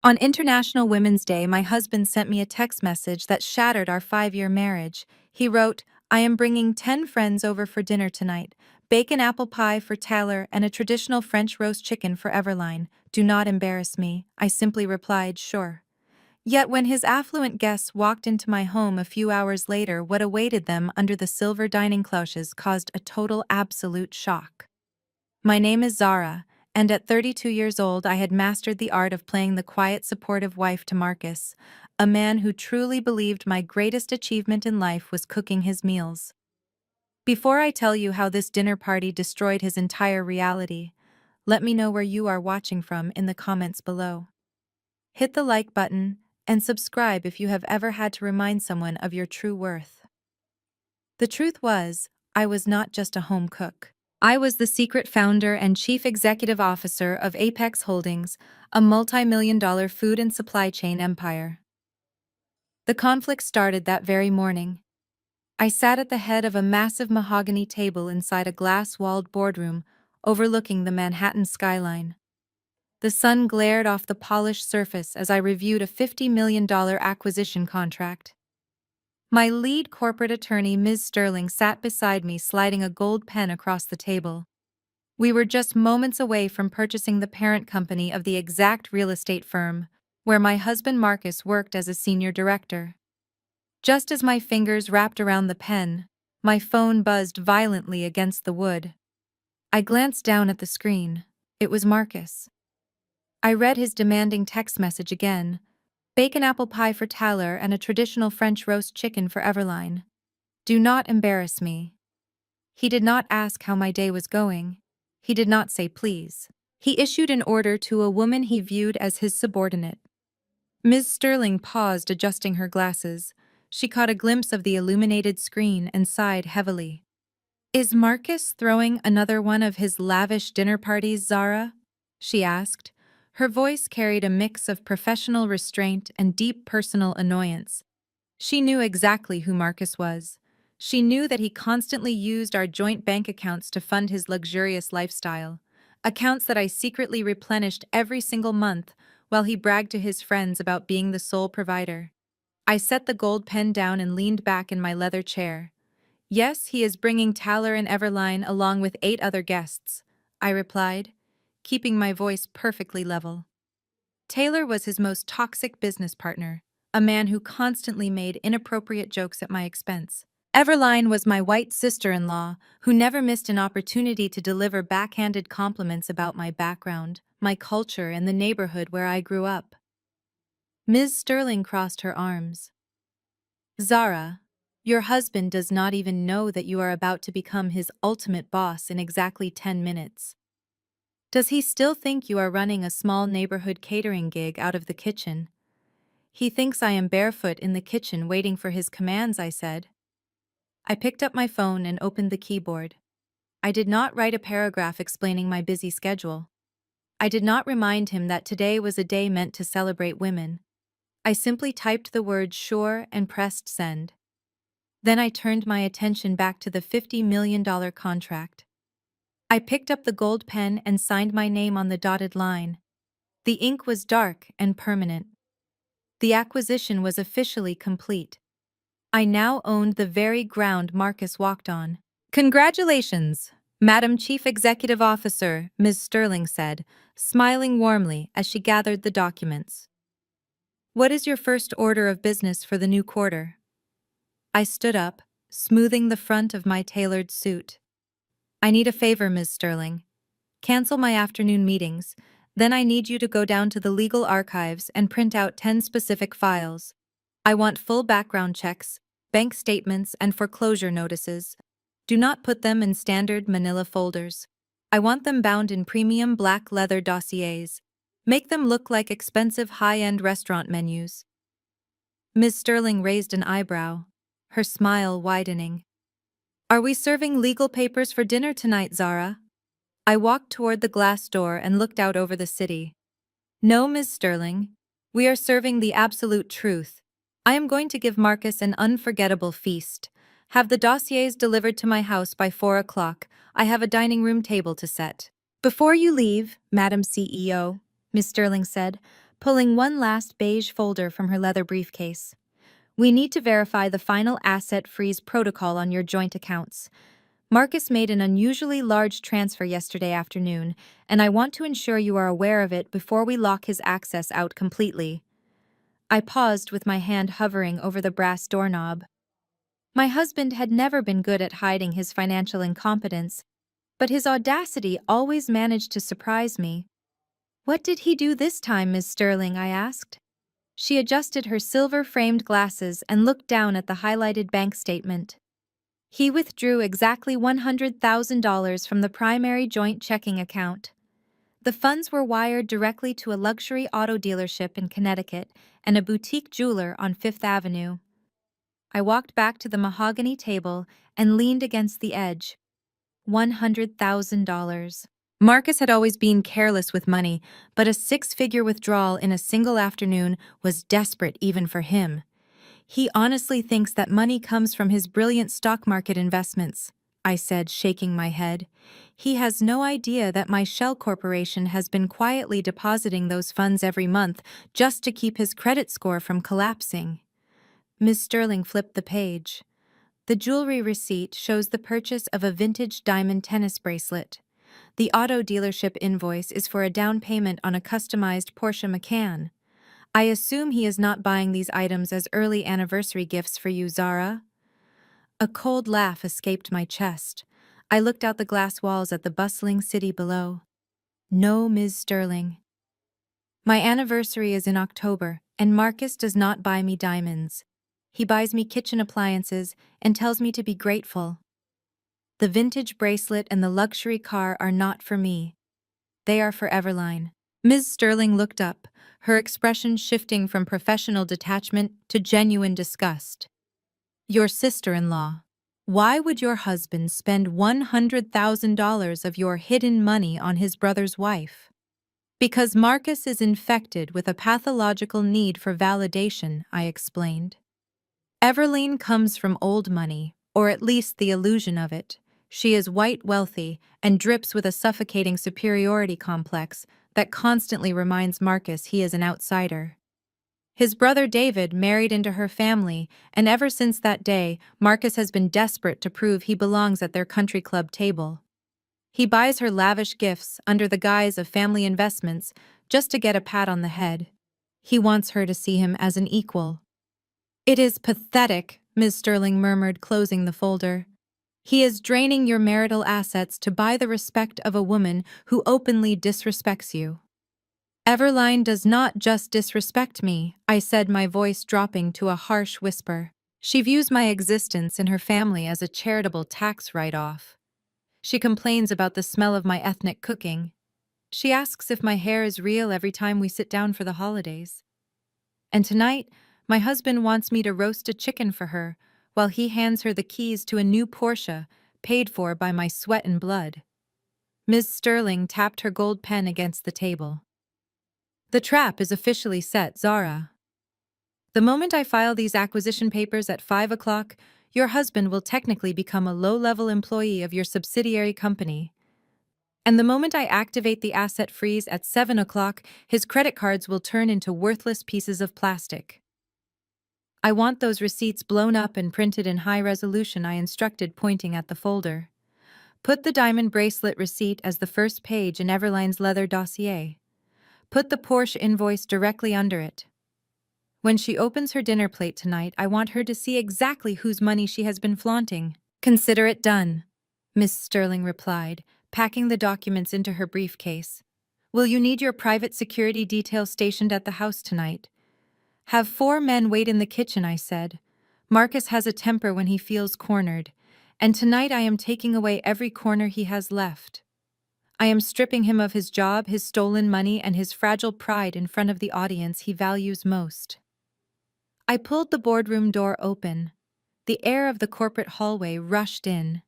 On International Women's Day, my husband sent me a text message that shattered our 5-year marriage. He wrote, "I am bringing 10 friends over for dinner tonight. Bacon apple pie for Taylor and a traditional French roast chicken for Everline. Do not embarrass me." I simply replied, "Sure." Yet when his affluent guests walked into my home a few hours later, what awaited them under the silver dining cloches caused a total absolute shock. My name is Zara, and at 32 years old I had mastered the art of playing the quiet, supportive wife to Marcus, a man who truly believed my greatest achievement in life was cooking his meals. Before I tell you how this dinner party destroyed his entire reality, let me know where you are watching from in the comments below. Hit the like button and subscribe if you have ever had to remind someone of your true worth. The truth was, I was not just a home cook. I was the secret founder and chief executive officer of Apex Holdings, a multi-million-dollar food and supply chain empire. The conflict started that very morning. I sat at the head of a massive mahogany table inside a glass-walled boardroom overlooking the Manhattan skyline. The sun glared off the polished surface as I reviewed a $50 million acquisition contract. My lead corporate attorney, Ms. Sterling, sat beside me, sliding a gold pen across the table. We were just moments away from purchasing the parent company of the exact real estate firm where my husband Marcus worked as a senior director. Just as my fingers wrapped around the pen, my phone buzzed violently against the wood. I glanced down at the screen. It was Marcus. I read his demanding text message again. Bacon apple pie for Taylor and a traditional French roast chicken for Everline. Do not embarrass me. He did not ask how my day was going. He did not say please. He issued an order to a woman he viewed as his subordinate. Ms. Sterling paused, adjusting her glasses. She caught a glimpse of the illuminated screen and sighed heavily. "Is Marcus throwing another one of his lavish dinner parties, Zara?" she asked. Her voice carried a mix of professional restraint and deep personal annoyance. She knew exactly who Marcus was. She knew that he constantly used our joint bank accounts to fund his luxurious lifestyle, accounts that I secretly replenished every single month while he bragged to his friends about being the sole provider. I set the gold pen down and leaned back in my leather chair. "Yes, he is bringing Taylor and Everline along with 8 other guests," I replied, keeping my voice perfectly level. Taylor was his most toxic business partner, a man who constantly made inappropriate jokes at my expense. Everline was my white sister-in-law, who never missed an opportunity to deliver backhanded compliments about my background, my culture, and the neighborhood where I grew up. Ms. Sterling crossed her arms. "Zara, your husband does not even know that you are about to become his ultimate boss in exactly 10 minutes. Does he still think you are running a small neighborhood catering gig out of the kitchen?" "He thinks I am barefoot in the kitchen waiting for his commands," I said. I picked up my phone and opened the keyboard. I did not write a paragraph explaining my busy schedule. I did not remind him that today was a day meant to celebrate women. I simply typed the word "sure" and pressed send. Then I turned my attention back to the $50 million contract. I picked up the gold pen and signed my name on the dotted line. The ink was dark and permanent. The acquisition was officially complete. I now owned the very ground Marcus walked on. "Congratulations, Madam Chief Executive Officer," Ms. Sterling said, smiling warmly as she gathered the documents. "What is your first order of business for the new quarter?" I stood up, smoothing the front of my tailored suit. "I need a favor, Ms. Sterling. Cancel my afternoon meetings, then I need you to go down to the legal archives and print out 10 specific files. I want full background checks, bank statements, and foreclosure notices. Do not put them in standard manila folders. I want them bound in premium black leather dossiers. Make them look like expensive high-end restaurant menus." Ms. Sterling raised an eyebrow, her smile widening. "Are we serving legal papers for dinner tonight, Zara?" I walked toward the glass door and looked out over the city. "No, Ms. Sterling. We are serving the absolute truth. I am going to give Marcus an unforgettable feast. Have the dossiers delivered to my house by 4 o'clock. I have a dining room table to set." "Before you leave, Madam CEO," Ms. Sterling said, pulling one last beige folder from her leather briefcase. We need to verify the final asset freeze protocol on your joint accounts. Marcus made an unusually large transfer yesterday afternoon, and I want to ensure you are aware of it before we lock his access out completely. I paused with my hand hovering over the brass doorknob. My husband had never been good at hiding his financial incompetence, but his audacity always managed to surprise me. "What did he do this time, Miss Sterling?" I asked. She adjusted her silver-framed glasses and looked down at the highlighted bank statement. He withdrew exactly $100,000 from the primary joint checking account. The funds were wired directly to a luxury auto dealership in Connecticut and a boutique jeweler on Fifth Avenue. I walked back to the mahogany table and leaned against the edge. $100,000. Marcus had always been careless with money, but a six-figure withdrawal in a single afternoon was desperate even for him. "He honestly thinks that money comes from his brilliant stock market investments," I said, shaking my head. "He has no idea that my shell corporation has been quietly depositing those funds every month just to keep his credit score from collapsing." Ms. Sterling flipped the page. The jewelry receipt shows the purchase of a vintage diamond tennis bracelet. The auto dealership invoice is for a down payment on a customized Porsche Macan. "I assume he is not buying these items as early anniversary gifts for you, Zara?" A cold laugh escaped my chest. I looked out the glass walls at the bustling city below. "No, Ms. Sterling. My anniversary is in October, and Marcus does not buy me diamonds. He buys me kitchen appliances and tells me to be grateful. The vintage bracelet and the luxury car are not for me. They are for Everline." Ms. Sterling looked up, her expression shifting from professional detachment to genuine disgust. "Your sister-in-law. Why would your husband spend $100,000 of your hidden money on his brother's wife?" "Because Marcus is infected with a pathological need for validation," I explained. "Everline comes from old money, or at least the illusion of it. She is white wealthy and drips with a suffocating superiority complex that constantly reminds Marcus he is an outsider. His brother David married into her family, and ever since that day, Marcus has been desperate to prove he belongs at their country club table. He buys her lavish gifts under the guise of family investments just to get a pat on the head. He wants her to see him as an equal." "It is pathetic," Ms. Sterling murmured, closing the folder. "He is draining your marital assets to buy the respect of a woman who openly disrespects you." "Everline does not just disrespect me," I said, my voice dropping to a harsh whisper. "She views my existence in her family as a charitable tax write-off. She complains about the smell of my ethnic cooking. She asks if my hair is real every time we sit down for the holidays. And tonight, my husband wants me to roast a chicken for her, while he hands her the keys to a new Porsche, paid for by my sweat and blood." Ms. Sterling tapped her gold pen against the table. "The trap is officially set, Zara. The moment I file these acquisition papers at 5 o'clock, your husband will technically become a low-level employee of your subsidiary company. And the moment I activate the asset freeze at 7 o'clock, his credit cards will turn into worthless pieces of plastic. I want those receipts blown up and printed in high resolution," I instructed, pointing at the folder. "Put the diamond bracelet receipt as the first page in Everline's leather dossier. Put the Porsche invoice directly under it. When she opens her dinner plate tonight, I want her to see exactly whose money she has been flaunting." "Consider it done," Miss Sterling replied, packing the documents into her briefcase. "Will you need your private security detail stationed at the house tonight?" "Have 4 men wait in the kitchen," I said. "Marcus has a temper when he feels cornered, and tonight I am taking away every corner he has left. I am stripping him of his job, his stolen money, and his fragile pride in front of the audience he values most." I pulled the boardroom door open. The air of the corporate hallway rushed in.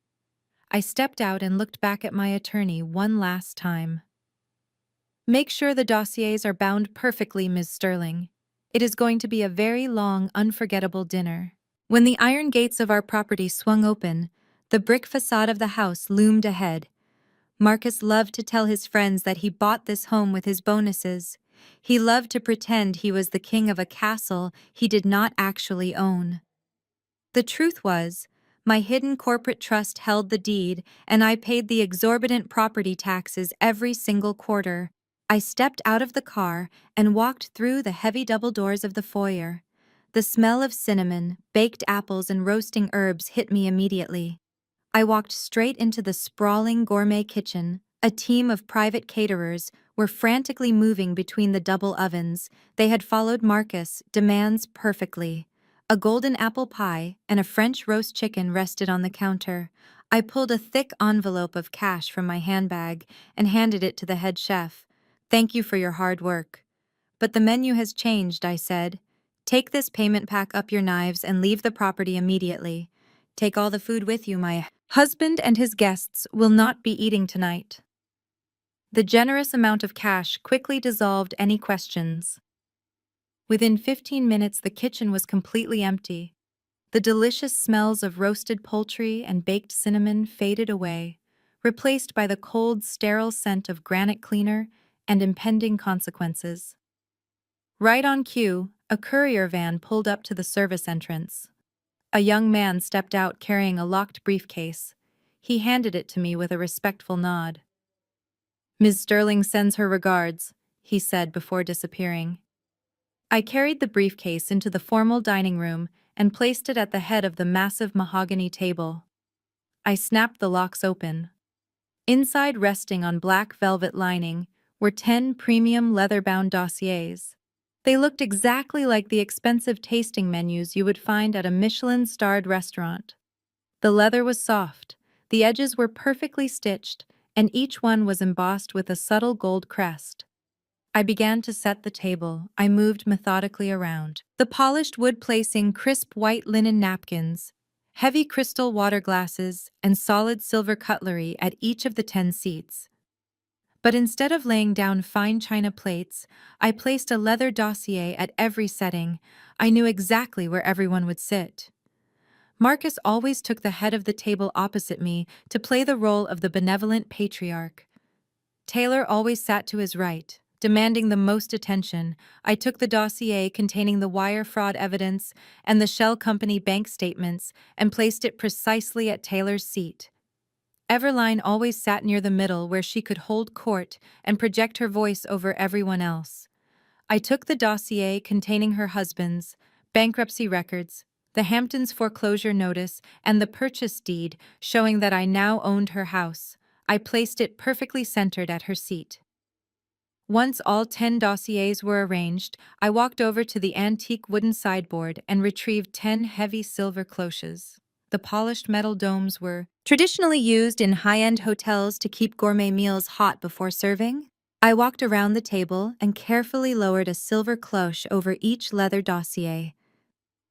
I stepped out and looked back at my attorney one last time. "Make sure the dossiers are bound perfectly, Ms. Sterling. It is going to be a very long, unforgettable dinner." When the iron gates of our property swung open, the brick facade of the house loomed ahead. Marcus loved to tell his friends that he bought this home with his bonuses. He loved to pretend he was the king of a castle he did not actually own. The truth was, my hidden corporate trust held the deed, and I paid the exorbitant property taxes every single quarter. I stepped out of the car and walked through the heavy double doors of the foyer. The smell of cinnamon, baked apples, and roasting herbs hit me immediately. I walked straight into the sprawling gourmet kitchen. A team of private caterers were frantically moving between the double ovens. They had followed Marcus' demands perfectly. A golden apple pie and a French roast chicken rested on the counter. I pulled a thick envelope of cash from my handbag and handed it to the head chef. "Thank you for your hard work." "But the menu has changed," I said. "Take this payment, pack up your knives, and leave the property immediately. Take all the food with you. My husband and his guests will not be eating tonight." The generous amount of cash quickly dissolved any questions. Within 15 minutes, the kitchen was completely empty. The delicious smells of roasted poultry and baked cinnamon faded away, replaced by the cold, sterile scent of granite cleaner and impending consequences. Right on cue, a courier van pulled up to the service entrance. A young man stepped out carrying a locked briefcase. He handed it to me with a respectful nod. "Ms. Sterling sends her regards," he said before disappearing. I carried the briefcase into the formal dining room and placed it at the head of the massive mahogany table. I snapped the locks open. Inside, resting on black velvet lining, were 10 premium leather-bound dossiers. They looked exactly like the expensive tasting menus you would find at a Michelin-starred restaurant. The leather was soft, the edges were perfectly stitched, and each one was embossed with a subtle gold crest. I began to set the table. I moved methodically around. The polished wood placing crisp white linen napkins, heavy crystal water glasses, and solid silver cutlery at each of the 10 seats. But instead of laying down fine china plates, I placed a leather dossier at every setting. I knew exactly where everyone would sit. Marcus always took the head of the table opposite me to play the role of the benevolent patriarch. Taylor always sat to his right, demanding the most attention. I took the dossier containing the wire fraud evidence and the shell company bank statements and placed it precisely at Taylor's seat. Everline always sat near the middle where she could hold court and project her voice over everyone else. I took the dossier containing her husband's bankruptcy records, the Hamptons foreclosure notice, and the purchase deed showing that I now owned her house. I placed it perfectly centered at her seat. Once all 10 dossiers were arranged, I walked over to the antique wooden sideboard and retrieved 10 heavy silver cloches. The polished metal domes were traditionally used in high-end hotels to keep gourmet meals hot before serving. I walked around the table and carefully lowered a silver cloche over each leather dossier.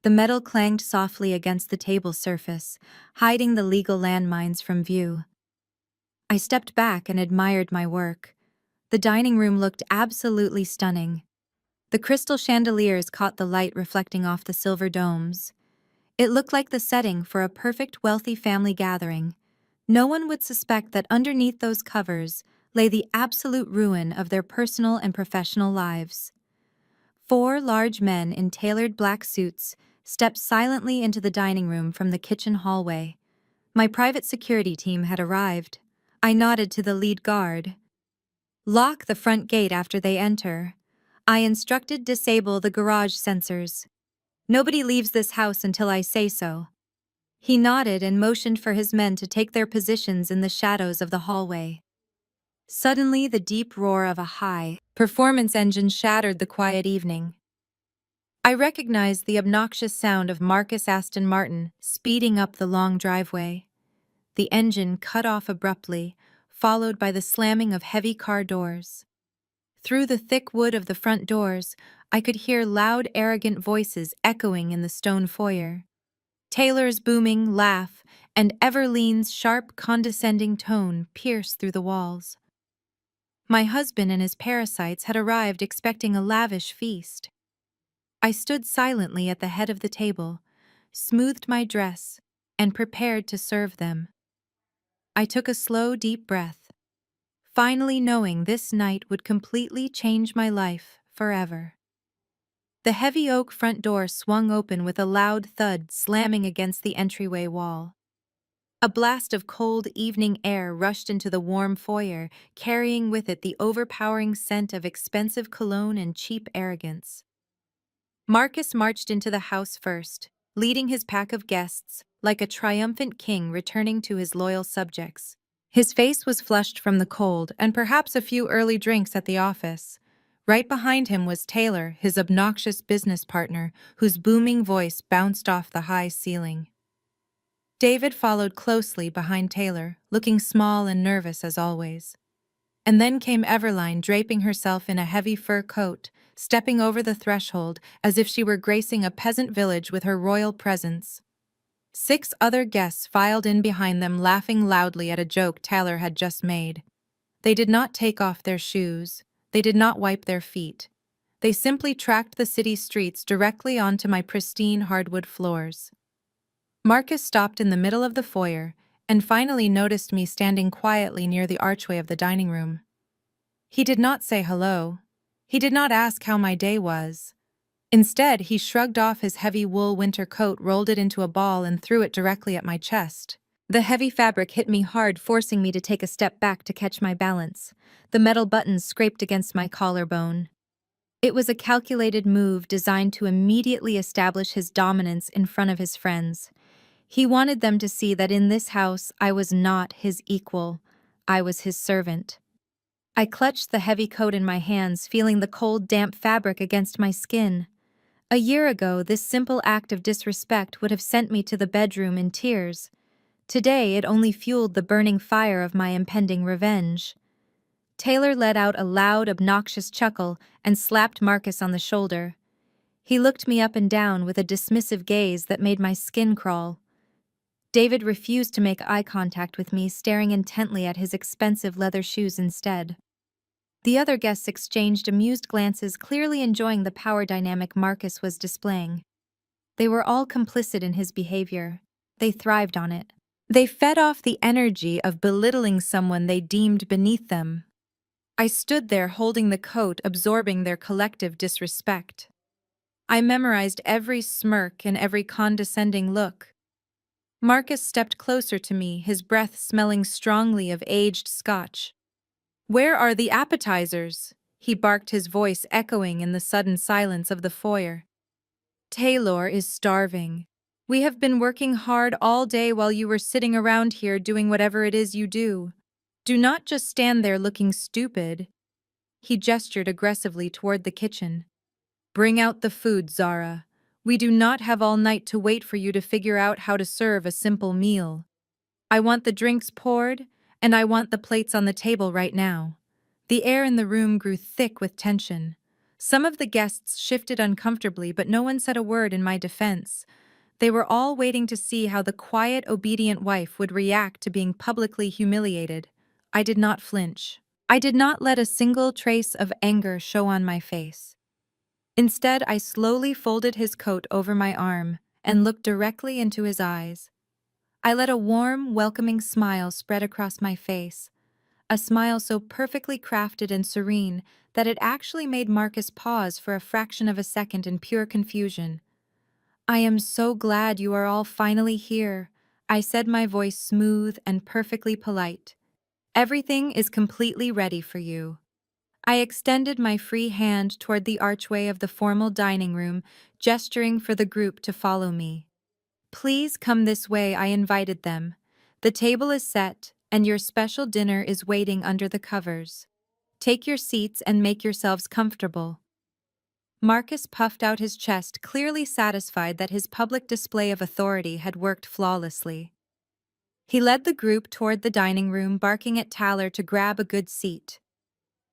The metal clanged softly against the table's surface, hiding the legal landmines from view. I stepped back and admired my work. The dining room looked absolutely stunning. The crystal chandeliers caught the light reflecting off the silver domes. It looked like the setting for a perfect wealthy family gathering. No one would suspect that underneath those covers lay the absolute ruin of their personal and professional lives. 4 large men in tailored black suits stepped silently into the dining room from the kitchen hallway. My private security team had arrived. I nodded to the lead guard. "Lock the front gate after they enter." I instructed disable the garage sensors. "Nobody leaves this house until I say so." He nodded and motioned for his men to take their positions in the shadows of the hallway. Suddenly, the deep roar of a high-performance engine shattered the quiet evening. I recognized the obnoxious sound of Marcus Aston Martin speeding up the long driveway. The engine cut off abruptly, followed by the slamming of heavy car doors. Through the thick wood of the front doors, I could hear loud, arrogant voices echoing in the stone foyer. Taylor's booming laugh and Everlene's sharp, condescending tone pierced through the walls. My husband and his parasites had arrived expecting a lavish feast. I stood silently at the head of the table, smoothed my dress, and prepared to serve them. I took a slow, deep breath. finally knowing this night would completely change my life forever. The heavy oak front door swung open with a loud thud slamming against the entryway wall. A blast of cold evening air rushed into the warm foyer, carrying with it the overpowering scent of expensive cologne and cheap arrogance. Marcus marched into the house first, leading his pack of guests, like a triumphant king returning to his loyal subjects. His face was flushed from the cold and perhaps a few early drinks at the office. Right behind him was Taylor, his obnoxious business partner, whose booming voice bounced off the high ceiling. David followed closely behind Taylor, looking small and nervous as always. And then came Everline, draping herself in a heavy fur coat, stepping over the threshold as if she were gracing a peasant village with her royal presence. 6 other guests filed in behind them, laughing loudly at a joke Taylor had just made. They did not take off their shoes. They did not wipe their feet. They simply tracked the city streets directly onto my pristine hardwood floors. Marcus stopped in the middle of the foyer and finally noticed me standing quietly near the archway of the dining room. He did not say hello. He did not ask how my day was. Instead, he shrugged off his heavy wool winter coat, rolled it into a ball, and threw it directly at my chest. The heavy fabric hit me hard, forcing me to take a step back to catch my balance. The metal buttons scraped against my collarbone. It was a calculated move designed to immediately establish his dominance in front of his friends. He wanted them to see that in this house I was not his equal. I was his servant. I clutched the heavy coat in my hands, feeling the cold, damp fabric against my skin. A year ago, this simple act of disrespect would have sent me to the bedroom in tears. Today, it only fueled the burning fire of my impending revenge. Taylor let out a loud, obnoxious chuckle and slapped Marcus on the shoulder. He looked me up and down with a dismissive gaze that made my skin crawl. David refused to make eye contact with me, staring intently at his expensive leather shoes instead. The other guests exchanged amused glances, clearly enjoying the power dynamic Marcus was displaying. They were all complicit in his behavior. They thrived on it. They fed off the energy of belittling someone they deemed beneath them. I stood there holding the coat, absorbing their collective disrespect. I memorized every smirk and every condescending look. Marcus stepped closer to me, his breath smelling strongly of aged scotch. "Where are the appetizers?" he barked, his voice echoing in the sudden silence of the foyer. "Taylor is starving. We have been working hard all day while you were sitting around here doing whatever it is you do. Do not just stand there looking stupid." He gestured aggressively toward the kitchen. "Bring out the food, Zara. We do not have all night to wait for you to figure out how to serve a simple meal. I want the drinks poured, and I want the plates on the table right now." The air in the room grew thick with tension. Some of the guests shifted uncomfortably, but no one said a word in my defense. They were all waiting to see how the quiet, obedient wife would react to being publicly humiliated. I did not flinch. I did not let a single trace of anger show on my face. Instead, I slowly folded his coat over my arm and looked directly into his eyes. I let a warm, welcoming smile spread across my face, a smile so perfectly crafted and serene that it actually made Marcus pause for a fraction of a second in pure confusion. "I am so glad you are all finally here," I said, my voice smooth and perfectly polite. "Everything is completely ready for you." I extended my free hand toward the archway of the formal dining room, gesturing for the group to follow me. "Please come this way," I invited them. "The table is set, and your special dinner is waiting under the covers. Take your seats and make yourselves comfortable." Marcus puffed out his chest, clearly satisfied that his public display of authority had worked flawlessly. He led the group toward the dining room, barking at Taylor to grab a good seat.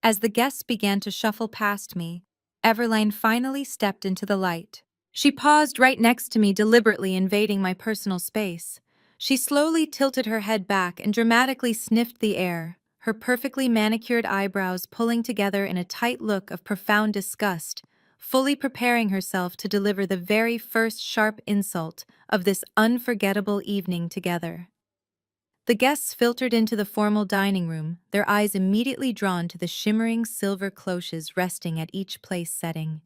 As the guests began to shuffle past me, Everline finally stepped into the light. She paused right next to me, deliberately invading my personal space. She slowly tilted her head back and dramatically sniffed the air, her perfectly manicured eyebrows pulling together in a tight look of profound disgust, fully preparing herself to deliver the very first sharp insult of this unforgettable evening together. The guests filtered into the formal dining room, their eyes immediately drawn to the shimmering silver cloches resting at each place setting.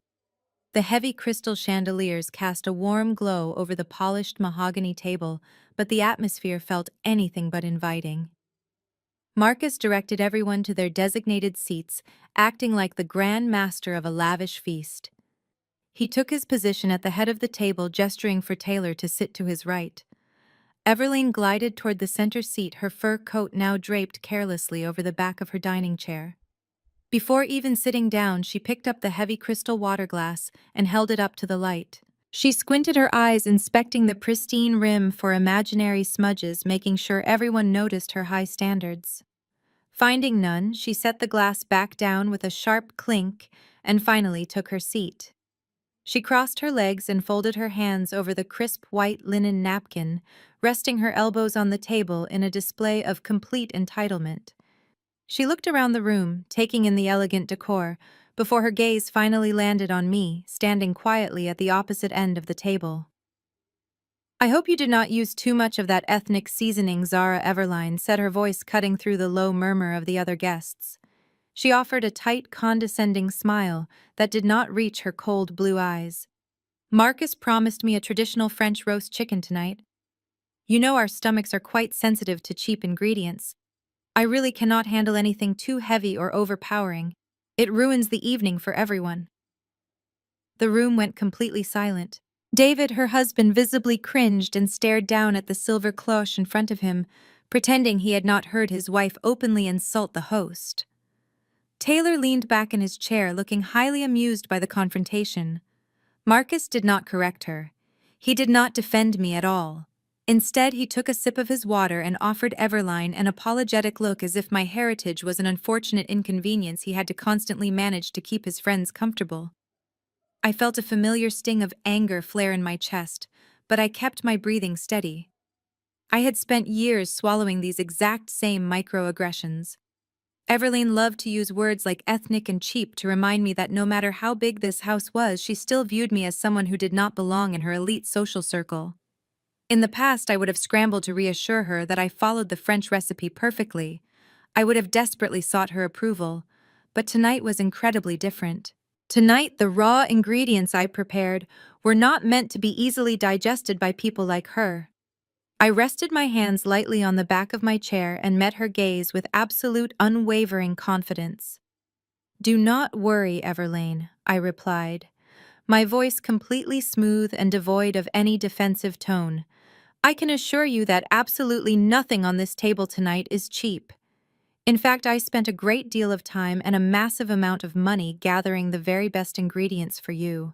The heavy crystal chandeliers cast a warm glow over the polished mahogany table, but the atmosphere felt anything but inviting. Marcus directed everyone to their designated seats, acting like the grand master of a lavish feast. He took his position at the head of the table, gesturing for Taylor to sit to his right. Evelyn glided toward the center seat, her fur coat now draped carelessly over the back of her dining chair. Before even sitting down, she picked up the heavy crystal water glass and held it up to the light. She squinted her eyes, inspecting the pristine rim for imaginary smudges, making sure everyone noticed her high standards. Finding none, she set the glass back down with a sharp clink and finally took her seat. She crossed her legs and folded her hands over the crisp white linen napkin, resting her elbows on the table in a display of complete entitlement. She looked around the room, taking in the elegant decor, before her gaze finally landed on me, standing quietly at the opposite end of the table. "I hope you did not use too much of that ethnic seasoning," Zara Everline said, her voice cutting through the low murmur of the other guests. She offered a tight, condescending smile that did not reach her cold blue eyes. "Marcus promised me a traditional French roast chicken tonight. You know our stomachs are quite sensitive to cheap ingredients. I really cannot handle anything too heavy or overpowering. It ruins the evening for everyone." The room went completely silent. David, her husband, visibly cringed and stared down at the silver cloche in front of him, pretending he had not heard his wife openly insult the host. Taylor leaned back in his chair, looking highly amused by the confrontation. Marcus did not correct her. He did not defend me at all. Instead, he took a sip of his water and offered Everline an apologetic look, as if my heritage was an unfortunate inconvenience he had to constantly manage to keep his friends comfortable. I felt a familiar sting of anger flare in my chest, but I kept my breathing steady. I had spent years swallowing these exact same microaggressions. Everline loved to use words like ethnic and cheap to remind me that no matter how big this house was, she still viewed me as someone who did not belong in her elite social circle. In the past, I would have scrambled to reassure her that I followed the French recipe perfectly. I would have desperately sought her approval, but tonight was incredibly different. Tonight, the raw ingredients I prepared were not meant to be easily digested by people like her. I rested my hands lightly on the back of my chair and met her gaze with absolute, unwavering confidence. "Do not worry, Everlane," I replied, my voice completely smooth and devoid of any defensive tone. "I can assure you that absolutely nothing on this table tonight is cheap. In fact, I spent a great deal of time and a massive amount of money gathering the very best ingredients for you.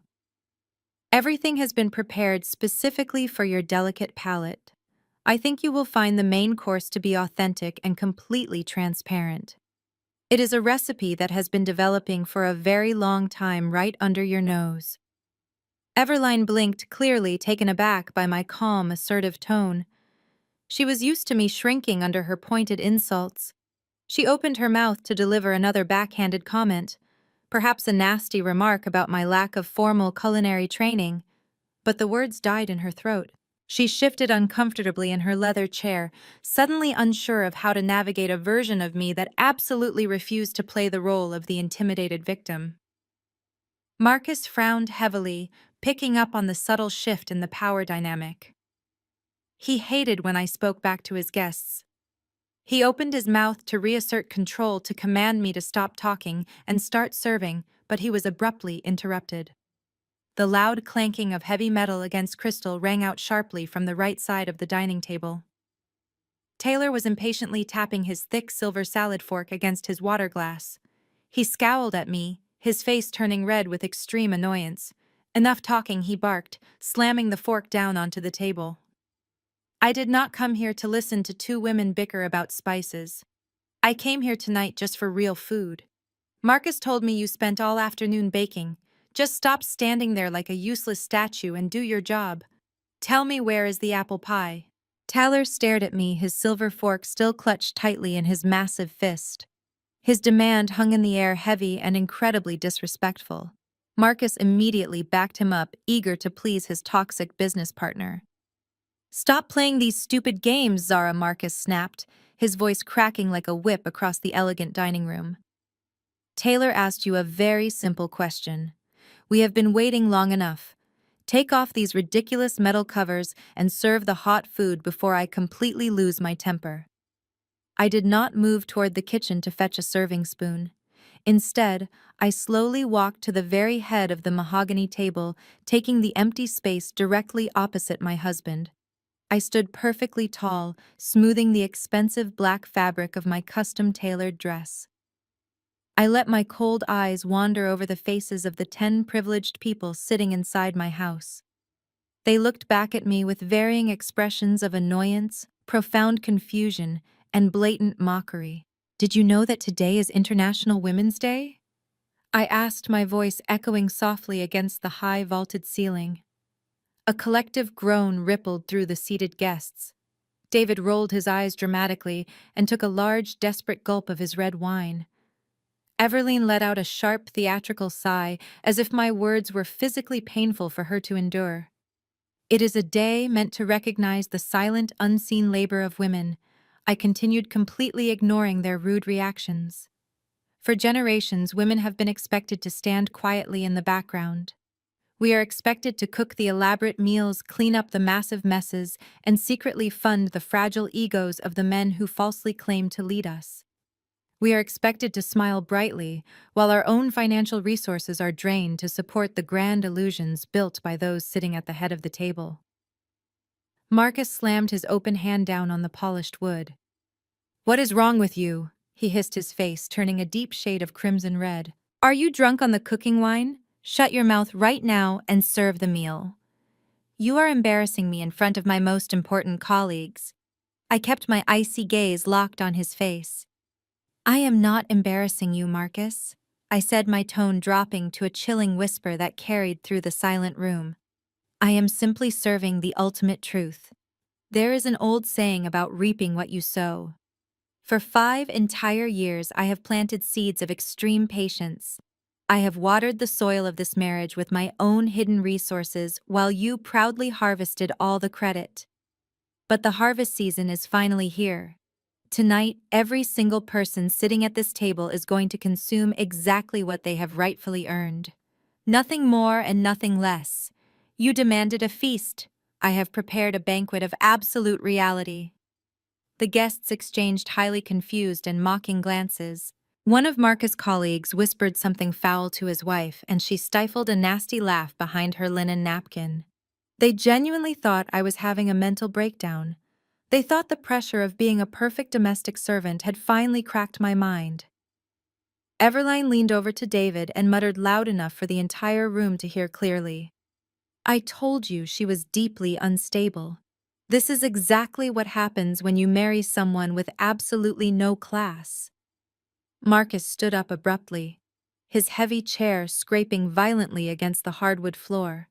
Everything has been prepared specifically for your delicate palate. I think you will find the main course to be authentic and completely transparent. It is a recipe that has been developing for a very long time right under your nose." Everline blinked, clearly taken aback by my calm, assertive tone. She was used to me shrinking under her pointed insults. She opened her mouth to deliver another backhanded comment, perhaps a nasty remark about my lack of formal culinary training, but the words died in her throat. She shifted uncomfortably in her leather chair, suddenly unsure of how to navigate a version of me that absolutely refused to play the role of the intimidated victim. Marcus frowned heavily, picking up on the subtle shift in the power dynamic. He hated when I spoke back to his guests. He opened his mouth to reassert control, to command me to stop talking and start serving, but he was abruptly interrupted. The loud clanking of heavy metal against crystal rang out sharply from the right side of the dining table. Taylor was impatiently tapping his thick silver salad fork against his water glass. He scowled at me, his face turning red with extreme annoyance. "Enough talking," he barked, slamming the fork down onto the table. "I did not come here to listen to two women bicker about spices. I came here tonight just for real food. Marcus told me you spent all afternoon baking. Just stop standing there like a useless statue and do your job. Tell me, where is the apple pie?" Taylor stared at me, his silver fork still clutched tightly in his massive fist. His demand hung in the air, heavy and incredibly disrespectful. Marcus immediately backed him up, eager to please his toxic business partner. Stop playing these stupid games, Zara, Marcus snapped, his voice cracking like a whip across the elegant dining room. Taylor asked you a very simple question. We have been waiting long enough. Take off these ridiculous metal covers and serve the hot food before I completely lose my temper. I did not move toward the kitchen to fetch a serving spoon. Instead, I slowly walked to the very head of the mahogany table, taking the empty space directly opposite my husband. I stood perfectly tall, smoothing the expensive black fabric of my custom-tailored dress. I let my cold eyes wander over the faces of the 10 privileged people sitting inside my house. They looked back at me with varying expressions of annoyance, profound confusion, and blatant mockery. Did you know that today is International Women's Day? I asked, my voice echoing softly against the high vaulted ceiling. A collective groan rippled through the seated guests. David rolled his eyes dramatically and took a large, desperate gulp of his red wine. Everline let out a sharp, theatrical sigh, as if my words were physically painful for her to endure. It is a day meant to recognize the silent, unseen labor of women. I continued, completely ignoring their rude reactions. For generations, women have been expected to stand quietly in the background. We are expected to cook the elaborate meals, clean up the massive messes, and secretly fund the fragile egos of the men who falsely claim to lead us. We are expected to smile brightly, while our own financial resources are drained to support the grand illusions built by those sitting at the head of the table. Marcus slammed his open hand down on the polished wood. "What is wrong with you?" he hissed, his face turning a deep shade of crimson red. "Are you drunk on the cooking wine? Shut your mouth right now and serve the meal. You are embarrassing me in front of my most important colleagues." I kept my icy gaze locked on his face. "I am not embarrassing you, Marcus," I said, my tone dropping to a chilling whisper that carried through the silent room. "I am simply serving the ultimate truth. There is an old saying about reaping what you sow. For 5 entire years, I have planted seeds of extreme patience. I have watered the soil of this marriage with my own hidden resources while you proudly harvested all the credit. But the harvest season is finally here. Tonight, every single person sitting at this table is going to consume exactly what they have rightfully earned. Nothing more and nothing less. You demanded a feast. I have prepared a banquet of absolute reality." The guests exchanged highly confused and mocking glances. One of Marcus' colleagues whispered something foul to his wife, and she stifled a nasty laugh behind her linen napkin. They genuinely thought I was having a mental breakdown. They thought the pressure of being a perfect domestic servant had finally cracked my mind. Everline leaned over to David and muttered loud enough for the entire room to hear clearly. "I told you she was deeply unstable. This is exactly what happens when you marry someone with absolutely no class." Marcus stood up abruptly, his heavy chair scraping violently against the hardwood floor.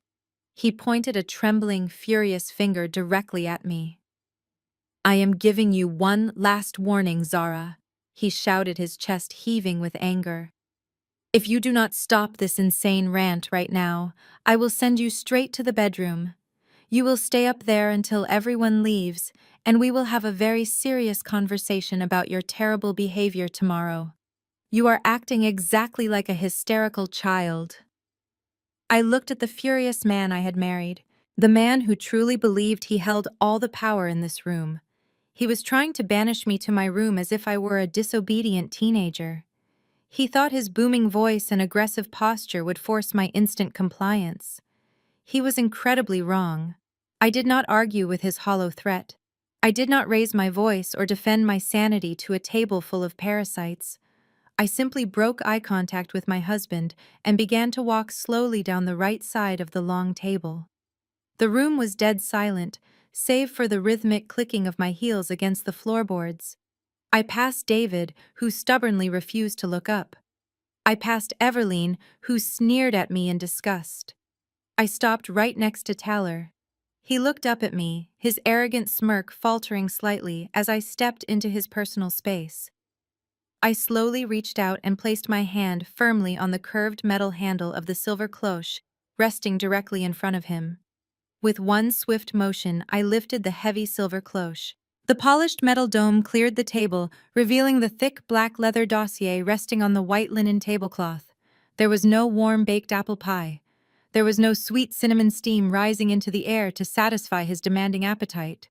He pointed a trembling, furious finger directly at me. "I am giving you one last warning, Zara," he shouted, his chest heaving with anger. "If you do not stop this insane rant right now, I will send you straight to the bedroom. You will stay up there until everyone leaves, and we will have a very serious conversation about your terrible behavior tomorrow. You are acting exactly like a hysterical child." I looked at the furious man I had married, the man who truly believed he held all the power in this room. He was trying to banish me to my room as if I were a disobedient teenager. He thought his booming voice and aggressive posture would force my instant compliance. He was incredibly wrong. I did not argue with his hollow threat. I did not raise my voice or defend my sanity to a table full of parasites. I simply broke eye contact with my husband and began to walk slowly down the right side of the long table. The room was dead silent, save for the rhythmic clicking of my heels against the floorboards. I passed David, who stubbornly refused to look up. I passed Everline, who sneered at me in disgust. I stopped right next to Taylor. He looked up at me, his arrogant smirk faltering slightly as I stepped into his personal space. I slowly reached out and placed my hand firmly on the curved metal handle of the silver cloche, resting directly in front of him. With one swift motion, I lifted the heavy silver cloche. The polished metal dome cleared the table, revealing the thick black leather dossier resting on the white linen tablecloth. There was no warm baked apple pie. There was no sweet cinnamon steam rising into the air to satisfy his demanding appetite.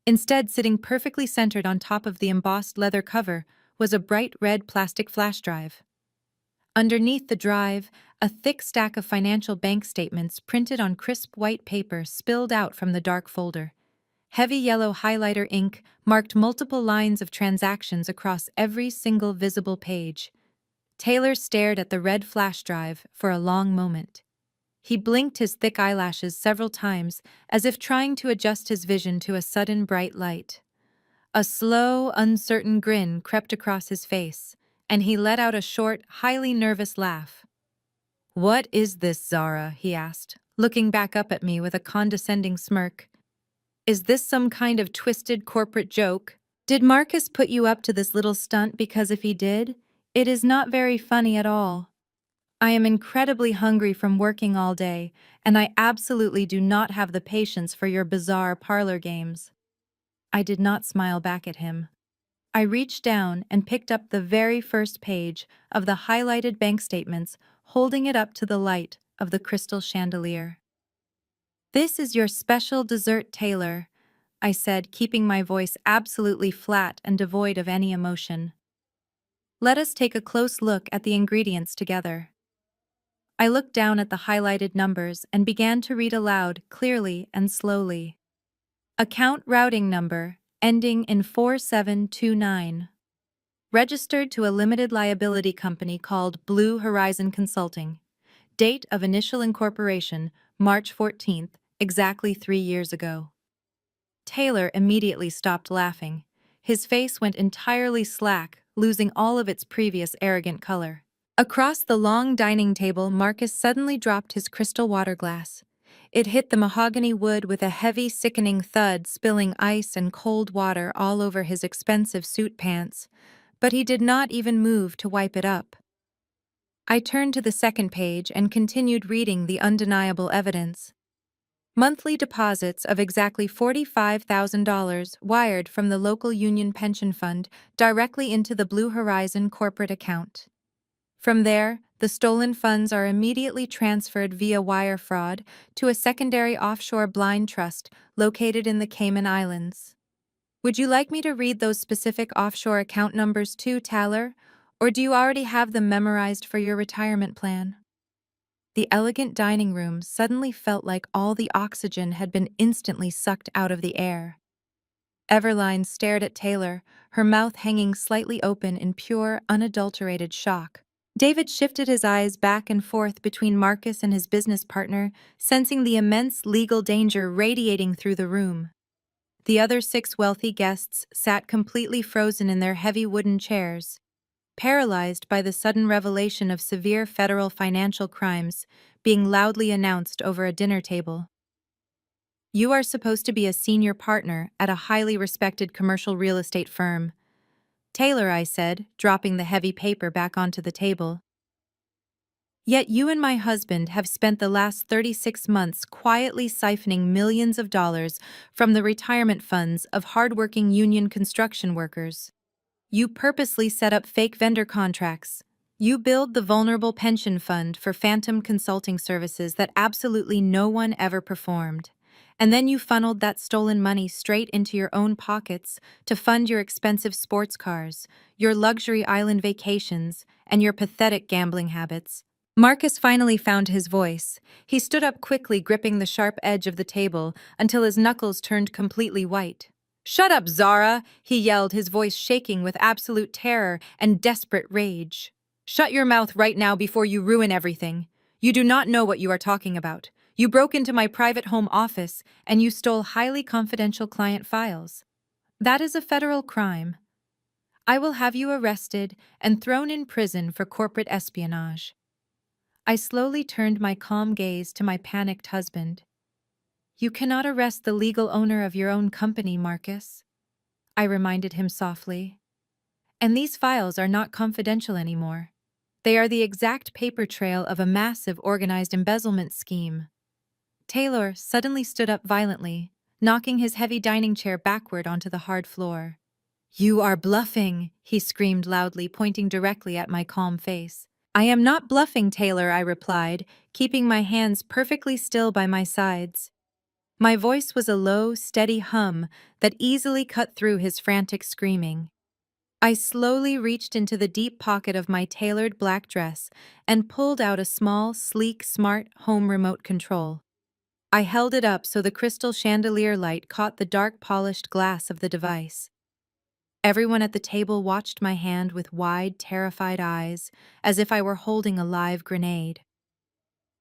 Instead, sitting perfectly centered on top of the embossed leather cover was a bright red plastic flash drive. Underneath the drive, a thick stack of financial bank statements printed on crisp white paper spilled out from the dark folder. Heavy yellow highlighter ink marked multiple lines of transactions across every single visible page. Taylor stared at the red flash drive for a long moment. He blinked his thick eyelashes several times, as if trying to adjust his vision to a sudden bright light. A slow, uncertain grin crept across his face, and he let out a short, highly nervous laugh. "What is this, Zara?" he asked, looking back up at me with a condescending smirk. "Is this some kind of twisted corporate joke? Did Marcus put you up to this little stunt because if he did, it is not very funny at all. I am incredibly hungry from working all day, and I absolutely do not have the patience for your bizarre parlor games." I did not smile back at him. I reached down and picked up the very first page of the highlighted bank statements, holding it up to the light of the crystal chandelier. "This is your special dessert, Taylor," I said, keeping my voice absolutely flat and devoid of any emotion. "Let us take a close look at the ingredients together." I looked down at the highlighted numbers and began to read aloud, clearly and slowly. Account routing number, ending in 4729. Registered to a limited liability company called Blue Horizon Consulting. Date of initial incorporation, March 14th, exactly 3 years ago. Taylor immediately stopped laughing. His face went entirely slack, losing all of its previous arrogant color. Across the long dining table, Marcus suddenly dropped his crystal water glass. It hit the mahogany wood with a heavy, sickening thud, spilling ice and cold water all over his expensive suit pants, but he did not even move to wipe it up. I turned to the second page and continued reading the undeniable evidence. Monthly deposits of exactly $45,000 wired from the local union pension fund directly into the Blue Horizon corporate account. From there, the stolen funds are immediately transferred via wire fraud to a secondary offshore blind trust located in the Cayman Islands. Would you like me to read those specific offshore account numbers too, Taylor, or do you already have them memorized for your retirement plan? The elegant dining room suddenly felt like all the oxygen had been instantly sucked out of the air. Everline stared at Taylor, her mouth hanging slightly open in pure, unadulterated shock. David shifted his eyes back and forth between Marcus and his business partner, sensing the immense legal danger radiating through the room. The other 6 wealthy guests sat completely frozen in their heavy wooden chairs, paralyzed by the sudden revelation of severe federal financial crimes being loudly announced over a dinner table. "You are supposed to be a senior partner at a highly respected commercial real estate firm." "Taylor," I said, dropping the heavy paper back onto the table. "Yet you and my husband have spent the last 36 months quietly siphoning millions of dollars from the retirement funds of hardworking union construction workers. You purposely set up fake vendor contracts. You billed the vulnerable pension fund for phantom consulting services that absolutely no one ever performed. And then you funneled that stolen money straight into your own pockets to fund your expensive sports cars, your luxury island vacations, and your pathetic gambling habits." Marcus finally found his voice. He stood up quickly, gripping the sharp edge of the table until his knuckles turned completely white. "Shut up, Zara!" he yelled, his voice shaking with absolute terror and desperate rage. "Shut your mouth right now before you ruin everything. You do not know what you are talking about. You broke into my private home office and you stole highly confidential client files. That is a federal crime. I will have you arrested and thrown in prison for corporate espionage." I slowly turned my calm gaze to my panicked husband. "You cannot arrest the legal owner of your own company, Marcus," I reminded him softly. "And these files are not confidential anymore. They are the exact paper trail of a massive organized embezzlement scheme." Taylor suddenly stood up violently, knocking his heavy dining chair backward onto the hard floor. "You are bluffing," he screamed loudly, pointing directly at my calm face. "I am not bluffing, Taylor," I replied, keeping my hands perfectly still by my sides. My voice was a low, steady hum that easily cut through his frantic screaming. I slowly reached into the deep pocket of my tailored black dress and pulled out a small, sleek, smart home remote control. I held it up so the crystal chandelier light caught the dark polished glass of the device. Everyone at the table watched my hand with wide, terrified eyes, as if I were holding a live grenade.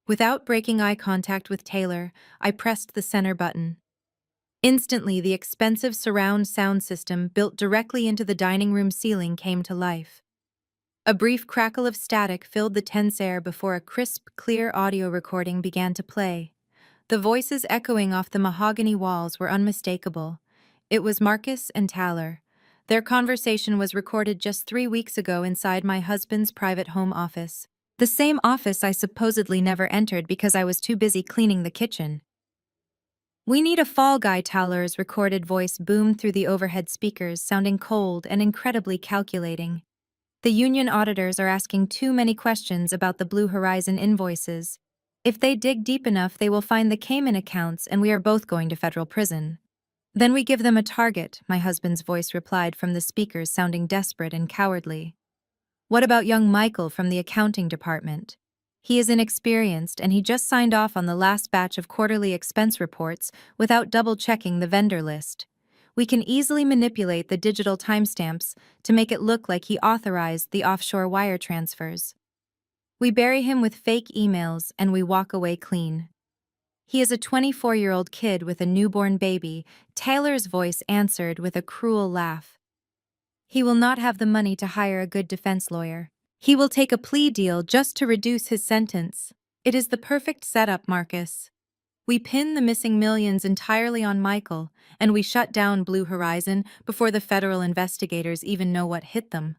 Without breaking eye contact with Taylor, I pressed the center button. Instantly, the expensive surround sound system built directly into the dining room ceiling came to life. A brief crackle of static filled the tense air before a crisp, clear audio recording began to play. The voices echoing off the mahogany walls were unmistakable. It was Marcus and Taylor. Their conversation was recorded just 3 weeks ago inside my husband's private home office. The same office I supposedly never entered because I was too busy cleaning the kitchen. "We need a fall guy," Taylor's recorded voice boomed through the overhead speakers, sounding cold and incredibly calculating. "The union auditors are asking too many questions about the Blue Horizon invoices. If they dig deep enough, they will find the Cayman accounts, and we are both going to federal prison." "Then we give them a target," my husband's voice replied from the speakers, sounding desperate and cowardly. "What about young Michael from the accounting department? He is inexperienced, and he just signed off on the last batch of quarterly expense reports without double-checking the vendor list. We can easily manipulate the digital timestamps to make it look like he authorized the offshore wire transfers. We bury him with fake emails and we walk away clean." "He is a 24-year-old kid with a newborn baby," Taylor's voice answered with a cruel laugh. "He will not have the money to hire a good defense lawyer. He will take a plea deal just to reduce his sentence. It is the perfect setup, Marcus. We pin the missing millions entirely on Michael, and we shut down Blue Horizon before the federal investigators even know what hit them."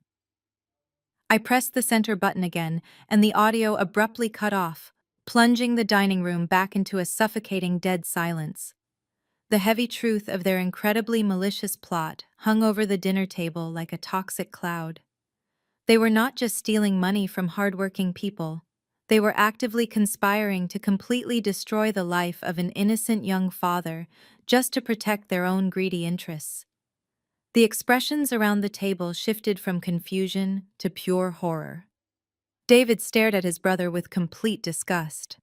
I pressed the center button again, and the audio abruptly cut off, plunging the dining room back into a suffocating dead silence. The heavy truth of their incredibly malicious plot hung over the dinner table like a toxic cloud. They were not just stealing money from hardworking people. They were actively conspiring to completely destroy the life of an innocent young father just to protect their own greedy interests. The expressions around the table shifted from confusion to pure horror. David stared at his brother with complete disgust.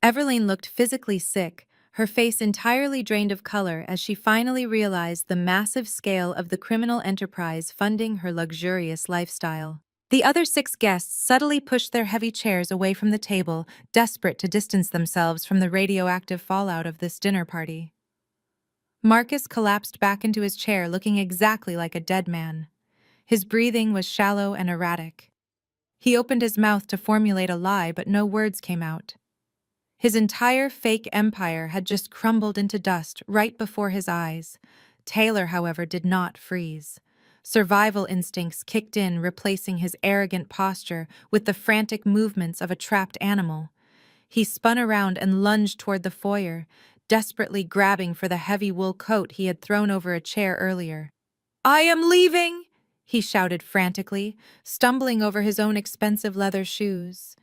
Everline looked physically sick, her face entirely drained of color as she finally realized the massive scale of the criminal enterprise funding her luxurious lifestyle. The other 6 guests subtly pushed their heavy chairs away from the table, desperate to distance themselves from the radioactive fallout of this dinner party. Marcus collapsed back into his chair, looking exactly like a dead man. His breathing was shallow and erratic. He opened his mouth to formulate a lie, but no words came out. His entire fake empire had just crumbled into dust right before his eyes. Taylor, however, did not freeze. Survival instincts kicked in, replacing his arrogant posture with the frantic movements of a trapped animal. He spun around and lunged toward the foyer, desperately grabbing for the heavy wool coat he had thrown over a chair earlier. "I am leaving!" he shouted frantically, stumbling over his own expensive leather shoes.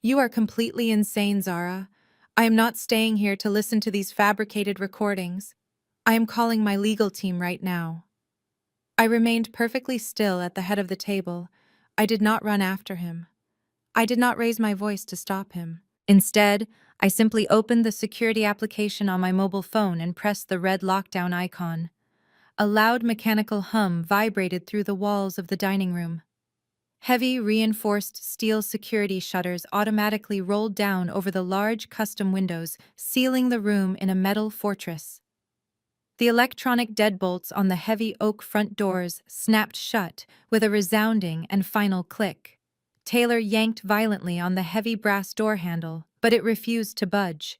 "You are completely insane, Zara. I am not staying here to listen to these fabricated recordings. I am calling my legal team right now." I remained perfectly still at the head of the table. I did not run after him. I did not raise my voice to stop him. Instead, I simply opened the security application on my mobile phone and pressed the red lockdown icon. A loud mechanical hum vibrated through the walls of the dining room. Heavy, reinforced steel security shutters automatically rolled down over the large custom windows, sealing the room in a metal fortress. The electronic deadbolts on the heavy oak front doors snapped shut with a resounding and final click. Taylor yanked violently on the heavy brass door handle, but it refused to budge.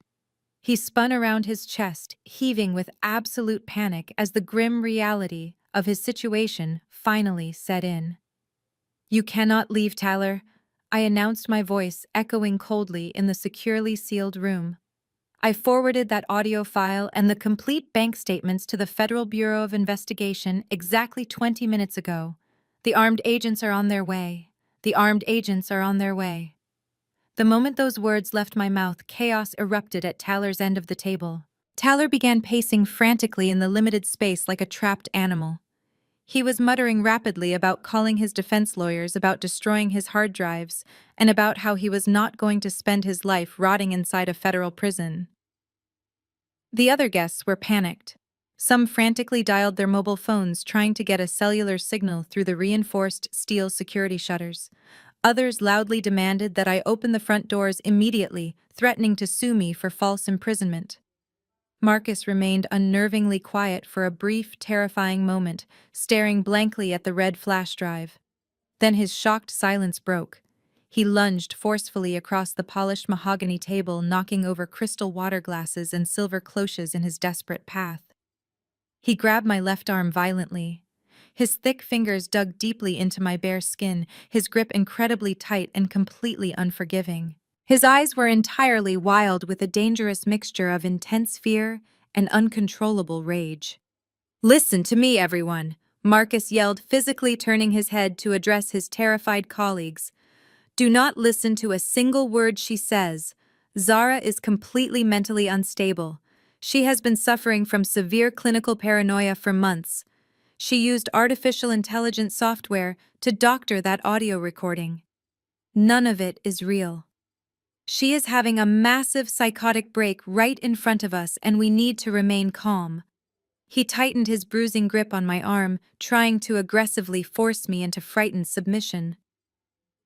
He spun around his chest, heaving with absolute panic as the grim reality of his situation finally set in. "You cannot leave, Taylor," I announced, my voice echoing coldly in the securely sealed room. I forwarded that audio file and the complete bank statements to the Federal Bureau of Investigation exactly 20 minutes ago. The armed agents are on their way. The armed agents are on their way. The moment those words left my mouth, chaos erupted at Tyler's end of the table. Tyler began pacing frantically in the limited space like a trapped animal. He was muttering rapidly about calling his defense lawyers, about destroying his hard drives, and about how he was not going to spend his life rotting inside a federal prison. The other guests were panicked. Some frantically dialed their mobile phones trying to get a cellular signal through the reinforced steel security shutters. Others loudly demanded that I open the front doors immediately, threatening to sue me for false imprisonment. Marcus remained unnervingly quiet for a brief, terrifying moment, staring blankly at the red flash drive. Then his shocked silence broke. He lunged forcefully across the polished mahogany table, knocking over crystal water glasses and silver cloches in his desperate path. He grabbed my left arm violently. His thick fingers dug deeply into my bare skin, his grip incredibly tight and completely unforgiving. His eyes were entirely wild with a dangerous mixture of intense fear and uncontrollable rage. "Listen to me, everyone," Marcus yelled, physically turning his head to address his terrified colleagues. "Do not listen to a single word she says. Zara is completely mentally unstable. She has been suffering from severe clinical paranoia for months. She used artificial intelligence software to doctor that audio recording. None of it is real. She is having a massive psychotic break right in front of us, and we need to remain calm." He tightened his bruising grip on my arm, trying to aggressively force me into frightened submission.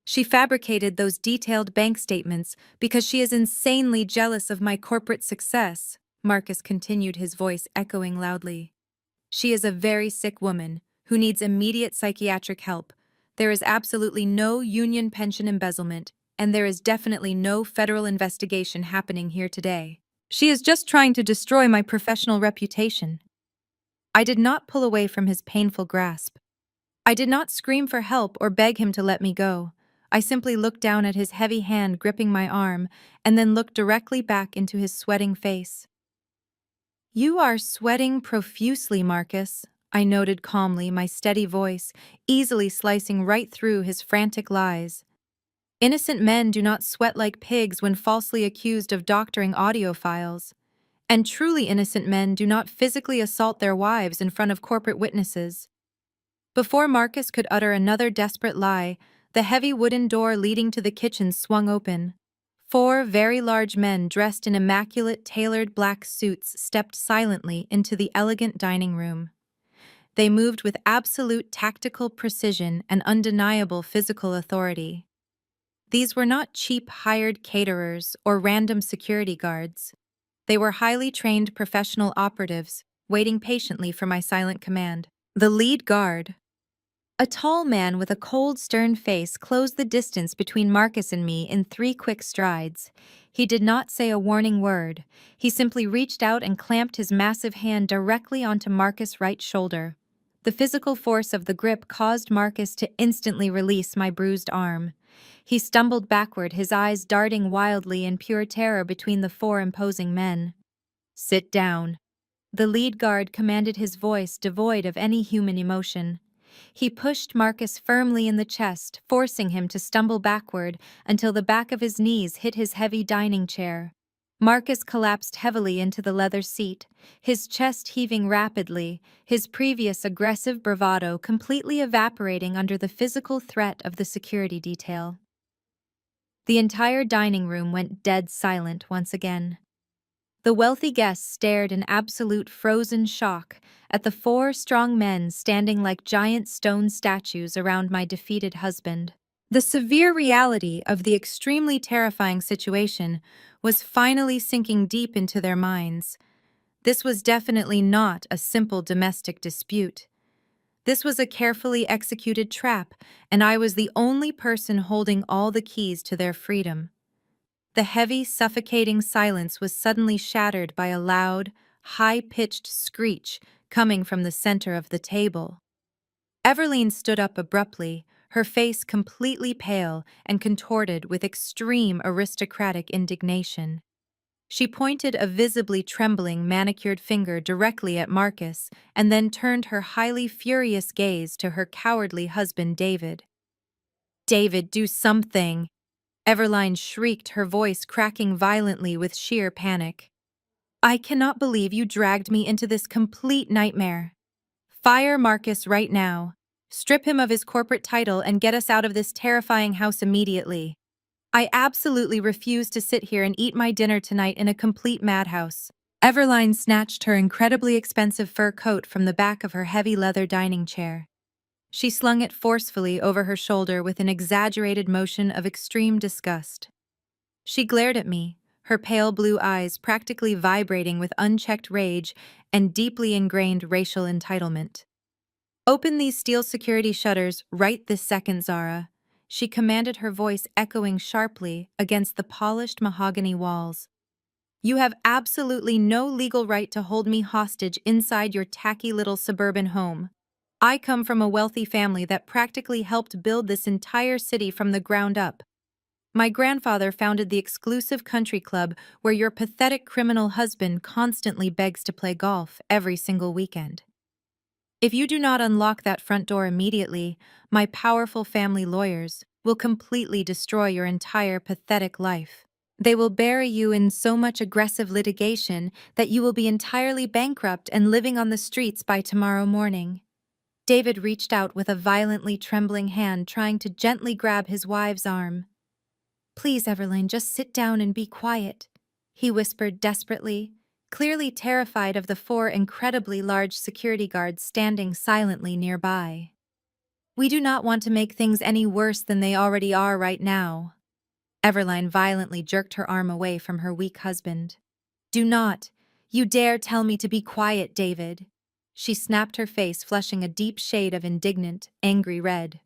"She fabricated those detailed bank statements because she is insanely jealous of my corporate success," Marcus continued, his voice echoing loudly. "She is a very sick woman who needs immediate psychiatric help. There is absolutely no union pension embezzlement, and there is definitely no federal investigation happening here today. She is just trying to destroy my professional reputation." I did not pull away from his painful grasp. I did not scream for help or beg him to let me go. I simply looked down at his heavy hand gripping my arm and then looked directly back into his sweating face. "You are sweating profusely, Marcus," I noted calmly, my steady voice easily slicing right through his frantic lies. "Innocent men do not sweat like pigs when falsely accused of doctoring audio files. And truly innocent men do not physically assault their wives in front of corporate witnesses." Before Marcus could utter another desperate lie, the heavy wooden door leading to the kitchen swung open. 4 very large men dressed in immaculate tailored black suits stepped silently into the elegant dining room. They moved with absolute tactical precision and undeniable physical authority. These were not cheap hired caterers or random security guards. They were highly trained professional operatives, waiting patiently for my silent command. The lead guard, a tall man with a cold, stern face, closed the distance between Marcus and me in 3 quick strides. He did not say a warning word. He simply reached out and clamped his massive hand directly onto Marcus' right shoulder. The physical force of the grip caused Marcus to instantly release my bruised arm. He stumbled backward, his eyes darting wildly in pure terror between the 4 imposing men. "Sit down," the lead guard commanded, his voice devoid of any human emotion. He pushed Marcus firmly in the chest, forcing him to stumble backward until the back of his knees hit his heavy dining chair. Marcus collapsed heavily into the leather seat, his chest heaving rapidly, his previous aggressive bravado completely evaporating under the physical threat of the security detail. The entire dining room went dead silent once again. The wealthy guests stared in absolute frozen shock at the 4 strong men standing like giant stone statues around my defeated husband. The severe reality of the extremely terrifying situation was finally sinking deep into their minds. This was definitely not a simple domestic dispute. This was a carefully executed trap, and I was the only person holding all the keys to their freedom. The heavy, suffocating silence was suddenly shattered by a loud, high-pitched screech coming from the center of the table. Everline stood up abruptly, her face completely pale and contorted with extreme aristocratic indignation. She pointed a visibly trembling manicured finger directly at Marcus and then turned her highly furious gaze to her cowardly husband David. "David, do something!" Everline shrieked, her voice cracking violently with sheer panic. "I cannot believe you dragged me into this complete nightmare. Fire Marcus right now. Strip him of his corporate title and get us out of this terrifying house immediately. I absolutely refuse to sit here and eat my dinner tonight in a complete madhouse." Everline snatched her incredibly expensive fur coat from the back of her heavy leather dining chair. She slung it forcefully over her shoulder with an exaggerated motion of extreme disgust. She glared at me, her pale blue eyes practically vibrating with unchecked rage and deeply ingrained racial entitlement. "Open these steel security shutters right this second, Zara," she commanded, her voice echoing sharply against the polished mahogany walls. "You have absolutely no legal right to hold me hostage inside your tacky little suburban home. I come from a wealthy family that practically helped build this entire city from the ground up. My grandfather founded the exclusive country club where your pathetic criminal husband constantly begs to play golf every single weekend. If you do not unlock that front door immediately, my powerful family lawyers will completely destroy your entire pathetic life. They will bury you in so much aggressive litigation that you will be entirely bankrupt and living on the streets by tomorrow morning." David reached out with a violently trembling hand, trying to gently grab his wife's arm. "Please, Everline, just sit down and be quiet," he whispered desperately, clearly terrified of the 4 incredibly large security guards standing silently nearby. "We do not want to make things any worse than they already are right now." Everline violently jerked her arm away from her weak husband. "Do not! You dare tell me to be quiet, David!" She snapped, her face flushing a deep shade of indignant, angry red.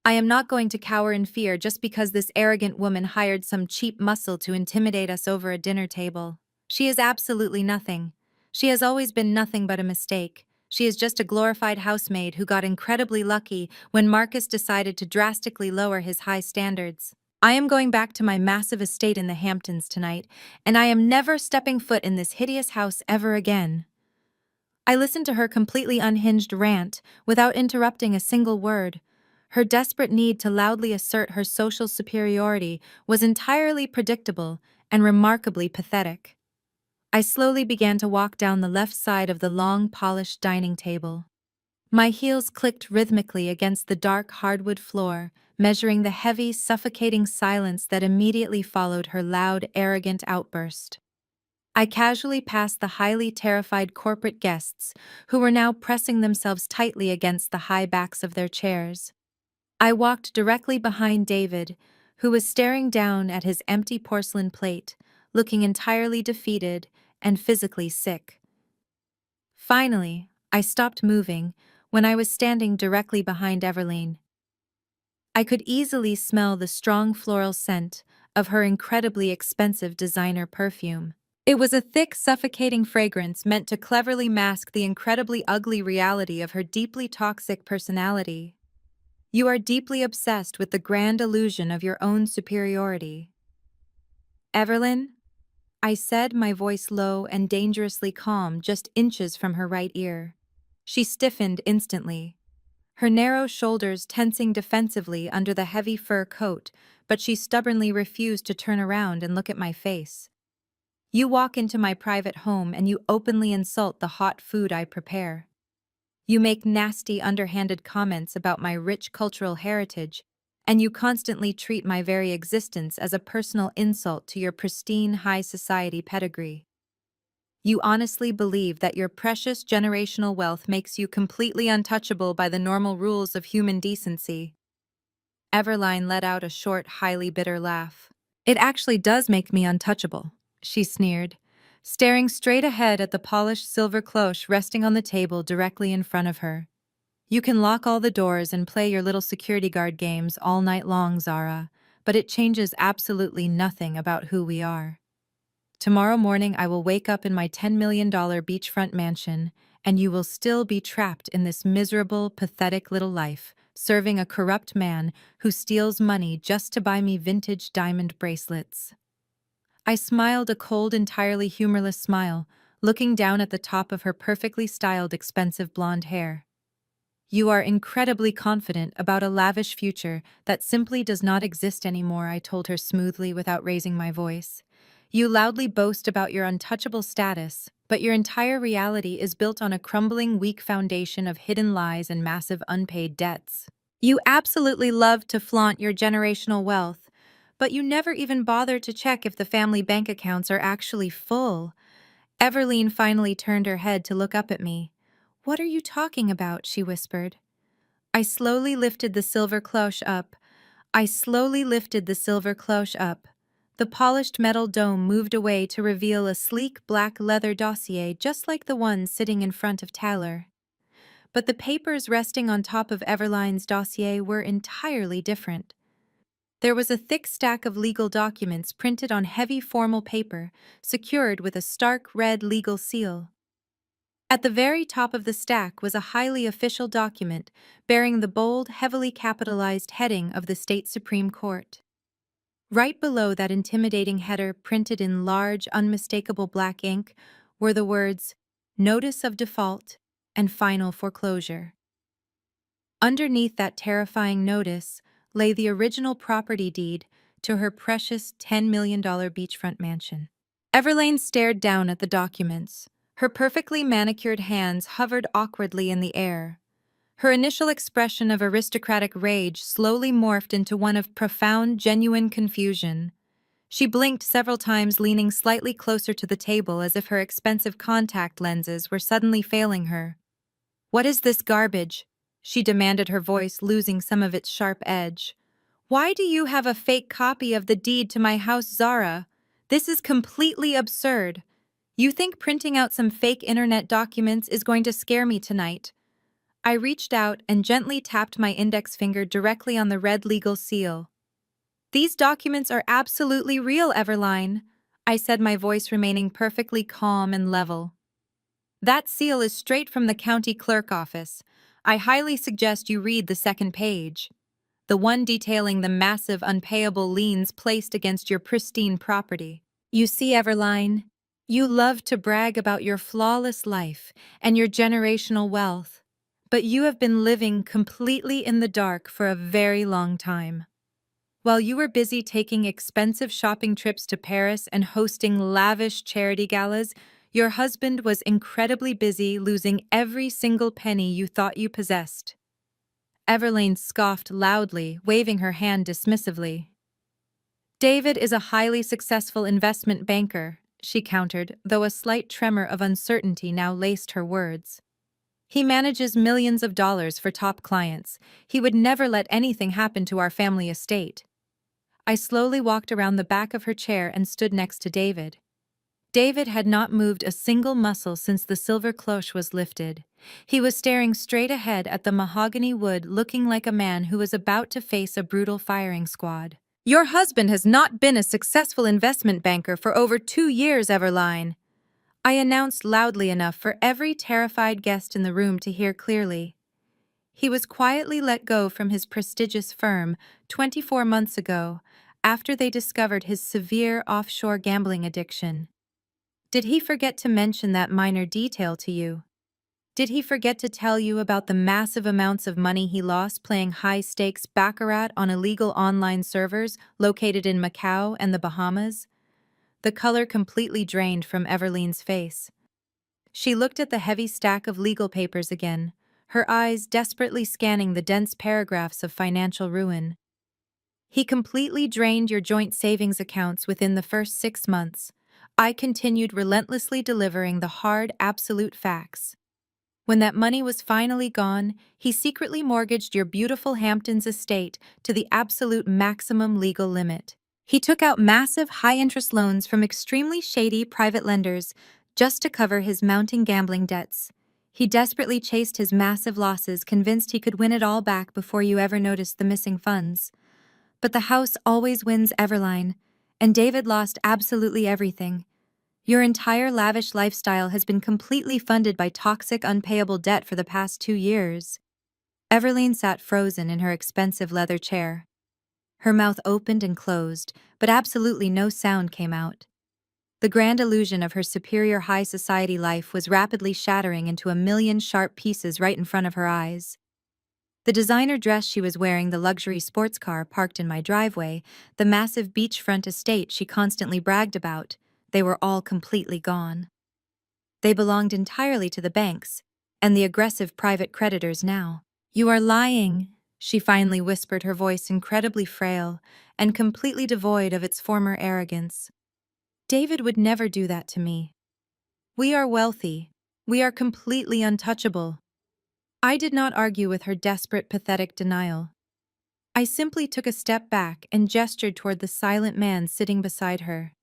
"I am not going to cower in fear just because this arrogant woman hired some cheap muscle to intimidate us over a dinner table. She is absolutely nothing. She has always been nothing but a mistake. She is just a glorified housemaid who got incredibly lucky when Marcus decided to drastically lower his high standards. I am going back to my massive estate in the Hamptons tonight, and I am never stepping foot in this hideous house ever again." I listened to her completely unhinged rant without interrupting a single word. Her desperate need to loudly assert her social superiority was entirely predictable and remarkably pathetic. I slowly began to walk down the left side of the long, polished dining table. My heels clicked rhythmically against the dark hardwood floor, measuring the heavy, suffocating silence that immediately followed her loud, arrogant outburst. I casually passed the highly terrified corporate guests, who were now pressing themselves tightly against the high backs of their chairs. I walked directly behind David, who was staring down at his empty porcelain plate, looking entirely defeated and physically sick. Finally, I stopped moving when I was standing directly behind Everline. I could easily smell the strong floral scent of her incredibly expensive designer perfume. It was a thick, suffocating fragrance meant to cleverly mask the incredibly ugly reality of her deeply toxic personality. "You are deeply obsessed with the grand illusion of your own superiority." "Everlyn," I said, my voice low and dangerously calm, just inches from her right ear. She stiffened instantly, her narrow shoulders tensing defensively under the heavy fur coat, but she stubbornly refused to turn around and look at my face. "You walk into my private home and you openly insult the hot food I prepare. You make nasty, underhanded comments about my rich cultural heritage, and you constantly treat my very existence as a personal insult to your pristine high society pedigree. You honestly believe that your precious generational wealth makes you completely untouchable by the normal rules of human decency." Everline let out a short, highly bitter laugh. "It actually does make me untouchable," she sneered, staring straight ahead at the polished silver cloche resting on the table directly in front of her. "You can lock all the doors and play your little security guard games all night long, Zara, but it changes absolutely nothing about who we are. Tomorrow morning I will wake up in my $10 million beachfront mansion, and you will still be trapped in this miserable, pathetic little life, serving a corrupt man who steals money just to buy me vintage diamond bracelets." I smiled a cold, entirely humorless smile, looking down at the top of her perfectly styled, expensive blonde hair. You are incredibly confident about a lavish future that simply does not exist anymore, I told her smoothly without raising my voice. You loudly boast about your untouchable status, but your entire reality is built on a crumbling, weak foundation of hidden lies and massive unpaid debts. You absolutely love to flaunt your generational wealth, but you never even bother to check if the family bank accounts are actually full. Everline finally turned her head to look up at me. What are you talking about? She whispered. I slowly lifted the silver cloche up. I slowly lifted the silver cloche up. The polished metal dome moved away to reveal a sleek black leather dossier just like the one sitting in front of Tyler. But the papers resting on top of Everline's dossier were entirely different. There was a thick stack of legal documents printed on heavy formal paper, secured with a stark red legal seal. At the very top of the stack was a highly official document bearing the bold, heavily capitalized heading of the state Supreme Court. Right below that intimidating header, printed in large, unmistakable black ink, were the words, Notice of Default and Final Foreclosure. Underneath that terrifying notice lay the original property deed to her precious $10 million beachfront mansion. Everlane stared down at the documents. Her perfectly manicured hands hovered awkwardly in the air. Her initial expression of aristocratic rage slowly morphed into one of profound, genuine confusion. She blinked several times, leaning slightly closer to the table as if her expensive contact lenses were suddenly failing her. "What is this garbage?" she demanded, her voice losing some of its sharp edge. "Why do you have a fake copy of the deed to my house, Zara? This is completely absurd. You think printing out some fake internet documents is going to scare me tonight?" I reached out and gently tapped my index finger directly on the red legal seal. "These documents are absolutely real, Everline," I said, my voice remaining perfectly calm and level. "That seal is straight from the county clerk office. I highly suggest you read the second page, the one detailing the massive unpayable liens placed against your pristine property. You see, Everline, you love to brag about your flawless life and your generational wealth, but you have been living completely in the dark for a very long time. While you were busy taking expensive shopping trips to Paris and hosting lavish charity galas, your husband was incredibly busy losing every single penny you thought you possessed." Everlane scoffed loudly, waving her hand dismissively. "David is a highly successful investment banker," she countered, though a slight tremor of uncertainty now laced her words. "He manages millions of dollars for top clients. He would never let anything happen to our family estate." I slowly walked around the back of her chair and stood next to David. David had not moved a single muscle since the silver cloche was lifted. He was staring straight ahead at the mahogany wood, looking like a man who was about to face a brutal firing squad. "Your husband has not been a successful investment banker for over 2 years, Everline," I announced loudly enough for every terrified guest in the room to hear clearly. "He was quietly let go from his prestigious firm 24 months ago, after they discovered his severe offshore gambling addiction. Did he forget to mention that minor detail to you? Did he forget to tell you about the massive amounts of money he lost playing high-stakes baccarat on illegal online servers located in Macau and the Bahamas?" The color completely drained from Everline's face. She looked at the heavy stack of legal papers again, her eyes desperately scanning the dense paragraphs of financial ruin. "He completely drained your joint savings accounts within the first 6 months." I continued, relentlessly delivering the hard, absolute facts. "When that money was finally gone, he secretly mortgaged your beautiful Hamptons estate to the absolute maximum legal limit. He took out massive, high-interest loans from extremely shady private lenders just to cover his mounting gambling debts. He desperately chased his massive losses, convinced he could win it all back before you ever noticed the missing funds. But the house always wins, Everline, and David lost absolutely everything. Your entire lavish lifestyle has been completely funded by toxic, unpayable debt for the past 2 years." Everline sat frozen in her expensive leather chair. Her mouth opened and closed, but absolutely no sound came out. The grand illusion of her superior high society life was rapidly shattering into a million sharp pieces right in front of her eyes. The designer dress she was wearing, the luxury sports car parked in my driveway, the massive beachfront estate she constantly bragged about, they were all completely gone. They belonged entirely to the banks and the aggressive private creditors now. "You are lying," she finally whispered, her voice incredibly frail and completely devoid of its former arrogance. "David would never do that to me. We are wealthy. We are completely untouchable." I did not argue with her desperate, pathetic denial. I simply took a step back and gestured toward the silent man sitting beside her.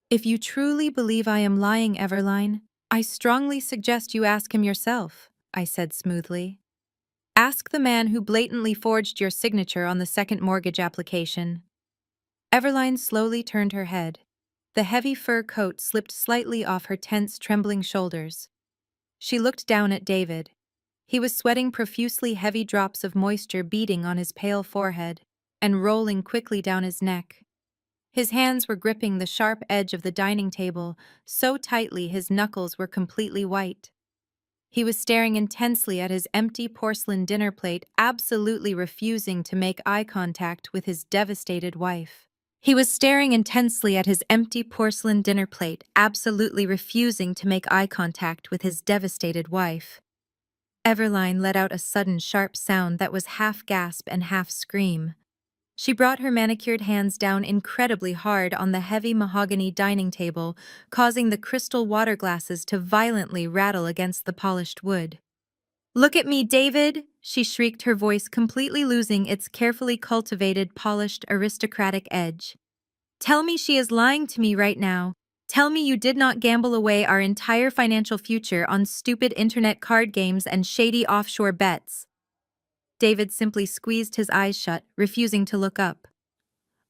"If you truly believe I am lying, Everline, I strongly suggest you ask him yourself," I said smoothly. "Ask the man who blatantly forged your signature on the second mortgage application." Everline slowly turned her head. The heavy fur coat slipped slightly off her tense, trembling shoulders. She looked down at David. He was sweating profusely, heavy drops of moisture beading on his pale forehead and rolling quickly down his neck. His hands were gripping the sharp edge of the dining table so tightly his knuckles were completely white. He was staring intensely at his empty porcelain dinner plate, absolutely refusing to make eye contact with his devastated wife. He was staring intensely at his empty porcelain dinner plate, absolutely refusing to make eye contact with his devastated wife. Everline let out a sudden sharp sound that was half gasp and half scream. She brought her manicured hands down incredibly hard on the heavy mahogany dining table, causing the crystal water glasses to violently rattle against the polished wood. "Look at me, David!" she shrieked, her voice completely losing its carefully cultivated, polished, aristocratic edge. "Tell me she is lying to me right now. Tell me you did not gamble away our entire financial future on stupid internet card games and shady offshore bets." David simply squeezed his eyes shut, refusing to look up.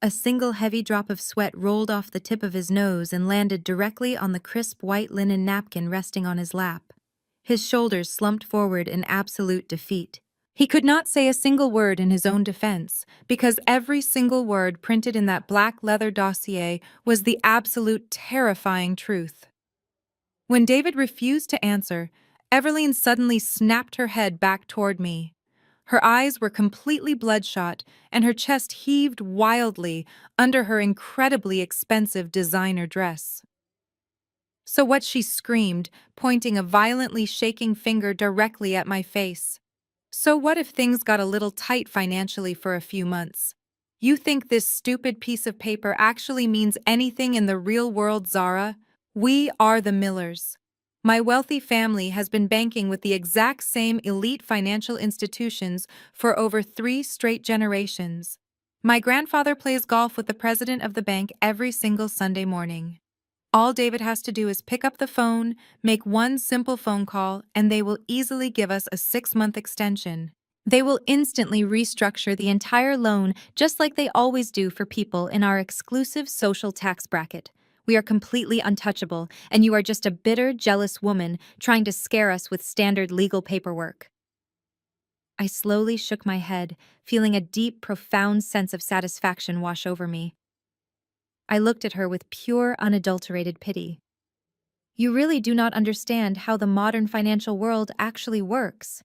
A single heavy drop of sweat rolled off the tip of his nose and landed directly on the crisp white linen napkin resting on his lap. His shoulders slumped forward in absolute defeat. He could not say a single word in his own defense, because every single word printed in that black leather dossier was the absolute terrifying truth. When David refused to answer, Everline suddenly snapped her head back toward me. Her eyes were completely bloodshot, and her chest heaved wildly under her incredibly expensive designer dress. "So what?" she screamed, pointing a violently shaking finger directly at my face. "So what if things got a little tight financially for a few months? You think this stupid piece of paper actually means anything in the real world, Zara? We are the Millers. My wealthy family has been banking with the exact same elite financial institutions for over 3 straight generations. My grandfather plays golf with the president of the bank every single Sunday morning. All David has to do is pick up the phone, make one simple phone call, and they will easily give us a 6-month extension. They will instantly restructure the entire loan just like they always do for people in our exclusive social tax bracket. We are completely untouchable, and you are just a bitter, jealous woman trying to scare us with standard legal paperwork." I slowly shook my head, feeling a deep, profound sense of satisfaction wash over me. I looked at her with pure, unadulterated pity. "You really do not understand how the modern financial world actually works.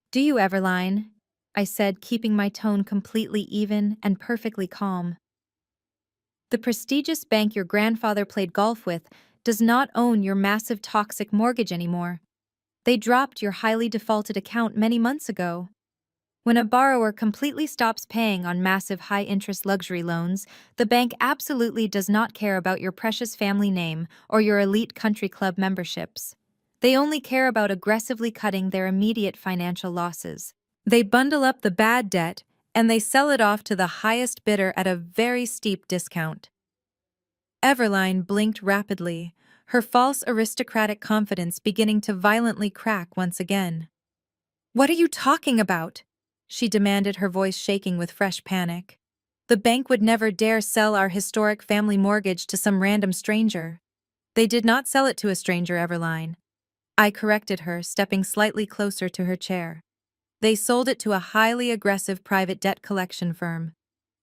Do you, Everline?" I said, keeping my tone completely even and perfectly calm. "The prestigious bank your grandfather played golf with does not own your massive toxic mortgage anymore. They dropped your highly defaulted account many months ago. When a borrower completely stops paying on massive high-interest luxury loans, the bank absolutely does not care about your precious family name or your elite country club memberships. They only care about aggressively cutting their immediate financial losses. They bundle up the bad debt, and they sell it off to the highest bidder at a very steep discount." Everline blinked rapidly, her false aristocratic confidence beginning to violently crack once again. "What are you talking about?" she demanded, her voice shaking with fresh panic. "The bank would never dare sell our historic family mortgage to some random stranger." "They did not sell it to a stranger, Everline," I corrected her, stepping slightly closer to her chair. "They sold it to a highly aggressive private debt collection firm.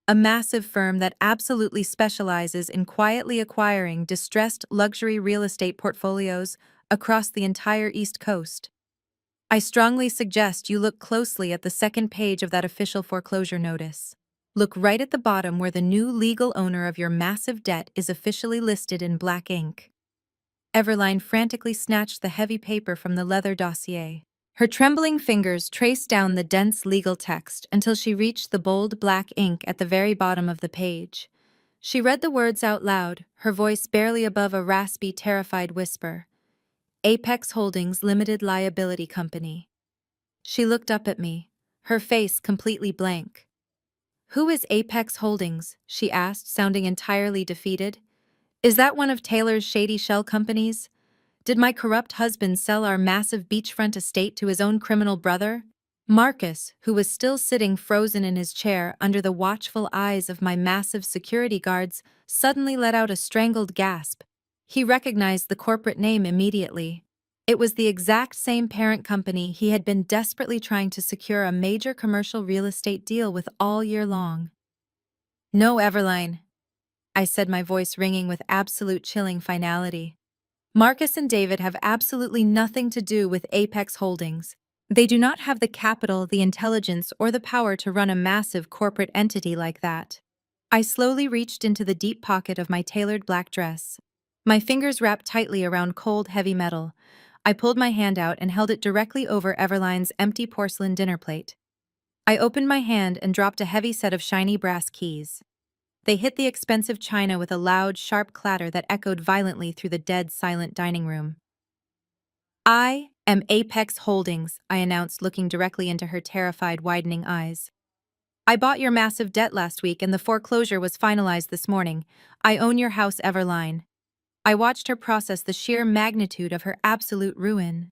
a massive firm that absolutely specializes in quietly acquiring distressed luxury real estate portfolios across the entire East Coast. I strongly suggest you look closely at the second page of that official foreclosure notice. Look right at the bottom where the new legal owner of your massive debt is officially listed in black ink. Everline frantically snatched the heavy paper from the leather dossier. Her trembling fingers traced down the dense legal text until she reached the bold black ink at the very bottom of the page. She read the words out loud, her voice barely above a raspy, terrified whisper. Apex Holdings Limited Liability Company. She looked up at me, her face completely blank. Who is Apex Holdings? She asked, sounding entirely defeated. Is that one of Taylor's shady shell companies? Did my corrupt husband sell our massive beachfront estate to his own criminal brother? Marcus, who was still sitting frozen in his chair under the watchful eyes of my massive security guards, suddenly let out a strangled gasp. He recognized the corporate name immediately. It was the exact same parent company he had been desperately trying to secure a major commercial real estate deal with all year long. No, Everline, I said, my voice ringing with absolute chilling finality. Marcus and David have absolutely nothing to do with Apex Holdings. They do not have the capital, the intelligence, or the power to run a massive corporate entity like that. I slowly reached into the deep pocket of my tailored black dress. My fingers wrapped tightly around cold, heavy metal. I pulled my hand out and held it directly over Everline's empty porcelain dinner plate. I opened my hand and dropped a heavy set of shiny brass keys. They hit the expensive china with a loud, sharp clatter that echoed violently through the dead, silent dining room. I am Apex Holdings, I announced, looking directly into her terrified, widening eyes. I bought your massive debt last week and the foreclosure was finalized this morning. I own your house, Everline. I watched her process the sheer magnitude of her absolute ruin.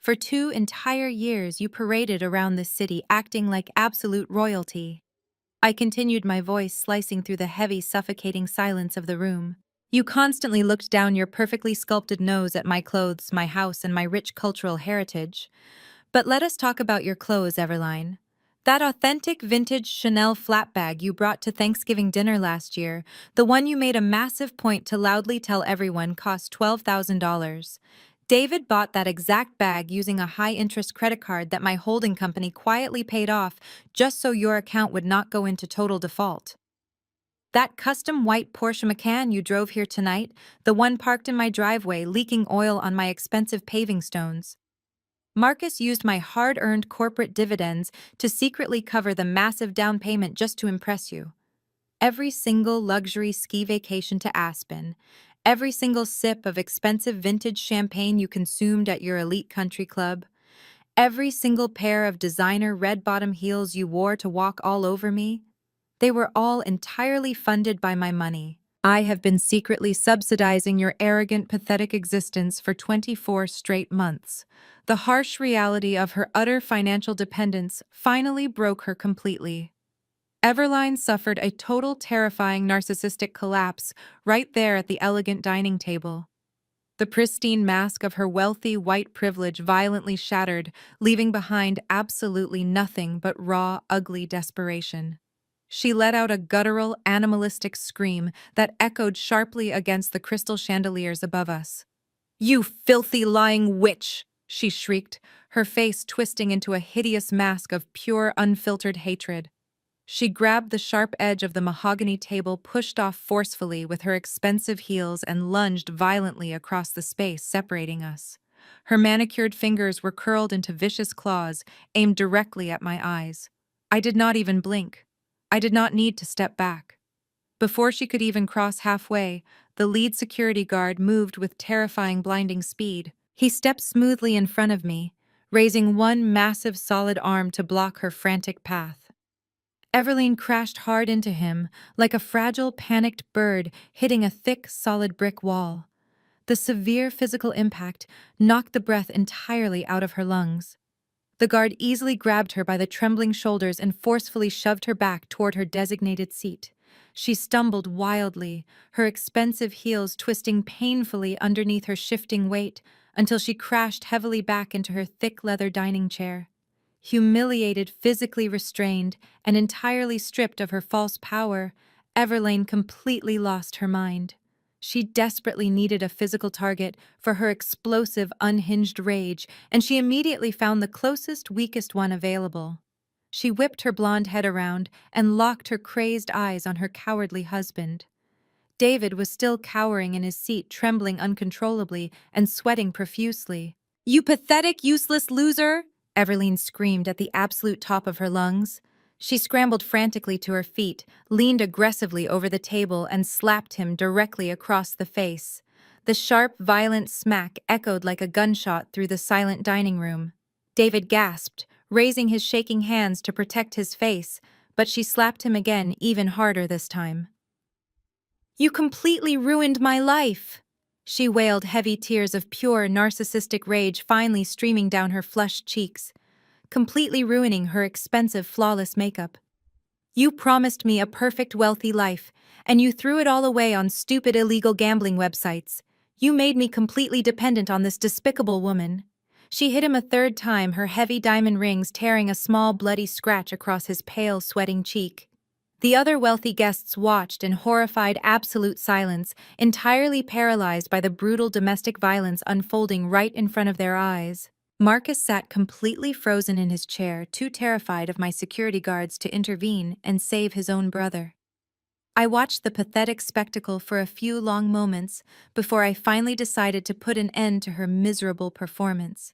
For 2 entire years, you paraded around this city acting like absolute royalty. I continued, my voice slicing through the heavy, suffocating silence of the room. You constantly looked down your perfectly sculpted nose at my clothes, my house, and my rich cultural heritage. But let us talk about your clothes, Everline. That authentic vintage Chanel flat bag you brought to Thanksgiving dinner last year, the one you made a massive point to loudly tell everyone cost $12,000. David bought that exact bag using a high-interest credit card that my holding company quietly paid off just so your account would not go into total default. That custom white Porsche Macan you drove here tonight, the one parked in my driveway leaking oil on my expensive paving stones. Marcus used my hard-earned corporate dividends to secretly cover the massive down payment just to impress you. Every single luxury ski vacation to Aspen, every single sip of expensive vintage champagne you consumed at your elite country club, every single pair of designer red-bottom heels you wore to walk all over me, they were all entirely funded by my money. I have been secretly subsidizing your arrogant, pathetic existence for 24 straight months. The harsh reality of her utter financial dependence finally broke her completely. Everline suffered a total, terrifying narcissistic collapse right there at the elegant dining table. The pristine mask of her wealthy white privilege violently shattered, leaving behind absolutely nothing but raw, ugly desperation. She let out a guttural, animalistic scream that echoed sharply against the crystal chandeliers above us. "You filthy, lying witch!" she shrieked, her face twisting into a hideous mask of pure, unfiltered hatred. She grabbed the sharp edge of the mahogany table, pushed off forcefully with her expensive heels, and lunged violently across the space separating us. Her manicured fingers were curled into vicious claws, aimed directly at my eyes. I did not even blink. I did not need to step back. Before she could even cross halfway, the lead security guard moved with terrifying, blinding speed. He stepped smoothly in front of me, raising one massive, solid arm to block her frantic path. Everline crashed hard into him, like a fragile, panicked bird hitting a thick, solid brick wall. The severe physical impact knocked the breath entirely out of her lungs. The guard easily grabbed her by the trembling shoulders and forcefully shoved her back toward her designated seat. She stumbled wildly, her expensive heels twisting painfully underneath her shifting weight, until she crashed heavily back into her thick leather dining chair. Humiliated, physically restrained, and entirely stripped of her false power, Everlane completely lost her mind. She desperately needed a physical target for her explosive, unhinged rage, and she immediately found the closest, weakest one available. She whipped her blonde head around and locked her crazed eyes on her cowardly husband. David was still cowering in his seat, trembling uncontrollably and sweating profusely. "You pathetic, useless loser!" Everline screamed at the absolute top of her lungs. She scrambled frantically to her feet, leaned aggressively over the table, and slapped him directly across the face. The sharp, violent smack echoed like a gunshot through the silent dining room. David gasped, raising his shaking hands to protect his face, but she slapped him again, even harder this time. "You completely ruined my life!" She wailed, heavy tears of pure, narcissistic rage finally streaming down her flushed cheeks, completely ruining her expensive, flawless makeup. "You promised me a perfect, wealthy life, and you threw it all away on stupid, illegal gambling websites. You made me completely dependent on this despicable woman." She hit him a third time, her heavy diamond rings tearing a small, bloody scratch across his pale, sweating cheek. The other wealthy guests watched in horrified, absolute silence, entirely paralyzed by the brutal domestic violence unfolding right in front of their eyes. Marcus sat completely frozen in his chair, too terrified of my security guards to intervene and save his own brother. I watched the pathetic spectacle for a few long moments before I finally decided to put an end to her miserable performance.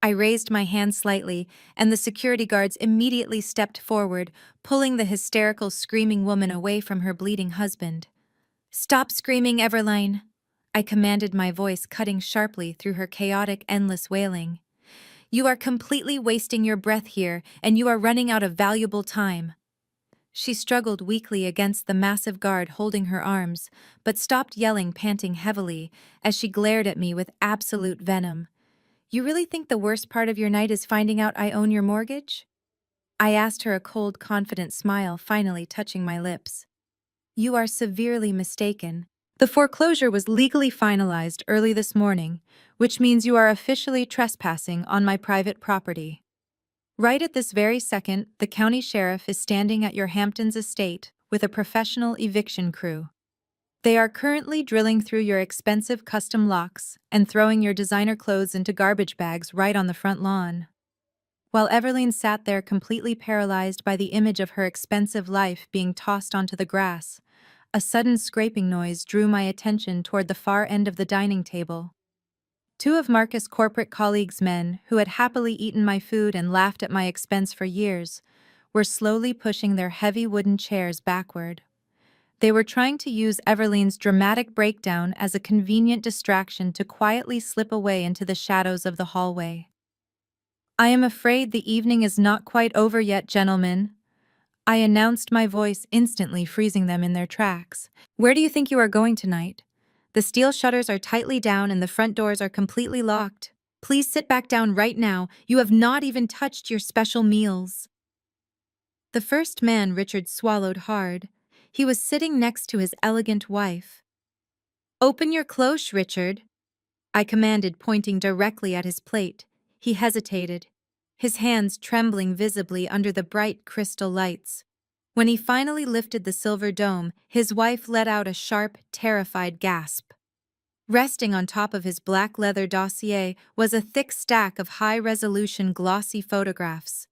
I raised my hand slightly, and the security guards immediately stepped forward, pulling the hysterical, screaming woman away from her bleeding husband. "Stop screaming, Everline!" I commanded, my voice cutting sharply through her chaotic, endless wailing. "You are completely wasting your breath here, and you are running out of valuable time." She struggled weakly against the massive guard holding her arms, but stopped yelling, panting heavily, as she glared at me with absolute venom. "You really think the worst part of your night is finding out I own your mortgage?" I asked her, a cold, confident smile finally touching my lips. "You are severely mistaken. The foreclosure was legally finalized early this morning, which means you are officially trespassing on my private property. Right at this very second, the county sheriff is standing at your Hamptons estate with a professional eviction crew. They are currently drilling through your expensive custom locks and throwing your designer clothes into garbage bags right on the front lawn." While Everline sat there completely paralyzed by the image of her expensive life being tossed onto the grass, a sudden scraping noise drew my attention toward the far end of the dining table. Two of Marcus' corporate colleagues' men, who had happily eaten my food and laughed at my expense for years, were slowly pushing their heavy wooden chairs backward. They were trying to use Everline's dramatic breakdown as a convenient distraction to quietly slip away into the shadows of the hallway. "I am afraid the evening is not quite over yet, gentlemen," I announced, my voice instantly freezing them in their tracks. "Where do you think you are going tonight? The steel shutters are tightly down and the front doors are completely locked. Please sit back down right now. You have not even touched your special meals." The first man, Richard, swallowed hard. He was sitting next to his elegant wife. "Open your cloche, Richard," I commanded, pointing directly at his plate. He hesitated, his hands trembling visibly under the bright crystal lights. When he finally lifted the silver dome, his wife let out a sharp, terrified gasp. Resting on top of his black leather dossier was a thick stack of high-resolution glossy photographs.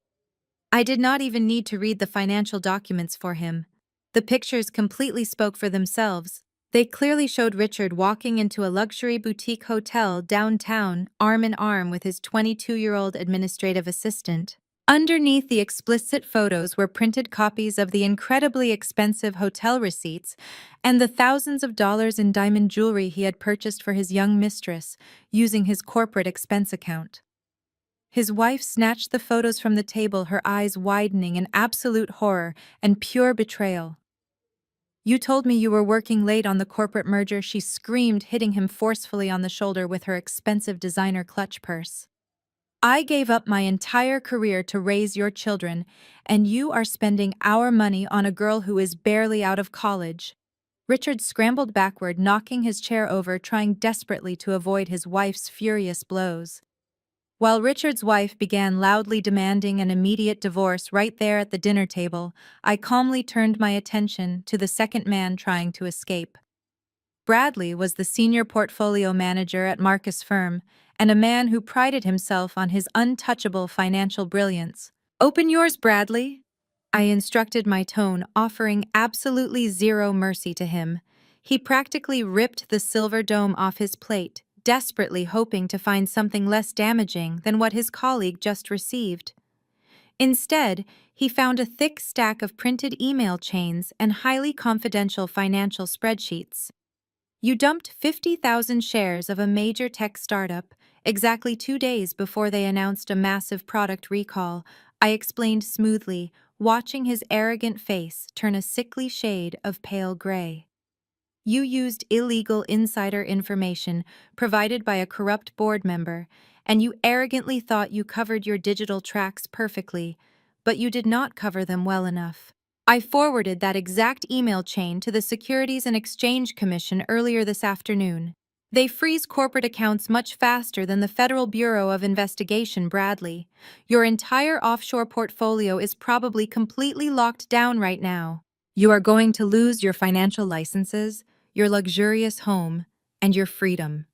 I did not even need to read the financial documents for him. The pictures completely spoke for themselves. They clearly showed Richard walking into a luxury boutique hotel downtown, arm in arm with his 22-year-old administrative assistant. Underneath the explicit photos were printed copies of the incredibly expensive hotel receipts and the thousands of dollars in diamond jewelry he had purchased for his young mistress, using his corporate expense account. His wife snatched the photos from the table, her eyes widening in absolute horror and pure betrayal. "You told me you were working late on the corporate merger," she screamed, hitting him forcefully on the shoulder with her expensive designer clutch purse. "I gave up my entire career to raise your children, and you are spending our money on a girl who is barely out of college." Richard scrambled backward, knocking his chair over, trying desperately to avoid his wife's furious blows. While Richard's wife began loudly demanding an immediate divorce right there at the dinner table, I calmly turned my attention to the second man trying to escape. Bradley was the senior portfolio manager at Marcus' firm, and a man who prided himself on his untouchable financial brilliance. "Open yours, Bradley," I instructed, my tone offering absolutely zero mercy to him. He practically ripped the silver dome off his plate, desperately hoping to find something less damaging than what his colleague just received. Instead, he found a thick stack of printed email chains and highly confidential financial spreadsheets. "You dumped 50,000 shares of a major tech startup exactly 2 days before they announced a massive product recall," I explained smoothly, watching his arrogant face turn a sickly shade of pale gray. "You used illegal insider information provided by a corrupt board member, and you arrogantly thought you covered your digital tracks perfectly, but you did not cover them well enough." I forwarded that exact email chain to the Securities and Exchange Commission earlier this afternoon. They freeze corporate accounts much faster than the Federal Bureau of Investigation, Bradley. Your entire offshore portfolio is probably completely locked down right now. You are going to lose your financial licenses, your luxurious home, and your freedom.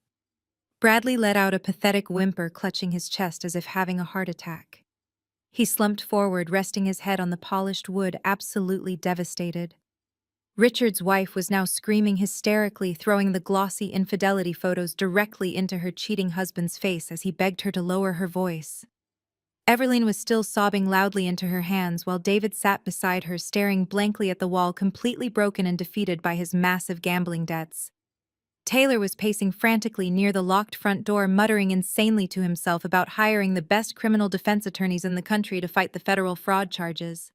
Bradley let out a pathetic whimper, clutching his chest as if having a heart attack. He slumped forward, resting his head on the polished wood, absolutely devastated. Richard's wife was now screaming hysterically, throwing the glossy infidelity photos directly into her cheating husband's face as he begged her to lower her voice. Everline was still sobbing loudly into her hands while David sat beside her, staring blankly at the wall, completely broken and defeated by his massive gambling debts. Taylor was pacing frantically near the locked front door, muttering insanely to himself about hiring the best criminal defense attorneys in the country to fight the federal fraud charges.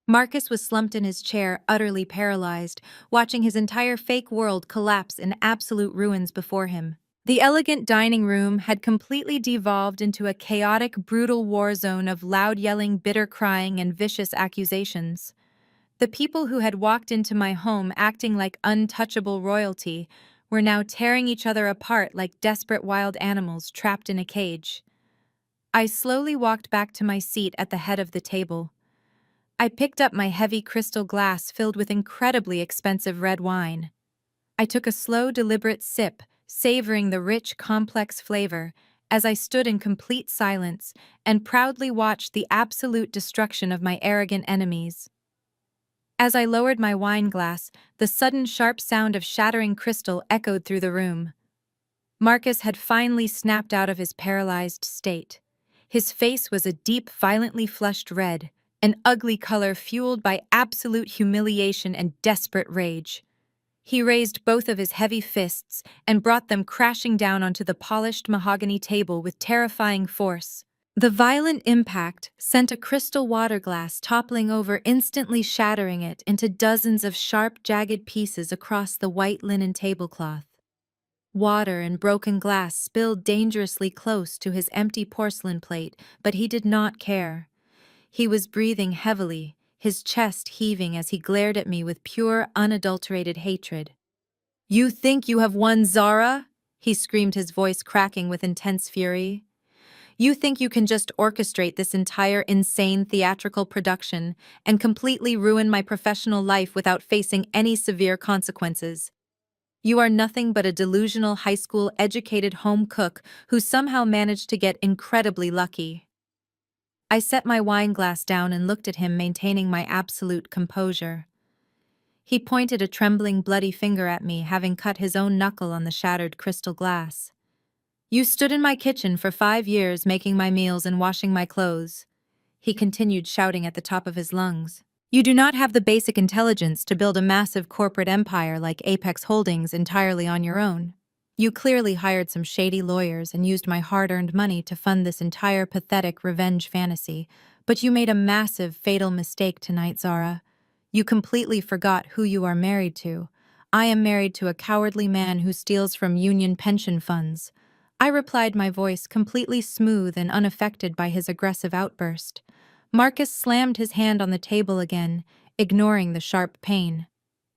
Marcus was slumped in his chair, utterly paralyzed, watching his entire fake world collapse in absolute ruins before him. The elegant dining room had completely devolved into a chaotic, brutal war zone of loud yelling, bitter crying, and vicious accusations. The people who had walked into my home acting like untouchable royalty were now tearing each other apart like desperate wild animals trapped in a cage. I slowly walked back to my seat at the head of the table. I picked up my heavy crystal glass filled with incredibly expensive red wine. I took a slow, deliberate sip, savoring the rich, complex flavor, as I stood in complete silence and proudly watched the absolute destruction of my arrogant enemies. As I lowered my wine glass, the sudden sharp sound of shattering crystal echoed through the room. Marcus had finally snapped out of his paralyzed state. His face was a deep, violently flushed red, an ugly color fueled by absolute humiliation and desperate rage. He raised both of his heavy fists and brought them crashing down onto the polished mahogany table with terrifying force. The violent impact sent a crystal water glass toppling over, instantly shattering it into dozens of sharp, jagged pieces across the white linen tablecloth. Water and broken glass spilled dangerously close to his empty porcelain plate, but he did not care. He was breathing heavily, his chest heaving as he glared at me with pure, unadulterated hatred. "You think you have won, Zara?" he screamed, his voice cracking with intense fury. "You think you can just orchestrate this entire insane theatrical production and completely ruin my professional life without facing any severe consequences? You are nothing but a delusional high school educated home cook who somehow managed to get incredibly lucky." I set my wine glass down and looked at him, maintaining my absolute composure. He pointed a trembling, bloody finger at me, having cut his own knuckle on the shattered crystal glass. "You stood in my kitchen for 5 years, making my meals and washing my clothes," he continued, shouting at the top of his lungs. "You do not have the basic intelligence to build a massive corporate empire like Apex Holdings entirely on your own. You clearly hired some shady lawyers and used my hard-earned money to fund this entire pathetic revenge fantasy, but you made a massive, fatal mistake tonight, Zara. You completely forgot who you are married to. I am married to a cowardly man who steals from union pension funds." I replied, my voice completely smooth and unaffected by his aggressive outburst. Marcus slammed his hand on the table again, ignoring the sharp pain.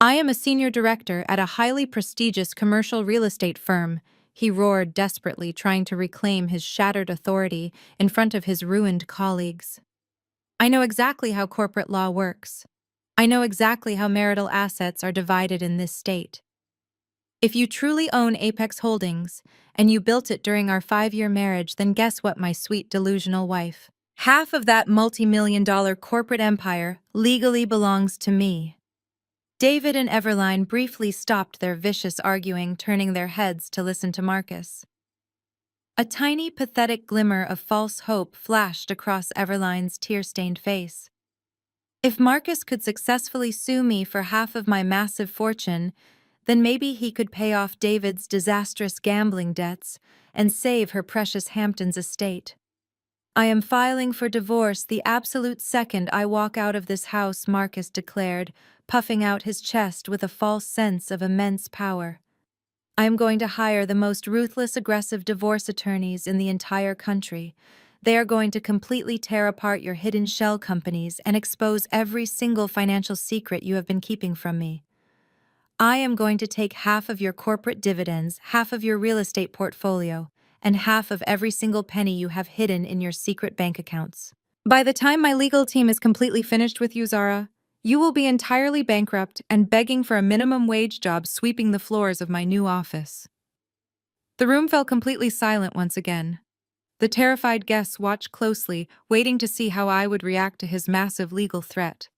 "I am a senior director at a highly prestigious commercial real estate firm," he roared desperately, trying to reclaim his shattered authority in front of his ruined colleagues. I know exactly how corporate law works. I know exactly how marital assets are divided in this state. If you truly own Apex Holdings, and you built it during our 5-year marriage, then guess what, my sweet delusional wife? Half of that multi-million-dollar corporate empire legally belongs to me. David and Everline briefly stopped their vicious arguing, turning their heads to listen to Marcus. A tiny, pathetic glimmer of false hope flashed across Everline's tear-stained face. If Marcus could successfully sue me for half of my massive fortune, then maybe he could pay off David's disastrous gambling debts and save her precious Hamptons estate. I am filing for divorce the absolute second I walk out of this house, Marcus declared, puffing out his chest with a false sense of immense power. I am going to hire the most ruthless, aggressive divorce attorneys in the entire country. They are going to completely tear apart your hidden shell companies and expose every single financial secret you have been keeping from me. I am going to take half of your corporate dividends, half of your real estate portfolio, and half of every single penny you have hidden in your secret bank accounts. By the time my legal team is completely finished with you, Zara, you will be entirely bankrupt and begging for a minimum wage job sweeping the floors of my new office. The room fell completely silent once again. The terrified guests watched closely, waiting to see how I would react to his massive legal threat.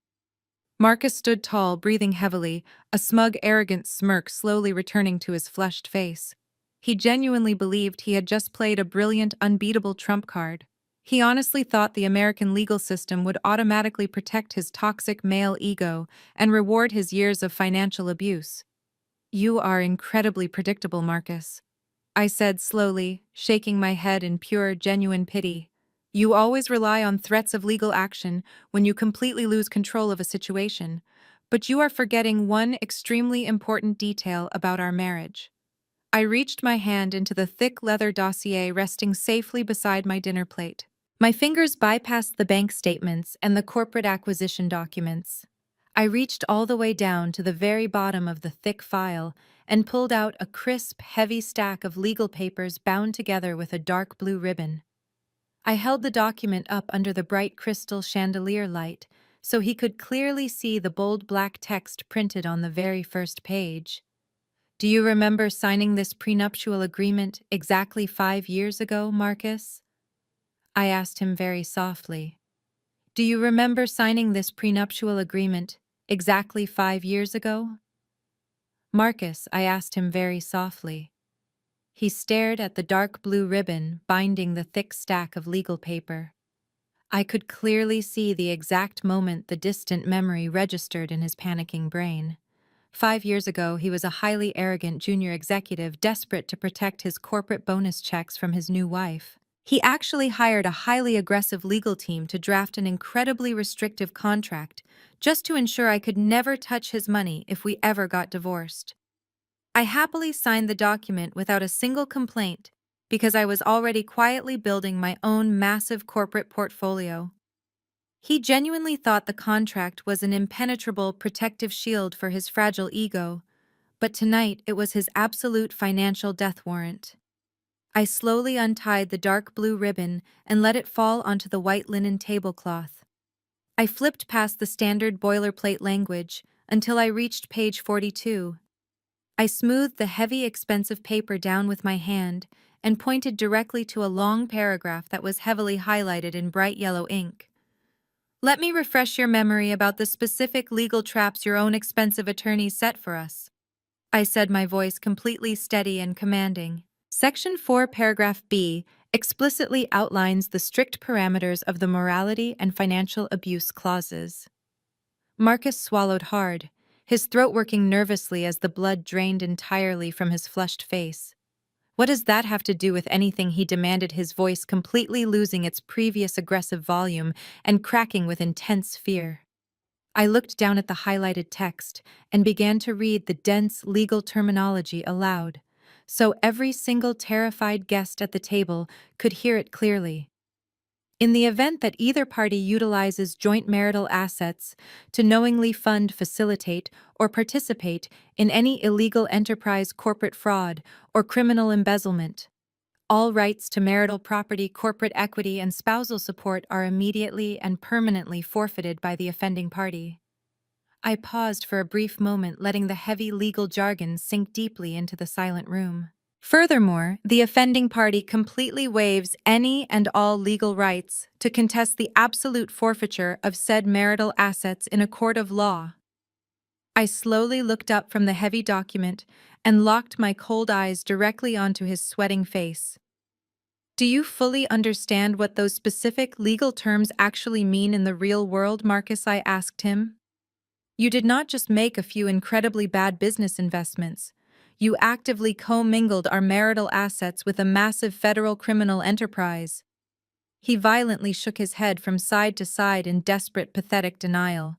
Marcus stood tall, breathing heavily, a smug, arrogant smirk slowly returning to his flushed face. He genuinely believed he had just played a brilliant, unbeatable trump card. He honestly thought the American legal system would automatically protect his toxic male ego and reward his years of financial abuse. You are incredibly predictable, Marcus, I said slowly, shaking my head in pure, genuine pity. You always rely on threats of legal action when you completely lose control of a situation, but you are forgetting one extremely important detail about our marriage. I reached my hand into the thick leather dossier resting safely beside my dinner plate. My fingers bypassed the bank statements and the corporate acquisition documents. I reached all the way down to the very bottom of the thick file and pulled out a crisp, heavy stack of legal papers bound together with a dark blue ribbon. I held the document up under the bright crystal chandelier light so he could clearly see the bold black text printed on the very first page. Do you remember signing this prenuptial agreement exactly 5 years ago, Marcus? I asked him very softly. Do you remember signing this prenuptial agreement exactly 5 years ago? Marcus, I asked him very softly. He stared at the dark blue ribbon binding the thick stack of legal paper. I could clearly see the exact moment the distant memory registered in his panicking brain. 5 years ago, he was a highly arrogant junior executive desperate to protect his corporate bonus checks from his new wife. He actually hired a highly aggressive legal team to draft an incredibly restrictive contract just to ensure I could never touch his money if we ever got divorced. I happily signed the document without a single complaint because I was already quietly building my own massive corporate portfolio. He genuinely thought the contract was an impenetrable protective shield for his fragile ego, but tonight it was his absolute financial death warrant. I slowly untied the dark blue ribbon and let it fall onto the white linen tablecloth. I flipped past the standard boilerplate language until I reached page 42. I smoothed the heavy, expensive paper down with my hand and pointed directly to a long paragraph that was heavily highlighted in bright yellow ink. Let me refresh your memory about the specific legal traps your own expensive attorneys set for us, I said, my voice completely steady and commanding. Section 4, paragraph B, explicitly outlines the strict parameters of the morality and financial abuse clauses. Marcus swallowed hard, his throat working nervously as the blood drained entirely from his flushed face. What does that have to do with anything, he demanded, his voice completely losing its previous aggressive volume and cracking with intense fear. I looked down at the highlighted text and began to read the dense legal terminology aloud, so every single terrified guest at the table could hear it clearly. In the event that either party utilizes joint marital assets to knowingly fund, facilitate, or participate in any illegal enterprise, corporate fraud, or criminal embezzlement, all rights to marital property, corporate equity, and spousal support are immediately and permanently forfeited by the offending party. I paused for a brief moment, letting the heavy legal jargon sink deeply into the silent room. Furthermore, the offending party completely waives any and all legal rights to contest the absolute forfeiture of said marital assets in a court of law. I slowly looked up from the heavy document and locked my cold eyes directly onto his sweating face. Do you fully understand what those specific legal terms actually mean in the real world, Marcus? I asked him. You did not just make a few incredibly bad business investments. You actively commingled our marital assets with a massive federal criminal enterprise. He violently shook his head from side to side in desperate, pathetic denial.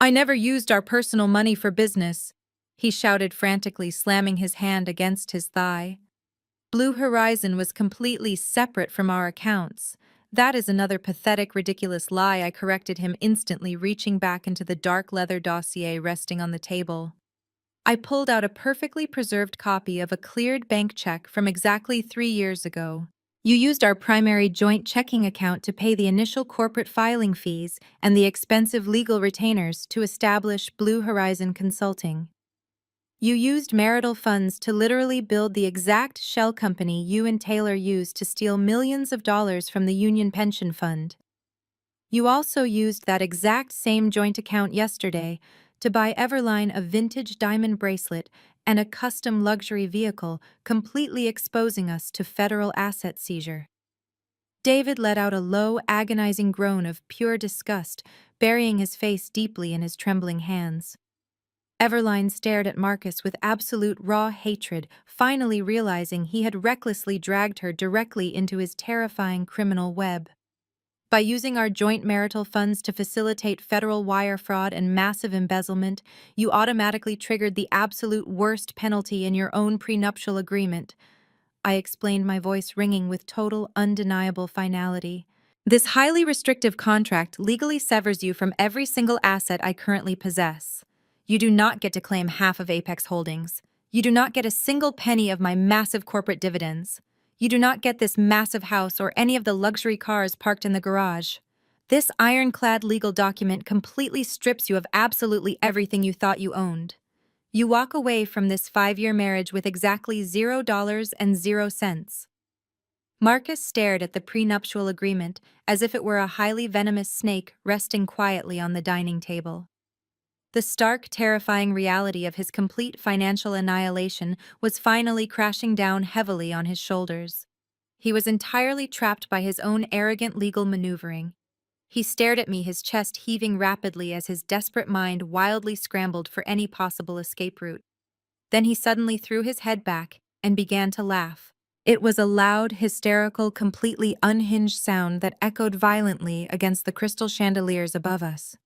I never used our personal money for business, he shouted frantically, slamming his hand against his thigh. Blue Horizon was completely separate from our accounts. That is another pathetic, ridiculous lie, I corrected him instantly, reaching back into the dark leather dossier resting on the table. I pulled out a perfectly preserved copy of a cleared bank check from exactly 3 years ago. You used our primary joint checking account to pay the initial corporate filing fees and the expensive legal retainers to establish Blue Horizon Consulting. You used marital funds to literally build the exact shell company you and Taylor used to steal millions of dollars from the Union Pension Fund. You also used that exact same joint account yesterday to buy Everline a vintage diamond bracelet and a custom luxury vehicle, completely exposing us to federal asset seizure. David let out a low, agonizing groan of pure disgust, burying his face deeply in his trembling hands. Everline stared at Marcus with absolute raw hatred, finally realizing he had recklessly dragged her directly into his terrifying criminal web. By using our joint marital funds to facilitate federal wire fraud and massive embezzlement, you automatically triggered the absolute worst penalty in your own prenuptial agreement. I explained, my voice ringing with total, undeniable finality. This highly restrictive contract legally severs you from every single asset I currently possess. You do not get to claim half of Apex Holdings. You do not get a single penny of my massive corporate dividends. You do not get this massive house or any of the luxury cars parked in the garage. This ironclad legal document completely strips you of absolutely everything you thought you owned. You walk away from this 5-year marriage with exactly $0.00. Marcus stared at the prenuptial agreement as if it were a highly venomous snake resting quietly on the dining table. The stark, terrifying reality of his complete financial annihilation was finally crashing down heavily on his shoulders. He was entirely trapped by his own arrogant legal maneuvering. He stared at me, his chest heaving rapidly as his desperate mind wildly scrambled for any possible escape route. Then he suddenly threw his head back and began to laugh. It was a loud, hysterical, completely unhinged sound that echoed violently against the crystal chandeliers above us.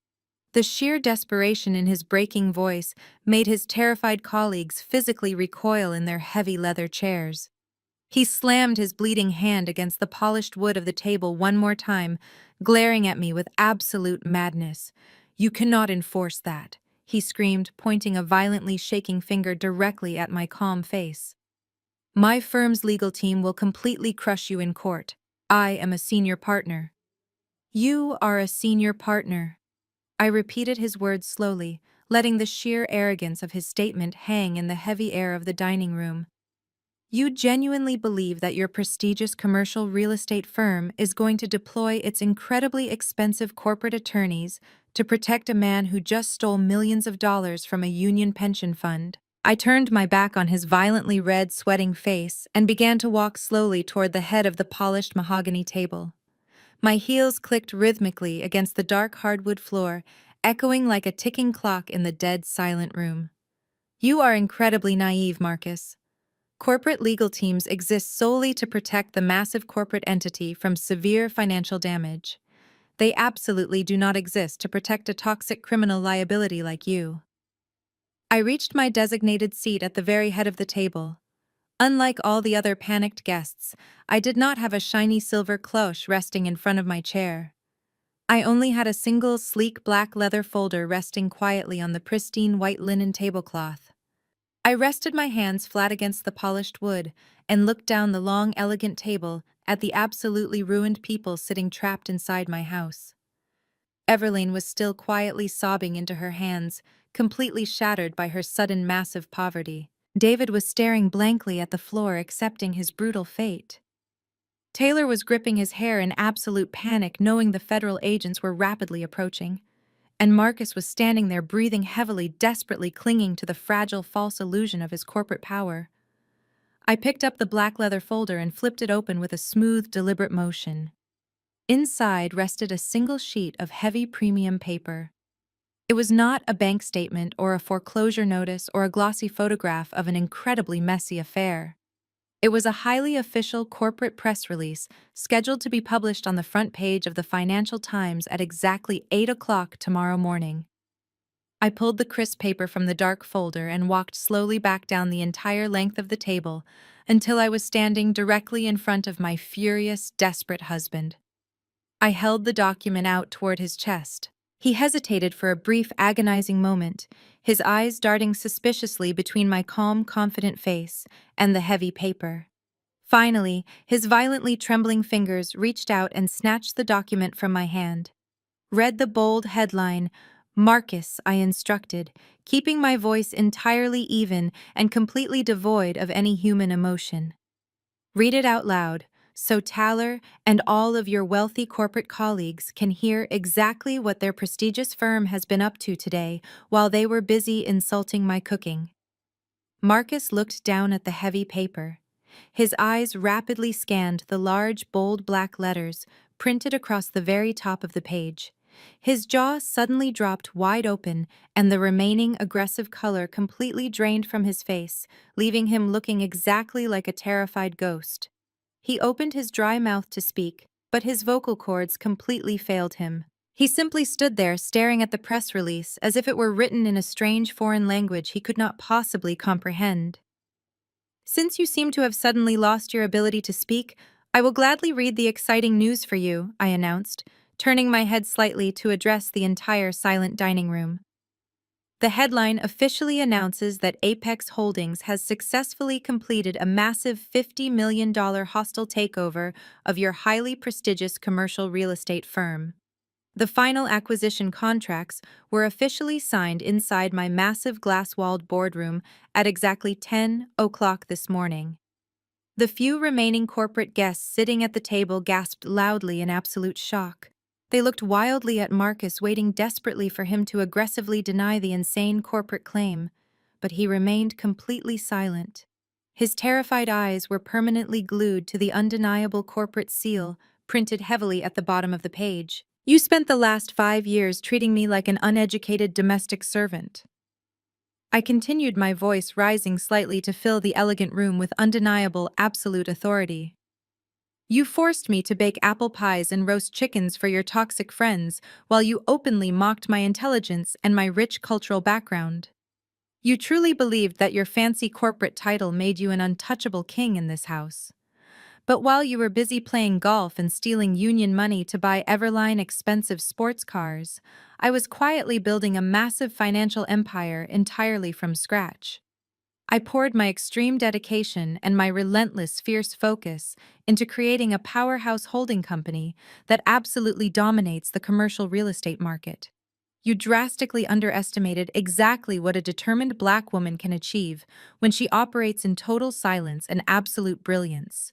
The sheer desperation in his breaking voice made his terrified colleagues physically recoil in their heavy leather chairs. He slammed his bleeding hand against the polished wood of the table one more time, glaring at me with absolute madness. "You cannot enforce that," he screamed, pointing a violently shaking finger directly at my calm face. "My firm's legal team will completely crush you in court. I am a senior partner." "You are a senior partner." I repeated his words slowly, letting the sheer arrogance of his statement hang in the heavy air of the dining room. "You genuinely believe that your prestigious commercial real estate firm is going to deploy its incredibly expensive corporate attorneys to protect a man who just stole millions of dollars from a union pension fund?" I turned my back on his violently red, sweating face and began to walk slowly toward the head of the polished mahogany table. My heels clicked rhythmically against the dark hardwood floor, echoing like a ticking clock in the dead, silent room. "You are incredibly naive, Marcus. Corporate legal teams exist solely to protect the massive corporate entity from severe financial damage. They absolutely do not exist to protect a toxic criminal liability like you." I reached my designated seat at the very head of the table. Unlike all the other panicked guests, I did not have a shiny silver cloche resting in front of my chair. I only had a single sleek black leather folder resting quietly on the pristine white linen tablecloth. I rested my hands flat against the polished wood and looked down the long, elegant table at the absolutely ruined people sitting trapped inside my house. Everline was still quietly sobbing into her hands, completely shattered by her sudden massive poverty. David was staring blankly at the floor, accepting his brutal fate. Taylor was gripping his hair in absolute panic, knowing the federal agents were rapidly approaching. And Marcus was standing there breathing heavily, desperately clinging to the fragile false illusion of his corporate power. I picked up the black leather folder and flipped it open with a smooth, deliberate motion. Inside rested a single sheet of heavy premium paper. It was not a bank statement or a foreclosure notice or a glossy photograph of an incredibly messy affair. It was a highly official corporate press release scheduled to be published on the front page of the Financial Times at exactly 8 o'clock tomorrow morning. I pulled the crisp paper from the dark folder and walked slowly back down the entire length of the table until I was standing directly in front of my furious, desperate husband. I held the document out toward his chest. He hesitated for a brief, agonizing moment, his eyes darting suspiciously between my calm, confident face and the heavy paper. Finally, his violently trembling fingers reached out and snatched the document from my hand. Read the bold headline, "Marcus," I instructed, keeping my voice entirely even and completely devoid of any human emotion. Read it out loud, so Taylor and all of your wealthy corporate colleagues can hear exactly what their prestigious firm has been up to today while they were busy insulting my cooking. Marcus looked down at the heavy paper. His eyes rapidly scanned the large, bold black letters printed across the very top of the page. His jaw suddenly dropped wide open, and the remaining aggressive color completely drained from his face, leaving him looking exactly like a terrified ghost. He opened his dry mouth to speak, but his vocal cords completely failed him. He simply stood there staring at the press release as if it were written in a strange foreign language he could not possibly comprehend. "Since you seem to have suddenly lost your ability to speak, I will gladly read the exciting news for you," I announced, turning my head slightly to address the entire silent dining room. The headline officially announces that Apex Holdings has successfully completed a massive $50 million hostile takeover of your highly prestigious commercial real estate firm. The final acquisition contracts were officially signed inside my massive glass-walled boardroom at exactly 10 o'clock this morning. The few remaining corporate guests sitting at the table gasped loudly in absolute shock. They looked wildly at Marcus, waiting desperately for him to aggressively deny the insane corporate claim, but he remained completely silent. His terrified eyes were permanently glued to the undeniable corporate seal printed heavily at the bottom of the page. "You spent the last 5 years treating me like an uneducated domestic servant." I continued, my voice rising slightly to fill the elegant room with undeniable, absolute authority. "You forced me to bake apple pies and roast chickens for your toxic friends while you openly mocked my intelligence and my rich cultural background. You truly believed that your fancy corporate title made you an untouchable king in this house. But while you were busy playing golf and stealing union money to buy Everline expensive sports cars, I was quietly building a massive financial empire entirely from scratch. I poured my extreme dedication and my relentless, fierce focus into creating a powerhouse holding company that absolutely dominates the commercial real estate market. You drastically underestimated exactly what a determined Black woman can achieve when she operates in total silence and absolute brilliance."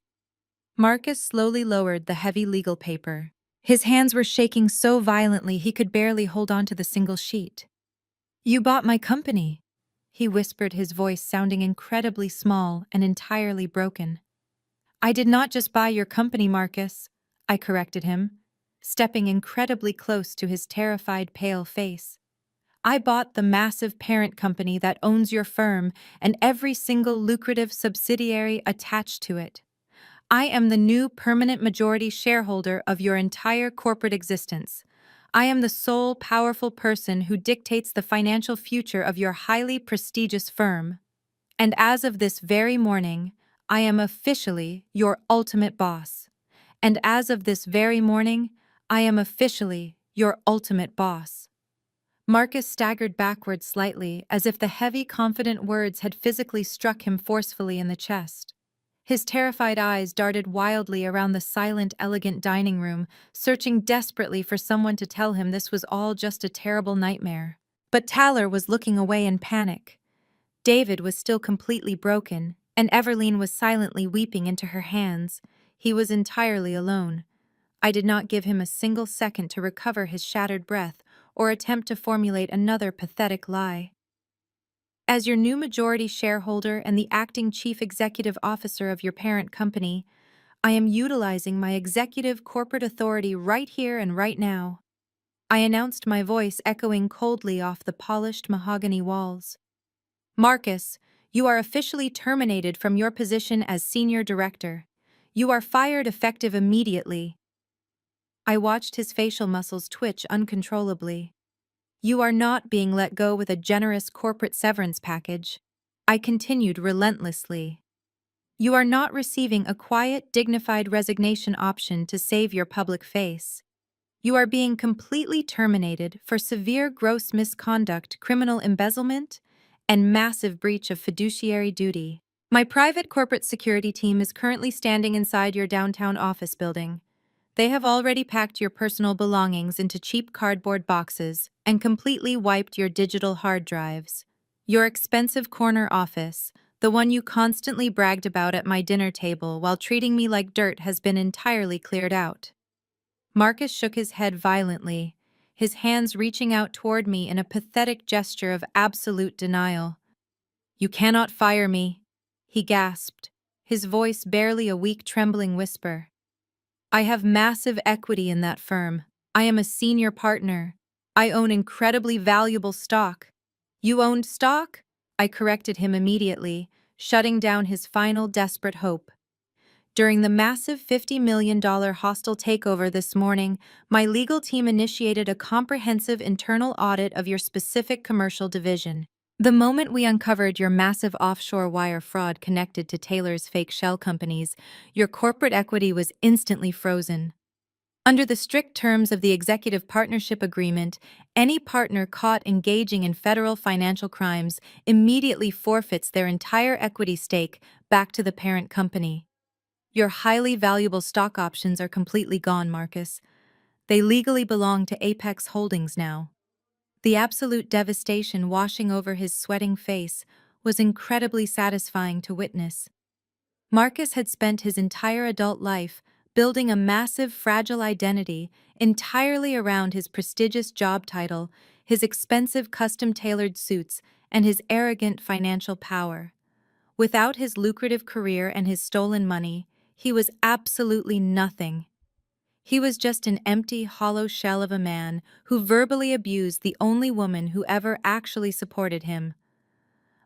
Marcus slowly lowered the heavy legal paper. His hands were shaking so violently he could barely hold on to the single sheet. "You bought my company," he whispered, his voice sounding incredibly small and entirely broken. "I did not just buy your company, Marcus," I corrected him, stepping incredibly close to his terrified, pale face. "I bought the massive parent company that owns your firm and every single lucrative subsidiary attached to it. I am the new permanent majority shareholder of your entire corporate existence. I am the sole powerful person who dictates the financial future of your highly prestigious firm. And as of this very morning, I am officially your ultimate boss. And as of this very morning, I am officially your ultimate boss." Marcus staggered backward slightly, as if the heavy, confident words had physically struck him forcefully in the chest. His terrified eyes darted wildly around the silent, elegant dining room, searching desperately for someone to tell him this was all just a terrible nightmare. But Tyler was looking away in panic. David was still completely broken, and Everline was silently weeping into her hands. He was entirely alone. I did not give him a single second to recover his shattered breath or attempt to formulate another pathetic lie. "As your new majority shareholder and the acting chief executive officer of your parent company, I am utilizing my executive corporate authority right here and right now," I announced, my voice echoing coldly off the polished mahogany walls. "Marcus, you are officially terminated from your position as senior director. You are fired effective immediately." I watched his facial muscles twitch uncontrollably. "You are not being let go with a generous corporate severance package," I continued relentlessly. "You are not receiving a quiet, dignified resignation option to save your public face. You are being completely terminated for severe gross misconduct, criminal embezzlement, and massive breach of fiduciary duty. My private corporate security team is currently standing inside your downtown office building. They have already packed your personal belongings into cheap cardboard boxes and completely wiped your digital hard drives. Your expensive corner office, the one you constantly bragged about at my dinner table while treating me like dirt, has been entirely cleared out." Marcus shook his head violently, his hands reaching out toward me in a pathetic gesture of absolute denial. "You cannot fire me," he gasped, his voice barely a weak trembling whisper. "I have massive equity in that firm. I am a senior partner. I own incredibly valuable stock." "You owned stock?" I corrected him immediately, shutting down his final desperate hope. "During the massive $50 million hostile takeover this morning, my legal team initiated a comprehensive internal audit of your specific commercial division. The moment we uncovered your massive offshore wire fraud connected to Taylor's fake shell companies, your corporate equity was instantly frozen. Under the strict terms of the executive partnership agreement, any partner caught engaging in federal financial crimes immediately forfeits their entire equity stake back to the parent company. Your highly valuable stock options are completely gone, Marcus. They legally belong to Apex Holdings now." The absolute devastation washing over his sweating face was incredibly satisfying to witness. Marcus had spent his entire adult life building a massive, fragile identity entirely around his prestigious job title, his expensive custom-tailored suits, and his arrogant financial power. Without his lucrative career and his stolen money, he was absolutely nothing. He was just an empty, hollow shell of a man who verbally abused the only woman who ever actually supported him.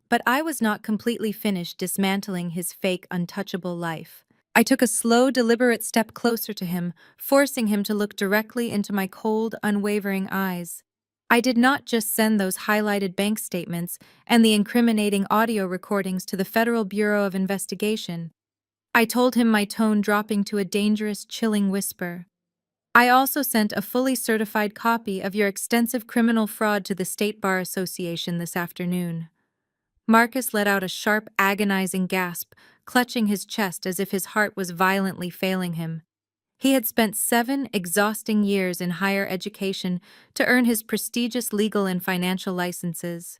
But I was not completely finished dismantling his fake, untouchable life. I took a slow, deliberate step closer to him, forcing him to look directly into my cold, unwavering eyes. I did not just send those highlighted bank statements and the incriminating audio recordings to the Federal Bureau of Investigation. I told him, my tone dropping to a dangerous, chilling whisper. I also sent a fully certified copy of your extensive criminal fraud to the State Bar Association this afternoon. Marcus let out a sharp, agonizing gasp, clutching his chest as if his heart was violently failing him. He had spent 7 exhausting years in higher education to earn his prestigious legal and financial licenses.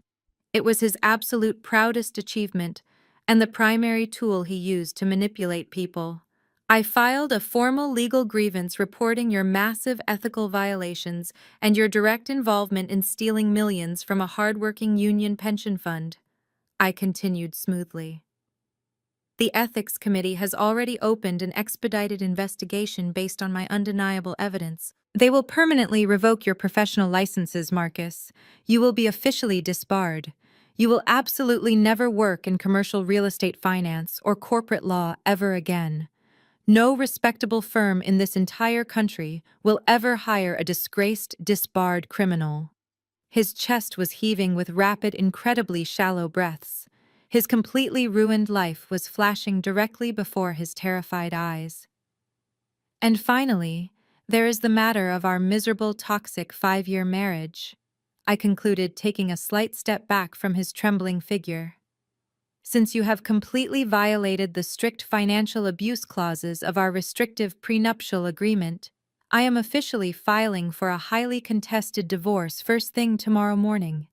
It was his absolute proudest achievement, and the primary tool he used to manipulate people. "I filed a formal legal grievance reporting your massive ethical violations and your direct involvement in stealing millions from a hardworking union pension fund," I continued smoothly. "The Ethics Committee has already opened an expedited investigation based on my undeniable evidence. They will permanently revoke your professional licenses, Marcus. You will be officially disbarred. You will absolutely never work in commercial real estate finance or corporate law ever again. No respectable firm in this entire country will ever hire a disgraced, disbarred criminal." His chest was heaving with rapid, incredibly shallow breaths. His completely ruined life was flashing directly before his terrified eyes. And finally, there is the matter of our miserable, toxic 5-year marriage, I concluded, taking a slight step back from his trembling figure. Since you have completely violated the strict financial abuse clauses of our restrictive prenuptial agreement, I am officially filing for a highly contested divorce first thing tomorrow morning.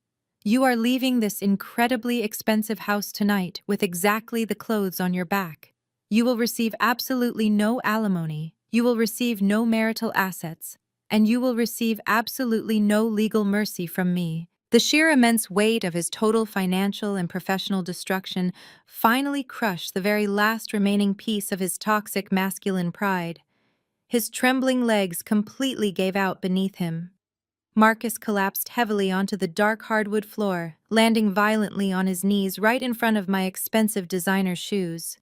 You are leaving this incredibly expensive house tonight with exactly the clothes on your back. You will receive absolutely no alimony, you will receive no marital assets, and you will receive absolutely no legal mercy from me. The sheer immense weight of his total financial and professional destruction finally crushed the very last remaining piece of his toxic masculine pride. His trembling legs completely gave out beneath him. Marcus collapsed heavily onto the dark hardwood floor, landing violently on his knees right in front of my expensive designer shoes.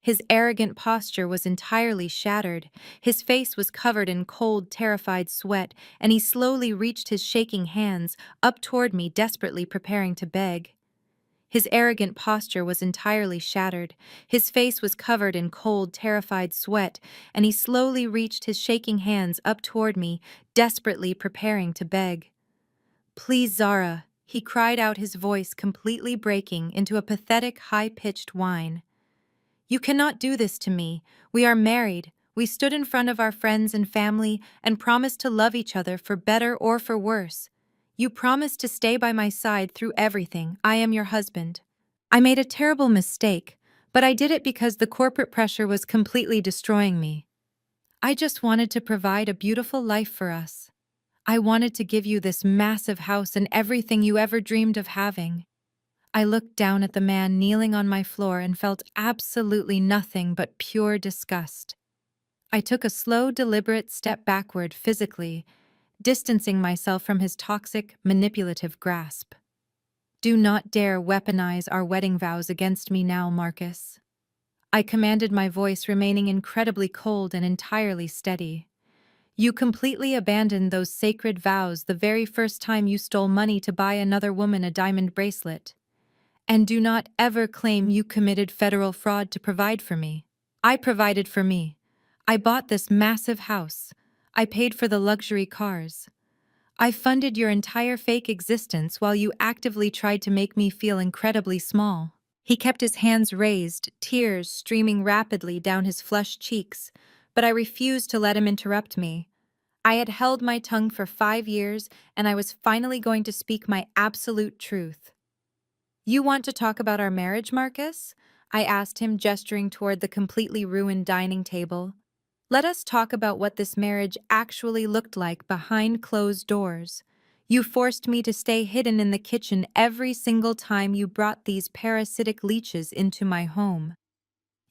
His arrogant posture was entirely shattered, his face was covered in cold, terrified sweat, and he slowly reached his shaking hands up toward me, desperately preparing to beg. His arrogant posture was entirely shattered, his face was covered in cold, terrified sweat, and he slowly reached his shaking hands up toward me, desperately preparing to beg. "Please, Zara," he cried out, his voice completely breaking into a pathetic, high-pitched whine. "You cannot do this to me. We are married. We stood in front of our friends and family and promised to love each other for better or for worse. You promised to stay by my side through everything. I am your husband. I made a terrible mistake, but I did it because the corporate pressure was completely destroying me. I just wanted to provide a beautiful life for us. I wanted to give you this massive house and everything you ever dreamed of having." I looked down at the man kneeling on my floor and felt absolutely nothing but pure disgust. I took a slow, deliberate step backward physically, distancing myself from his toxic, manipulative grasp. "Do not dare weaponize our wedding vows against me now, Marcus," I commanded, my voice remaining incredibly cold and entirely steady. "You completely abandoned those sacred vows the very first time you stole money to buy another woman a diamond bracelet. And do not ever claim you committed federal fraud to provide for me. I provided for me. I bought this massive house. I paid for the luxury cars. I funded your entire fake existence while you actively tried to make me feel incredibly small." He kept his hands raised, tears streaming rapidly down his flushed cheeks, but I refused to let him interrupt me. I had held my tongue for 5 years, and I was finally going to speak my absolute truth. "You want to talk about our marriage, Marcus?" I asked him, gesturing toward the completely ruined dining table. "Let us talk about what this marriage actually looked like behind closed doors. You forced me to stay hidden in the kitchen every single time you brought these parasitic leeches into my home.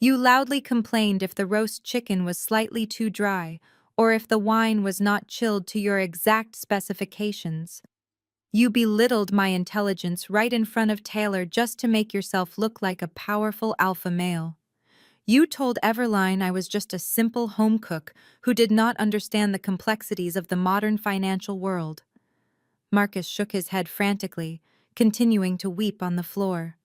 You loudly complained if the roast chicken was slightly too dry, or if the wine was not chilled to your exact specifications. You belittled my intelligence right in front of Taylor just to make yourself look like a powerful alpha male. You told Everline I was just a simple home cook who did not understand the complexities of the modern financial world." Marcus shook his head frantically, continuing to weep on the floor.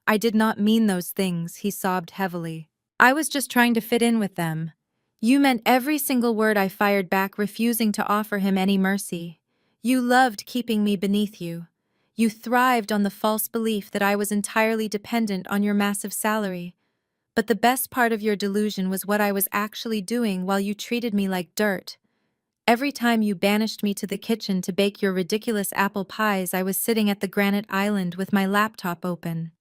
"I did not mean those things," he sobbed heavily. "I was just trying to fit in with them. You meant every single word I fired back, refusing to offer him any mercy. You loved keeping me beneath you. You thrived on the false belief that I was entirely dependent on your massive salary. But the best part of your delusion was what I was actually doing while you treated me like dirt. Every time you banished me to the kitchen to bake your ridiculous apple pies, I was sitting at the granite island with my laptop open.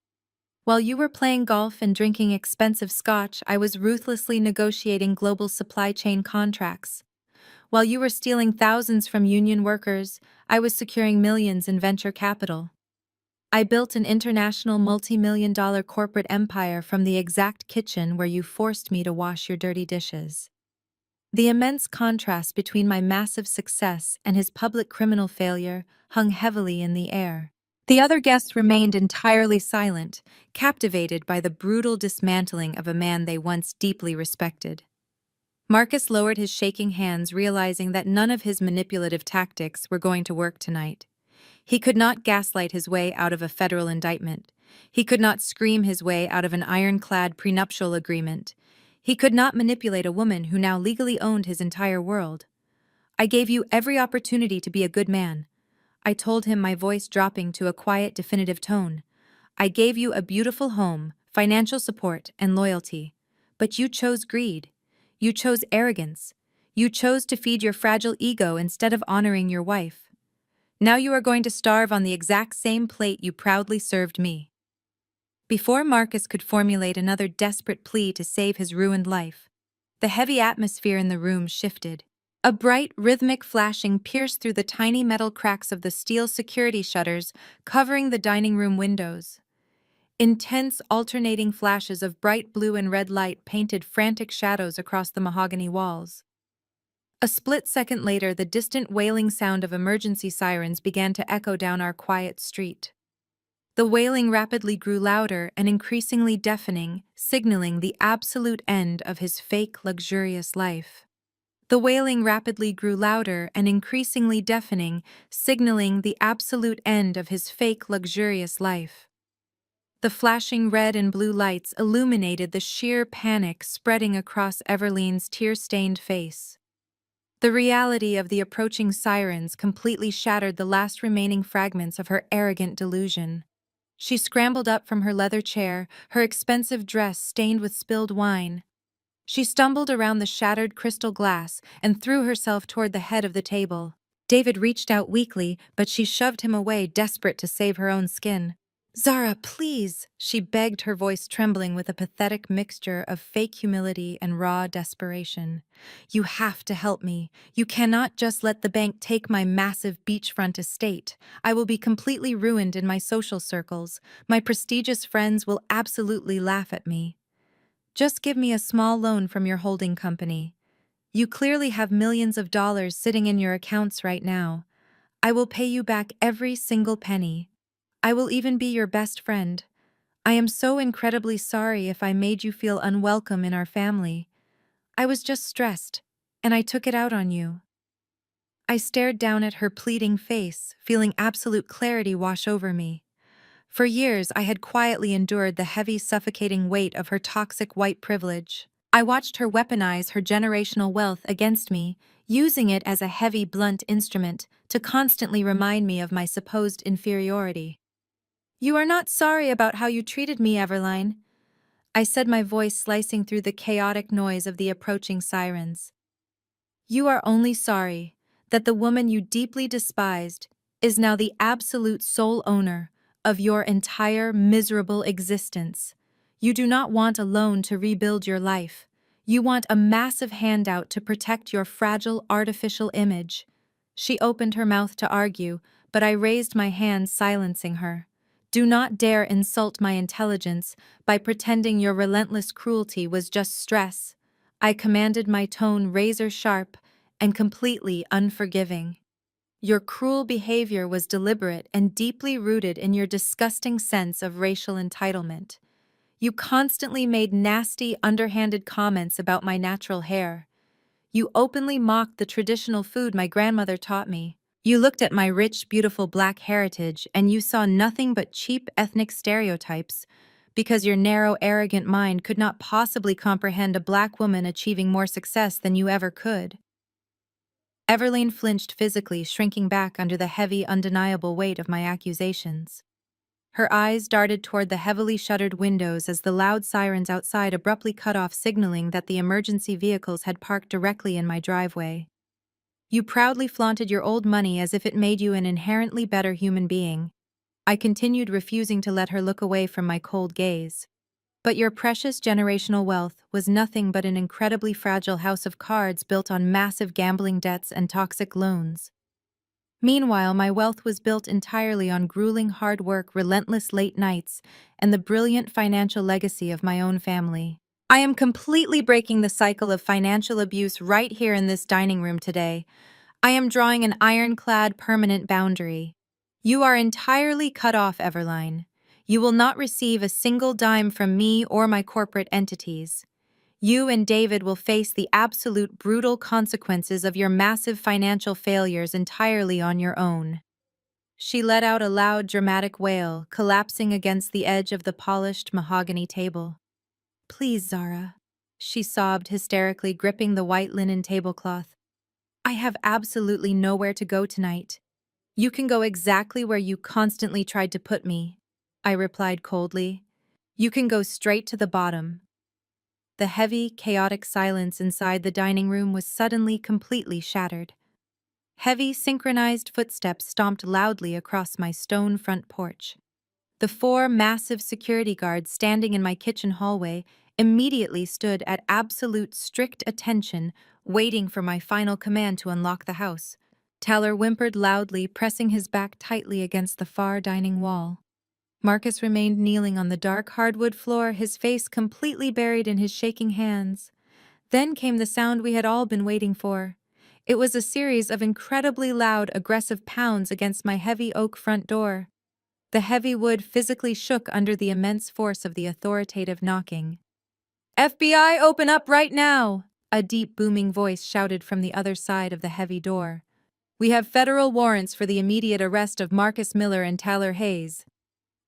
While you were playing golf and drinking expensive scotch, I was ruthlessly negotiating global supply chain contracts. While you were stealing thousands from union workers, I was securing millions in venture capital. I built an international multi-million-dollar corporate empire from the exact kitchen where you forced me to wash your dirty dishes." The immense contrast between my massive success and his public criminal failure hung heavily in the air. The other guests remained entirely silent, captivated by the brutal dismantling of a man they once deeply respected. Marcus lowered his shaking hands, realizing that none of his manipulative tactics were going to work tonight. He could not gaslight his way out of a federal indictment. He could not scream his way out of an ironclad prenuptial agreement. He could not manipulate a woman who now legally owned his entire world. I gave you every opportunity to be a good man. I told him, my voice dropping to a quiet, definitive tone. I gave you a beautiful home, financial support, and loyalty. But you chose greed. You chose arrogance. You chose to feed your fragile ego instead of honoring your wife. Now you are going to starve on the exact same plate you proudly served me. Before Marcus could formulate another desperate plea to save his ruined life, the heavy atmosphere in the room shifted. A bright, rhythmic flashing pierced through the tiny metal cracks of the steel security shutters covering the dining room windows. Intense, alternating flashes of bright blue and red light painted frantic shadows across the mahogany walls. A split second later, the distant wailing sound of emergency sirens began to echo down our quiet street. The wailing rapidly grew louder and increasingly deafening, signaling the absolute end of his fake, luxurious life. The wailing rapidly grew louder and increasingly deafening, signaling the absolute end of his fake, luxurious life. The flashing red and blue lights illuminated the sheer panic spreading across Everlene's tear-stained face. The reality of the approaching sirens completely shattered the last remaining fragments of her arrogant delusion. She scrambled up from her leather chair, her expensive dress stained with spilled wine. She stumbled around the shattered crystal glass and threw herself toward the head of the table. David reached out weakly, but she shoved him away, desperate to save her own skin. "Zara, please," she begged, her voice trembling with a pathetic mixture of fake humility and raw desperation. "You have to help me. You cannot just let the bank take my massive beachfront estate. I will be completely ruined in my social circles. My prestigious friends will absolutely laugh at me. Just give me a small loan from your holding company. You clearly have millions of dollars sitting in your accounts right now. I will pay you back every single penny. I will even be your best friend. I am so incredibly sorry if I made you feel unwelcome in our family. I was just stressed, and I took it out on you." I stared down at her pleading face, feeling absolute clarity wash over me. For years, I had quietly endured the heavy, suffocating weight of her toxic white privilege. I watched her weaponize her generational wealth against me, using it as a heavy, blunt instrument to constantly remind me of my supposed inferiority. "You are not sorry about how you treated me, Everline," I said, my voice slicing through the chaotic noise of the approaching sirens. "You are only sorry that the woman you deeply despised is now the absolute sole owner of your entire miserable existence. You do not want a loan to rebuild your life. You want a massive handout to protect your fragile artificial image." She opened her mouth to argue, but I raised my hand, silencing her. "Do not dare insult my intelligence by pretending your relentless cruelty was just stress," I commanded, my tone razor sharp and completely unforgiving. "Your cruel behavior was deliberate and deeply rooted in your disgusting sense of racial entitlement. You constantly made nasty, underhanded comments about my natural hair. You openly mocked the traditional food my grandmother taught me. You looked at my rich, beautiful black heritage and you saw nothing but cheap ethnic stereotypes, because your narrow, arrogant mind could not possibly comprehend a black woman achieving more success than you ever could." Everline flinched physically, shrinking back under the heavy, undeniable weight of my accusations. Her eyes darted toward the heavily shuttered windows as the loud sirens outside abruptly cut off, signaling that the emergency vehicles had parked directly in my driveway. "You proudly flaunted your old money as if it made you an inherently better human being," I continued, refusing to let her look away from my cold gaze. "But your precious generational wealth was nothing but an incredibly fragile house of cards built on massive gambling debts and toxic loans. Meanwhile, my wealth was built entirely on grueling hard work, relentless late nights, and the brilliant financial legacy of my own family. I am completely breaking the cycle of financial abuse right here in this dining room today. I am drawing an ironclad permanent boundary. You are entirely cut off, Everline. You will not receive a single dime from me or my corporate entities. You and David will face the absolute brutal consequences of your massive financial failures entirely on your own." She let out a loud, dramatic wail, collapsing against the edge of the polished mahogany table. "Please, Zara," she sobbed hysterically, gripping the white linen tablecloth. "I have absolutely nowhere to go tonight." "You can go exactly where you constantly tried to put me," I replied coldly. "You can go straight to the bottom." The heavy, chaotic silence inside the dining room was suddenly completely shattered. Heavy, synchronized footsteps stomped loudly across my stone front porch. The four massive security guards standing in my kitchen hallway immediately stood at absolute strict attention, waiting for my final command to unlock the house. Tyler whimpered loudly, pressing his back tightly against the far dining wall. Marcus remained kneeling on the dark hardwood floor, his face completely buried in his shaking hands. Then came the sound we had all been waiting for. It was a series of incredibly loud, aggressive pounds against my heavy oak front door. The heavy wood physically shook under the immense force of the authoritative knocking. "FBI, open up right now!" A deep, booming voice shouted from the other side of the heavy door. "We have federal warrants for the immediate arrest of Marcus Miller and Tyler Hayes."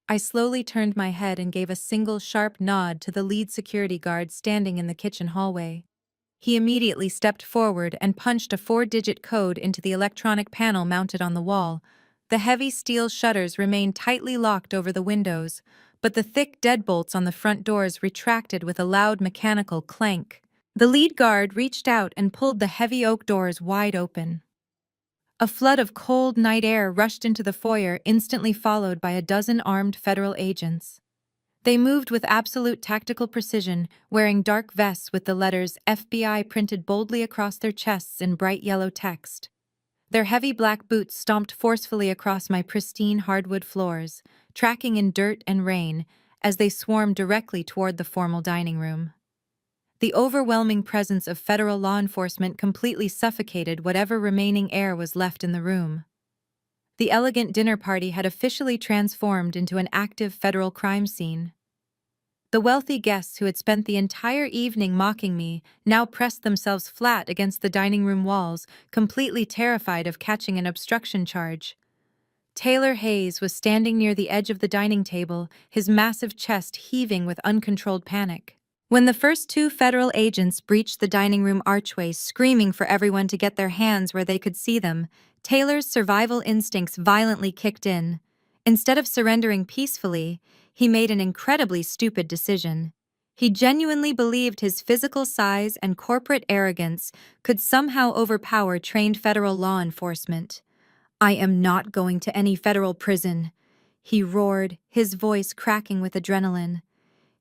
I slowly turned my head and gave a single sharp nod to the lead security guard standing in the kitchen hallway. He immediately stepped forward and punched a 4-digit code into the electronic panel mounted on the wall. The heavy steel shutters remained tightly locked over the windows, but the thick deadbolts on the front doors retracted with a loud mechanical clank. The lead guard reached out and pulled the heavy oak doors wide open. A flood of cold night air rushed into the foyer, instantly followed by a dozen armed federal agents. They moved with absolute tactical precision, wearing dark vests with the letters FBI printed boldly across their chests in bright yellow text. Their heavy black boots stomped forcefully across my pristine hardwood floors, tracking in dirt and rain as they swarmed directly toward the formal dining room. The overwhelming presence of federal law enforcement completely suffocated whatever remaining air was left in the room. The elegant dinner party had officially transformed into an active federal crime scene. The wealthy guests who had spent the entire evening mocking me now pressed themselves flat against the dining room walls, completely terrified of catching an obstruction charge. Taylor Hayes was standing near the edge of the dining table, his massive chest heaving with uncontrolled panic. When the first two federal agents breached the dining room archway, screaming for everyone to get their hands where they could see them, Taylor's survival instincts violently kicked in. Instead of surrendering peacefully, he made an incredibly stupid decision. He genuinely believed his physical size and corporate arrogance could somehow overpower trained federal law enforcement. "I am not going to any federal prison," he roared, his voice cracking with adrenaline.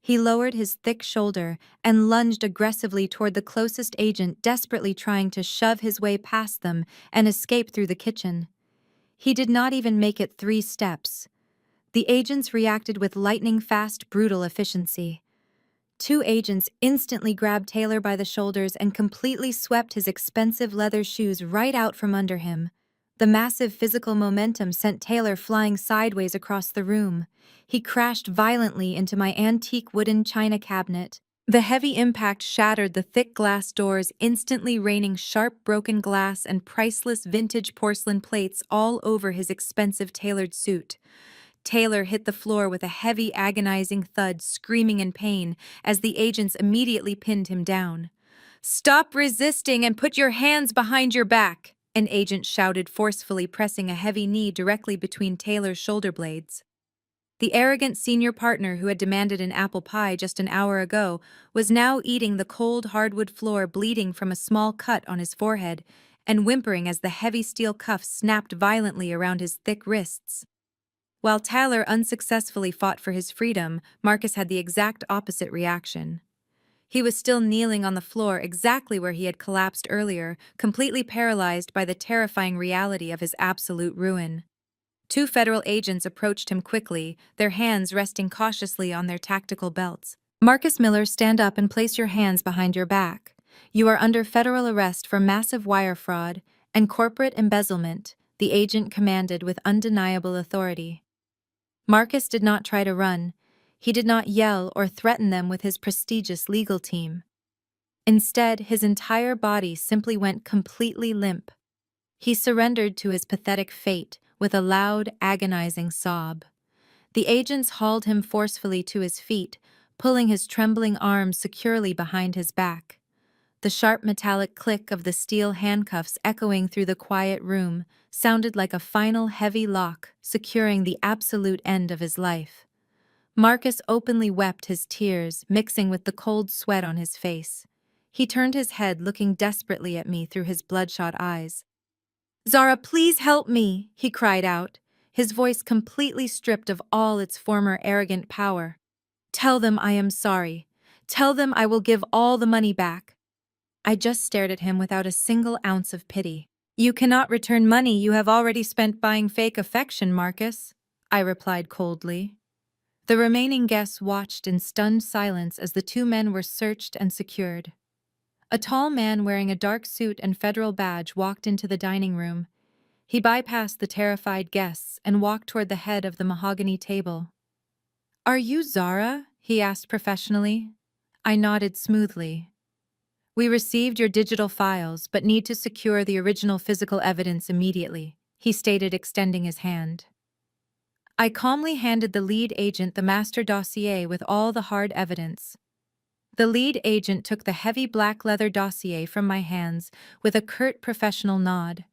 He lowered his thick shoulder and lunged aggressively toward the closest agent, desperately trying to shove his way past them and escape through the kitchen. He did not even make it 3 steps. The agents reacted with lightning-fast, brutal efficiency. 2 agents instantly grabbed Taylor by the shoulders and completely swept his expensive leather shoes right out from under him. The massive physical momentum sent Taylor flying sideways across the room. He crashed violently into my antique wooden china cabinet. The heavy impact shattered the thick glass doors, instantly raining sharp broken glass and priceless vintage porcelain plates all over his expensive tailored suit. Taylor hit the floor with a heavy, agonizing thud, screaming in pain as the agents immediately pinned him down. "Stop resisting and put your hands behind your back," an agent shouted forcefully, pressing a heavy knee directly between Taylor's shoulder blades. The arrogant senior partner who had demanded an apple pie just an hour ago was now eating the cold hardwood floor, bleeding from a small cut on his forehead and whimpering as the heavy steel cuffs snapped violently around his thick wrists. While Tyler unsuccessfully fought for his freedom, Marcus had the exact opposite reaction. He was still kneeling on the floor exactly where he had collapsed earlier, completely paralyzed by the terrifying reality of his absolute ruin. 2 federal agents approached him quickly, their hands resting cautiously on their tactical belts. "Marcus Miller, stand up and place your hands behind your back. You are under federal arrest for massive wire fraud and corporate embezzlement," the agent commanded with undeniable authority. Marcus did not try to run. He did not yell or threaten them with his prestigious legal team. Instead, his entire body simply went completely limp. He surrendered to his pathetic fate, with a loud, agonizing sob. The agents hauled him forcefully to his feet, pulling his trembling arms securely behind his back. The sharp metallic click of the steel handcuffs echoing through the quiet room sounded like a final heavy lock, securing the absolute end of his life. Marcus openly wept, his tears mixing with the cold sweat on his face. He turned his head, looking desperately at me through his bloodshot eyes. "Zara, please help me," he cried out, his voice completely stripped of all its former arrogant power. "Tell them I am sorry. Tell them I will give all the money back." I just stared at him without a single ounce of pity. "You cannot return money you have already spent buying fake affection, Marcus," I replied coldly. The remaining guests watched in stunned silence as the two men were searched and secured. A tall man wearing a dark suit and federal badge walked into the dining room. He bypassed the terrified guests and walked toward the head of the mahogany table. "Are you Zara?" he asked professionally. I nodded smoothly. "We received your digital files, but need to secure the original physical evidence immediately," he stated, extending his hand. I calmly handed the lead agent the master dossier with all the hard evidence. The lead agent took the heavy black leather dossier from my hands with a curt professional nod.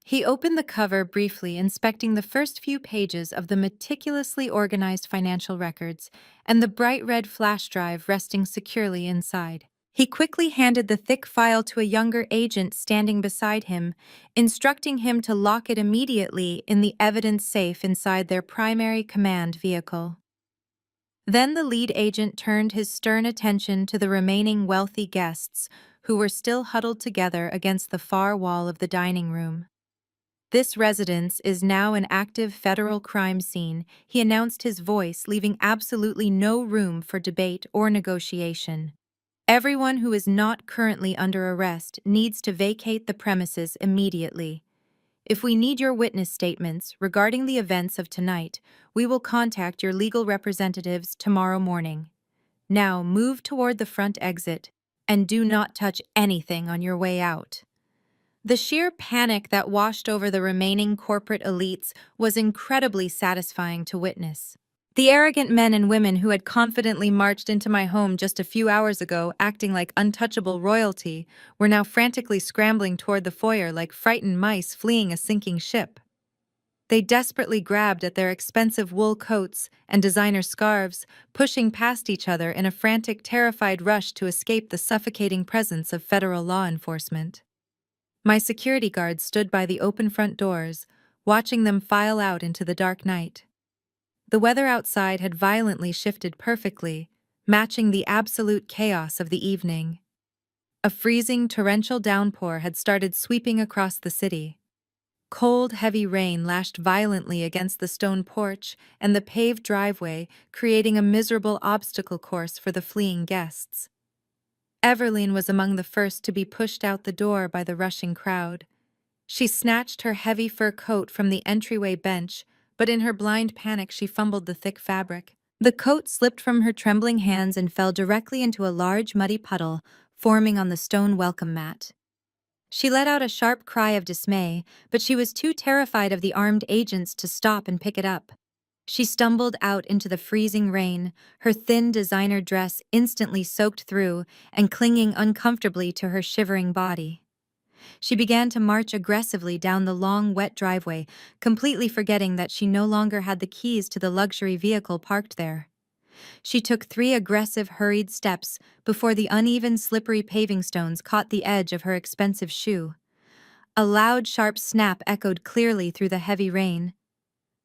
He opened the cover briefly, inspecting the first few pages of the meticulously organized financial records and the bright red flash drive resting securely inside. He quickly handed the thick file to a younger agent standing beside him, instructing him to lock it immediately in the evidence safe inside their primary command vehicle. Then the lead agent turned his stern attention to the remaining wealthy guests, who were still huddled together against the far wall of the dining room. "This residence is now an active federal crime scene," he announced, his voice leaving absolutely no room for debate or negotiation. "Everyone who is not currently under arrest needs to vacate the premises immediately. If we need your witness statements regarding the events of tonight, we will contact your legal representatives tomorrow morning. Now move toward the front exit, and do not touch anything on your way out." The sheer panic that washed over the remaining corporate elites was incredibly satisfying to witness. The arrogant men and women who had confidently marched into my home just a few hours ago, acting like untouchable royalty, were now frantically scrambling toward the foyer like frightened mice fleeing a sinking ship. They desperately grabbed at their expensive wool coats and designer scarves, pushing past each other in a frantic, terrified rush to escape the suffocating presence of federal law enforcement. My security guards stood by the open front doors, watching them file out into the dark night. The weather outside had violently shifted perfectly, matching the absolute chaos of the evening. A freezing, torrential downpour had started sweeping across the city. Cold, heavy rain lashed violently against the stone porch and the paved driveway, creating a miserable obstacle course for the fleeing guests. Everline was among the first to be pushed out the door by the rushing crowd. She snatched her heavy fur coat from the entryway bench, but in her blind panic she fumbled the thick fabric. The coat slipped from her trembling hands and fell directly into a large muddy puddle, forming on the stone welcome mat. She let out a sharp cry of dismay, but she was too terrified of the armed agents to stop and pick it up. She stumbled out into the freezing rain, her thin designer dress instantly soaked through and clinging uncomfortably to her shivering body. She began to march aggressively down the long, wet driveway, completely forgetting that she no longer had the keys to the luxury vehicle parked there. She took 3 aggressive, hurried steps before the uneven, slippery paving stones caught the edge of her expensive shoe. A loud, sharp snap echoed clearly through the heavy rain.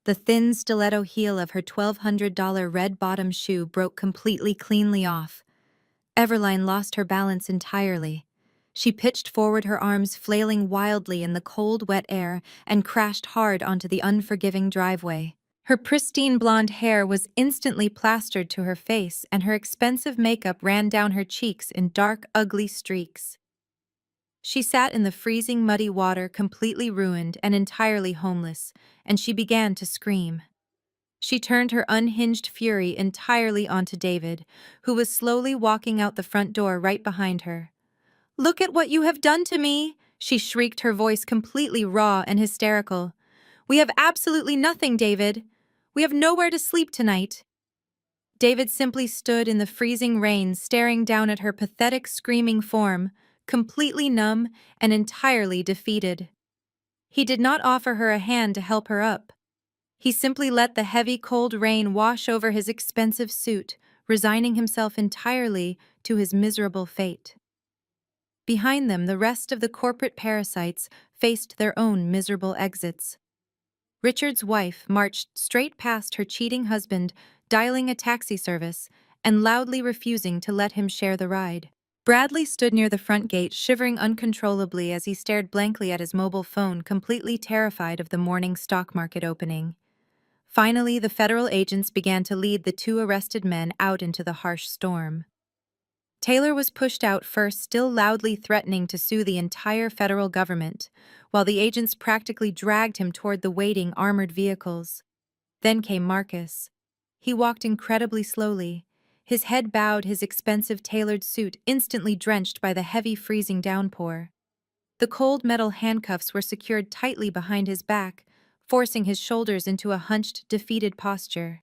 The thin stiletto heel of her $1,200 red-bottom shoe broke completely cleanly off. Everline lost her balance entirely. She pitched forward, her arms flailing wildly in the cold, wet air, and crashed hard onto the unforgiving driveway. Her pristine blonde hair was instantly plastered to her face, and her expensive makeup ran down her cheeks in dark, ugly streaks. She sat in the freezing, muddy water, completely ruined and entirely homeless, and she began to scream. She turned her unhinged fury entirely onto David, who was slowly walking out the front door right behind her. "Look at what you have done to me!" she shrieked, her voice completely raw and hysterical. We have absolutely nothing, David. We have nowhere to sleep tonight. David simply stood in the freezing rain, staring down at her pathetic, screaming form, completely numb and entirely defeated. He did not offer her a hand to help her up. He simply let the heavy, cold rain wash over his expensive suit, resigning himself entirely to his miserable fate. Behind them, the rest of the corporate parasites faced their own miserable exits. Richard's wife marched straight past her cheating husband, dialing a taxi service and loudly refusing to let him share the ride. Bradley stood near the front gate, shivering uncontrollably as he stared blankly at his mobile phone, completely terrified of the morning stock market opening. Finally, the federal agents began to lead the two arrested men out into the harsh storm. Taylor was pushed out first, still loudly threatening to sue the entire federal government, while the agents practically dragged him toward the waiting armored vehicles. Then came Marcus. He walked incredibly slowly, his head bowed, his expensive tailored suit instantly drenched by the heavy freezing downpour. The cold metal handcuffs were secured tightly behind his back, forcing his shoulders into a hunched, defeated posture.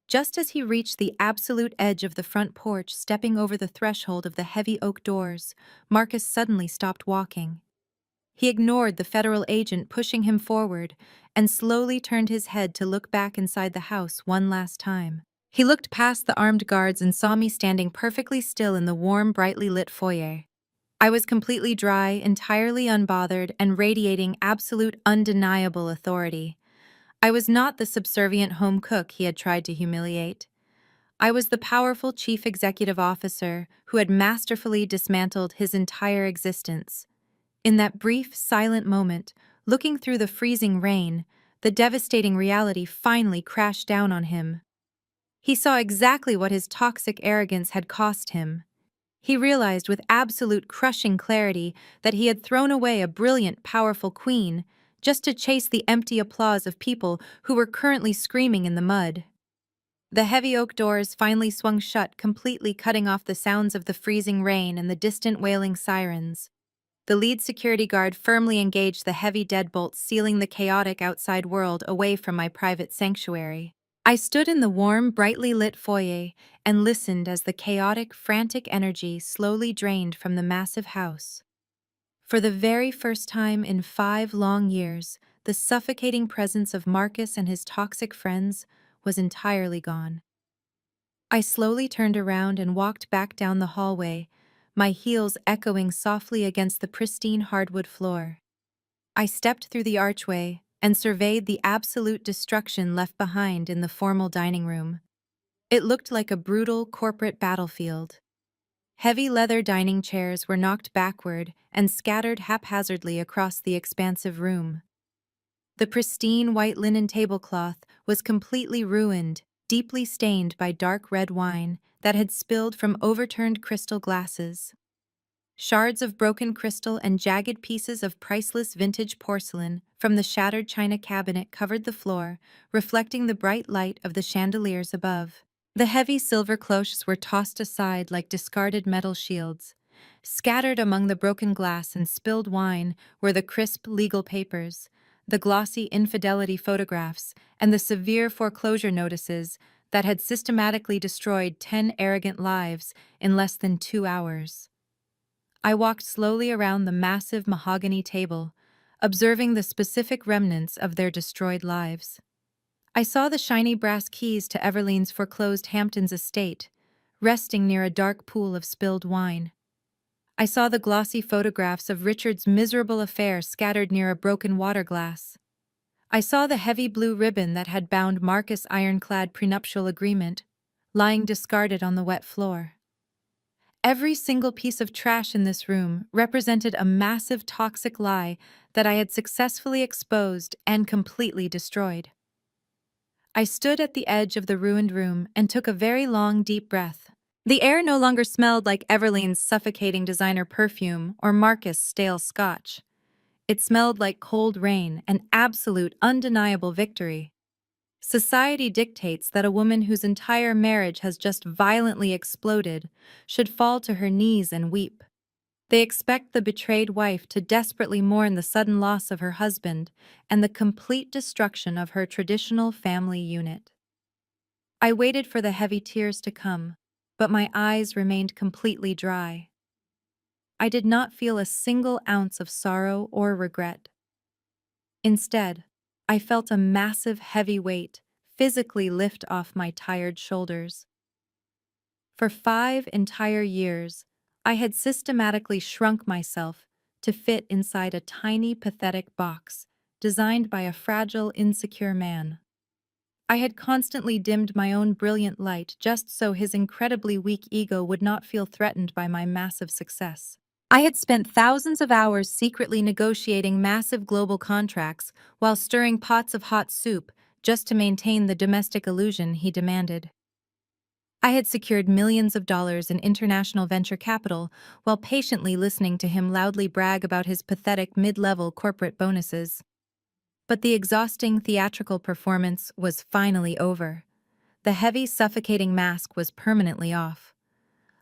Just as he reached the absolute edge of the front porch, stepping over the threshold of the heavy oak doors, Marcus suddenly stopped walking. He ignored the federal agent pushing him forward and slowly turned his head to look back inside the house one last time. He looked past the armed guards and saw me standing perfectly still in the warm, brightly lit foyer. I was completely dry, entirely unbothered, and radiating absolute, undeniable authority. I was not the subservient home cook he had tried to humiliate. I was the powerful chief executive officer who had masterfully dismantled his entire existence. In that brief, silent moment, looking through the freezing rain, the devastating reality finally crashed down on him. He saw exactly what his toxic arrogance had cost him. He realized with absolute crushing clarity that he had thrown away a brilliant, powerful queen just to chase the empty applause of people who were currently screaming in the mud. The heavy oak doors finally swung shut, completely cutting off the sounds of the freezing rain and the distant wailing sirens. The lead security guard firmly engaged the heavy deadbolts, sealing the chaotic outside world away from my private sanctuary. I stood in the warm, brightly lit foyer and listened as the chaotic, frantic energy slowly drained from the massive house. For the very first time in 5 long years, the suffocating presence of Marcus and his toxic friends was entirely gone. I slowly turned around and walked back down the hallway, my heels echoing softly against the pristine hardwood floor. I stepped through the archway and surveyed the absolute destruction left behind in the formal dining room. It looked like a brutal corporate battlefield. Heavy leather dining chairs were knocked backward and scattered haphazardly across the expansive room. The pristine white linen tablecloth was completely ruined, deeply stained by dark red wine that had spilled from overturned crystal glasses. Shards of broken crystal and jagged pieces of priceless vintage porcelain from the shattered china cabinet covered the floor, reflecting the bright light of the chandeliers above. The heavy silver cloches were tossed aside like discarded metal shields. Scattered among the broken glass and spilled wine were the crisp legal papers, the glossy infidelity photographs, and the severe foreclosure notices that had systematically destroyed 10 arrogant lives in less than 2 hours. I walked slowly around the massive mahogany table, observing the specific remnants of their destroyed lives. I saw the shiny brass keys to Everlene's foreclosed Hamptons estate, resting near a dark pool of spilled wine. I saw the glossy photographs of Richard's miserable affair scattered near a broken water glass. I saw the heavy blue ribbon that had bound Marcus' ironclad prenuptial agreement, lying discarded on the wet floor. Every single piece of trash in this room represented a massive toxic lie that I had successfully exposed and completely destroyed. I stood at the edge of the ruined room and took a very long, deep breath. The air no longer smelled like Everlene's suffocating designer perfume or Marcus' stale scotch. It smelled like cold rain and absolute, undeniable victory. Society dictates that a woman whose entire marriage has just violently exploded should fall to her knees and weep. They expect the betrayed wife to desperately mourn the sudden loss of her husband and the complete destruction of her traditional family unit. I waited for the heavy tears to come, but my eyes remained completely dry. I did not feel a single ounce of sorrow or regret. Instead, I felt a massive heavy weight physically lift off my tired shoulders. For 5 entire years, I had systematically shrunk myself to fit inside a tiny, pathetic box designed by a fragile, insecure man. I had constantly dimmed my own brilliant light just so his incredibly weak ego would not feel threatened by my massive success. I had spent thousands of hours secretly negotiating massive global contracts while stirring pots of hot soup just to maintain the domestic illusion he demanded. I had secured millions of dollars in international venture capital while patiently listening to him loudly brag about his pathetic mid-level corporate bonuses. But the exhausting theatrical performance was finally over. The heavy, suffocating mask was permanently off.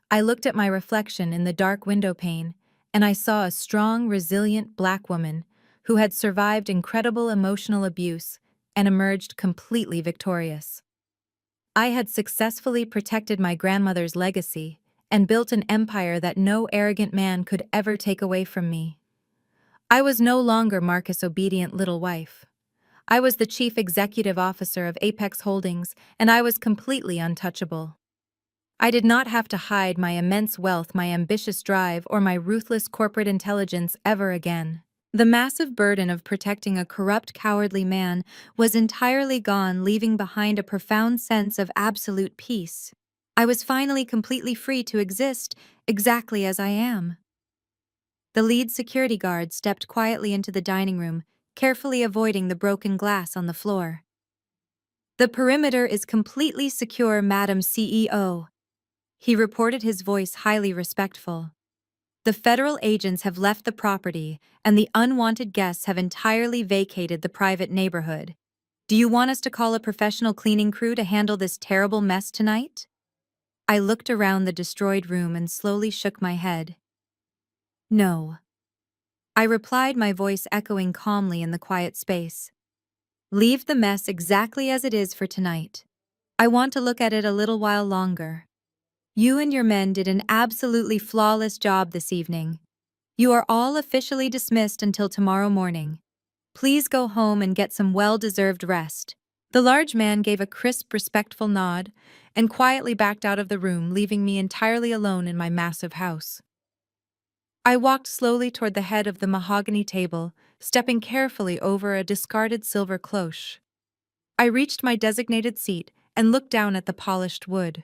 I looked at my reflection in the dark window pane, and I saw a strong, resilient black woman who had survived incredible emotional abuse and emerged completely victorious. I had successfully protected my grandmother's legacy and built an empire that no arrogant man could ever take away from me. I was no longer Marcus' obedient little wife. I was the chief executive officer of Apex Holdings, and I was completely untouchable. I did not have to hide my immense wealth, my ambitious drive, or my ruthless corporate intelligence ever again. The massive burden of protecting a corrupt, cowardly man was entirely gone, leaving behind a profound sense of absolute peace. I was finally completely free to exist exactly as I am. The lead security guard stepped quietly into the dining room, carefully avoiding the broken glass on the floor. "The perimeter is completely secure, Madam CEO," he reported, his voice highly respectful. "The federal agents have left the property, and the unwanted guests have entirely vacated the private neighborhood. Do you want us to call a professional cleaning crew to handle this terrible mess tonight?" I looked around the destroyed room and slowly shook my head. "No," I replied, my voice echoing calmly in the quiet space. "Leave the mess exactly as it is for tonight. I want to look at it a little while longer. You and your men did an absolutely flawless job this evening. You are all officially dismissed until tomorrow morning. Please go home and get some well-deserved rest." The large man gave a crisp, respectful nod and quietly backed out of the room, leaving me entirely alone in my massive house. I walked slowly toward the head of the mahogany table, stepping carefully over a discarded silver cloche. I reached my designated seat and looked down at the polished wood.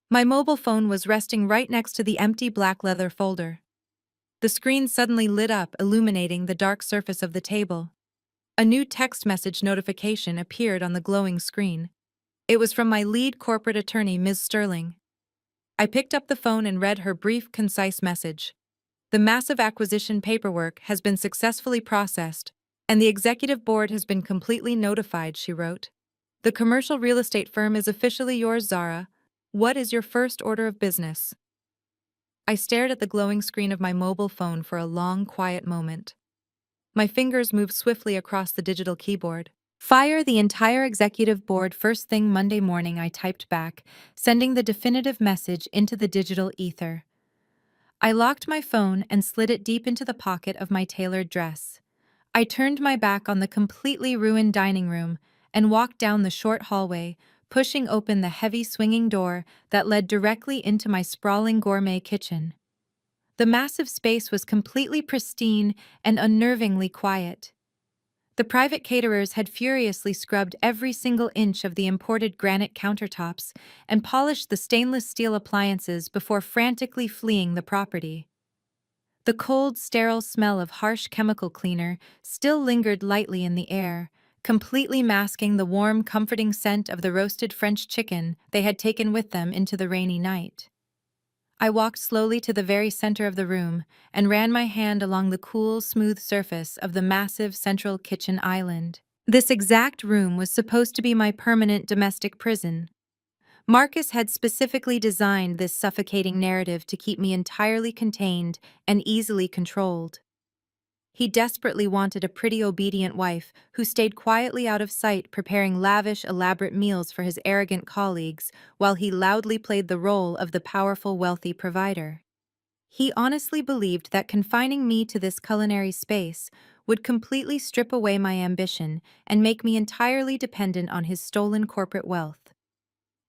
My mobile phone was resting right next to the empty black leather folder. The screen suddenly lit up, illuminating the dark surface of the table. A new text message notification appeared on the glowing screen. It was from my lead corporate attorney, Ms. Sterling. I picked up the phone and read her brief, concise message. "The massive acquisition paperwork has been successfully processed, and the executive board has been completely notified," she wrote. "The commercial real estate firm is officially yours, Zara. What is your first order of business?" I stared at the glowing screen of my mobile phone for a long, quiet moment. My fingers moved swiftly across the digital keyboard. "Fire the entire executive board first thing Monday morning," I typed back, sending the definitive message into the digital ether. I locked my phone and slid it deep into the pocket of my tailored dress. I turned my back on the completely ruined dining room and walked down the short hallway, pushing open the heavy swinging door that led directly into my sprawling gourmet kitchen. The massive space was completely pristine and unnervingly quiet. The private caterers had furiously scrubbed every single inch of the imported granite countertops and polished the stainless steel appliances before frantically fleeing the property. The cold, sterile smell of harsh chemical cleaner still lingered lightly in the air, completely masking the warm, comforting scent of the roasted French chicken they had taken with them into the rainy night. I walked slowly to the very center of the room and ran my hand along the cool, smooth surface of the massive central kitchen island. This exact room was supposed to be my permanent domestic prison. Marcus had specifically designed this suffocating narrative to keep me entirely contained and easily controlled. He desperately wanted a pretty obedient wife who stayed quietly out of sight preparing lavish, elaborate meals for his arrogant colleagues while he loudly played the role of the powerful, wealthy provider. He honestly believed that confining me to this culinary space would completely strip away my ambition and make me entirely dependent on his stolen corporate wealth.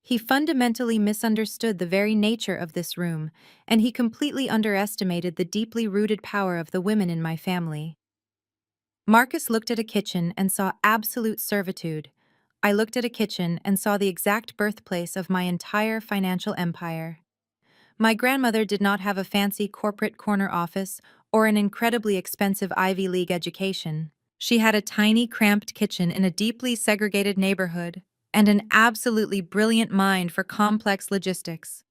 He fundamentally misunderstood the very nature of this room, and he completely underestimated the deeply rooted power of the women in my family. Marcus looked at a kitchen and saw absolute servitude. I looked at a kitchen and saw the exact birthplace of my entire financial empire. My grandmother did not have a fancy corporate corner office or an incredibly expensive Ivy League education. She had a tiny, cramped kitchen in a deeply segregated neighborhood and an absolutely brilliant mind for complex logistics.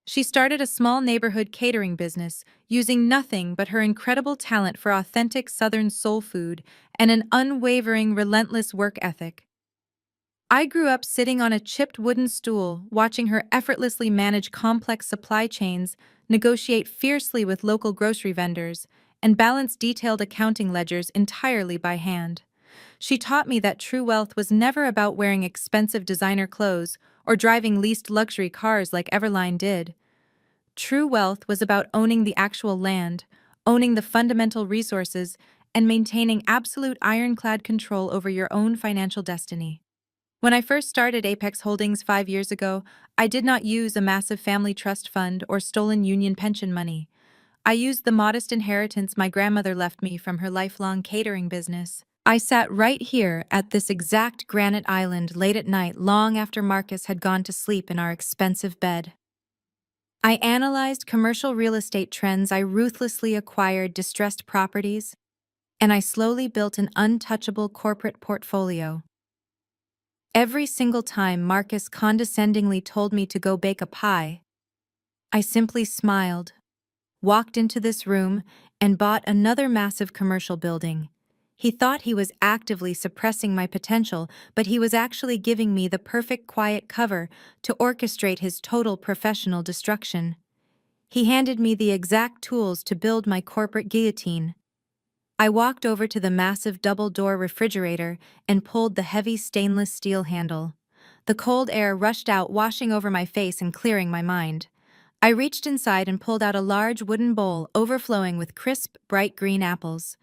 She started a small neighborhood catering business using nothing but her incredible talent for authentic Southern soul food and an unwavering, relentless work ethic. I grew up sitting on a chipped wooden stool, watching her effortlessly manage complex supply chains, negotiate fiercely with local grocery vendors, and balance detailed accounting ledgers entirely by hand. She taught me that true wealth was never about wearing expensive designer clothes or driving leased luxury cars like Everline did. True wealth was about owning the actual land, owning the fundamental resources, and maintaining absolute ironclad control over your own financial destiny. When I first started Apex Holdings 5 years ago, I did not use a massive family trust fund or stolen union pension money. I used the modest inheritance my grandmother left me from her lifelong catering business. I sat right here at this exact granite island late at night long after Marcus had gone to sleep in our expensive bed. I analyzed commercial real estate trends, I ruthlessly acquired distressed properties, and I slowly built an untouchable corporate portfolio. Every single time Marcus condescendingly told me to go bake a pie, I simply smiled, walked into this room, and bought another massive commercial building. He thought he was actively suppressing my potential, but he was actually giving me the perfect quiet cover to orchestrate his total professional destruction. He handed me the exact tools to build my corporate guillotine. I walked over to the massive double-door refrigerator and pulled the heavy stainless steel handle. The cold air rushed out, washing over my face and clearing my mind. I reached inside and pulled out a large wooden bowl overflowing with crisp, bright green apples.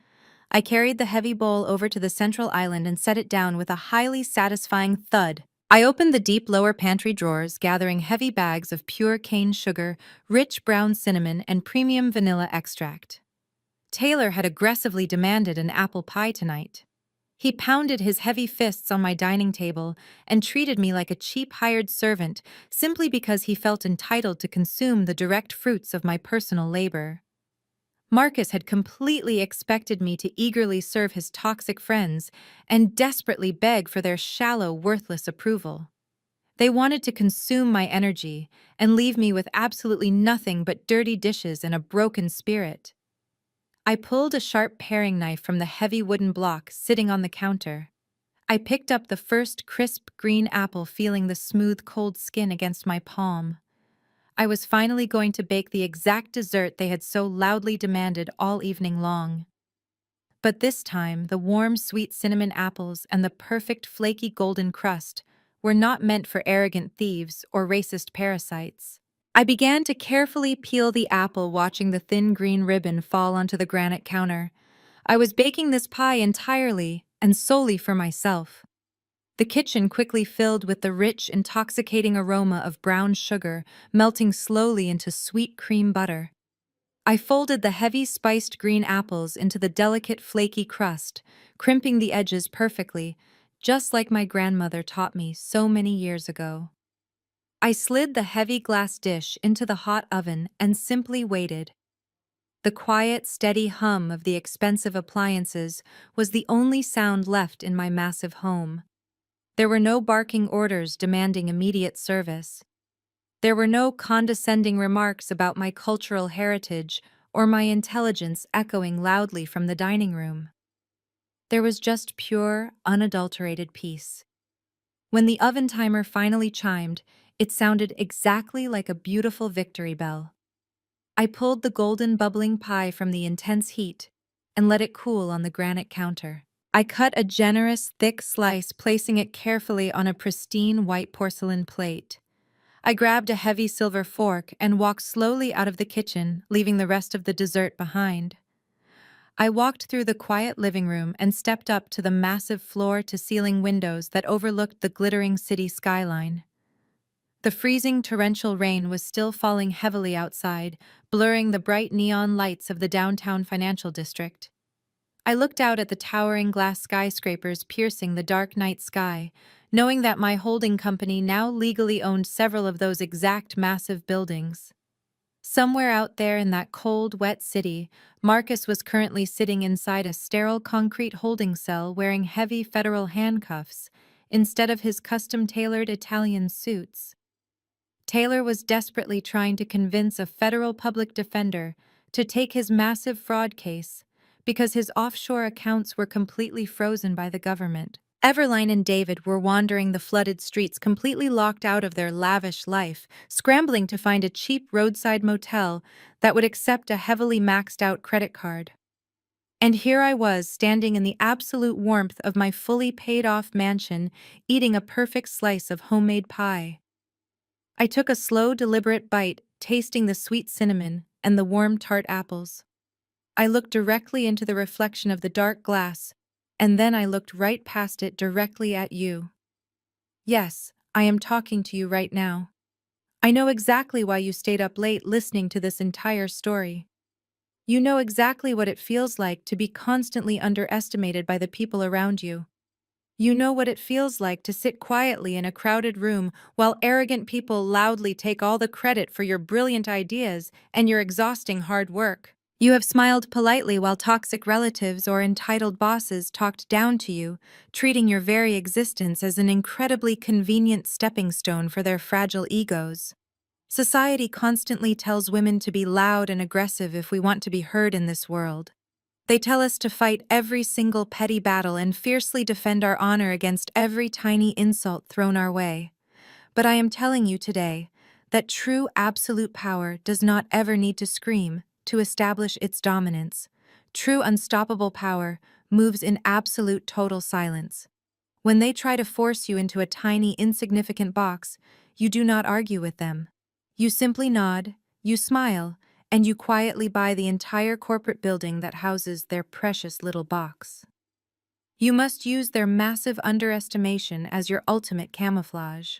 I carried the heavy bowl over to the central island and set it down with a highly satisfying thud. I opened the deep lower pantry drawers, gathering heavy bags of pure cane sugar, rich brown cinnamon, and premium vanilla extract. Taylor had aggressively demanded an apple pie tonight. He pounded his heavy fists on my dining table and treated me like a cheap hired servant simply because he felt entitled to consume the direct fruits of my personal labor. Marcus had completely expected me to eagerly serve his toxic friends and desperately beg for their shallow, worthless approval. They wanted to consume my energy and leave me with absolutely nothing but dirty dishes and a broken spirit. I pulled a sharp paring knife from the heavy wooden block sitting on the counter. I picked up the first crisp green apple, feeling the smooth, cold skin against my palm. I was finally going to bake the exact dessert they had so loudly demanded all evening long. But this time, the warm, sweet cinnamon apples and the perfect, flaky golden crust were not meant for arrogant thieves or racist parasites. I began to carefully peel the apple, watching the thin green ribbon fall onto the granite counter. I was baking this pie entirely and solely for myself. The kitchen quickly filled with the rich, intoxicating aroma of brown sugar melting slowly into sweet cream butter. I folded the heavy spiced green apples into the delicate flaky crust, crimping the edges perfectly, just like my grandmother taught me so many years ago. I slid the heavy glass dish into the hot oven and simply waited. The quiet, steady hum of the expensive appliances was the only sound left in my massive home. There were no barking orders demanding immediate service. There were no condescending remarks about my cultural heritage or my intelligence echoing loudly from the dining room. There was just pure, unadulterated peace. When the oven timer finally chimed, It sounded exactly like a beautiful victory bell. I pulled the golden bubbling pie from the intense heat and let it cool on the granite counter. I cut a generous, thick slice, placing it carefully on a pristine white porcelain plate. I grabbed a heavy silver fork and walked slowly out of the kitchen, leaving the rest of the dessert behind. I walked through the quiet living room and stepped up to the massive floor-to-ceiling windows that overlooked the glittering city skyline. The freezing torrential rain was still falling heavily outside, blurring the bright neon lights of the downtown financial district. I looked out at the towering glass skyscrapers piercing the dark night sky, knowing that my holding company now legally owned several of those exact massive buildings. Somewhere out there in that cold, wet city, Marcus was currently sitting inside a sterile concrete holding cell wearing heavy federal handcuffs instead of his custom-tailored Italian suits. Taylor was desperately trying to convince a federal public defender to take his massive fraud case because his offshore accounts were completely frozen by the government. Everline and David were wandering the flooded streets, completely locked out of their lavish life, scrambling to find a cheap roadside motel that would accept a heavily maxed-out credit card. And here I was, standing in the absolute warmth of my fully paid-off mansion, eating a perfect slice of homemade pie. I took a slow, deliberate bite, tasting the sweet cinnamon and the warm, tart apples. I looked directly into the reflection of the dark glass, and then I looked right past it directly at you. Yes, I am talking to you right now. I know exactly why you stayed up late listening to this entire story. You know exactly what it feels like to be constantly underestimated by the people around you. You know what it feels like to sit quietly in a crowded room while arrogant people loudly take all the credit for your brilliant ideas and your exhausting hard work. You have smiled politely while toxic relatives or entitled bosses talked down to you, treating your very existence as an incredibly convenient stepping stone for their fragile egos. Society constantly tells women to be loud and aggressive if we want to be heard in this world. They tell us to fight every single petty battle and fiercely defend our honor against every tiny insult thrown our way. But I am telling you today that true absolute power does not ever need to scream to establish its dominance. True unstoppable power moves in absolute total silence. When they try to force you into a tiny, insignificant box, you do not argue with them. You simply nod, you smile, and you quietly buy the entire corporate building that houses their precious little box. You must use their massive underestimation as your ultimate camouflage.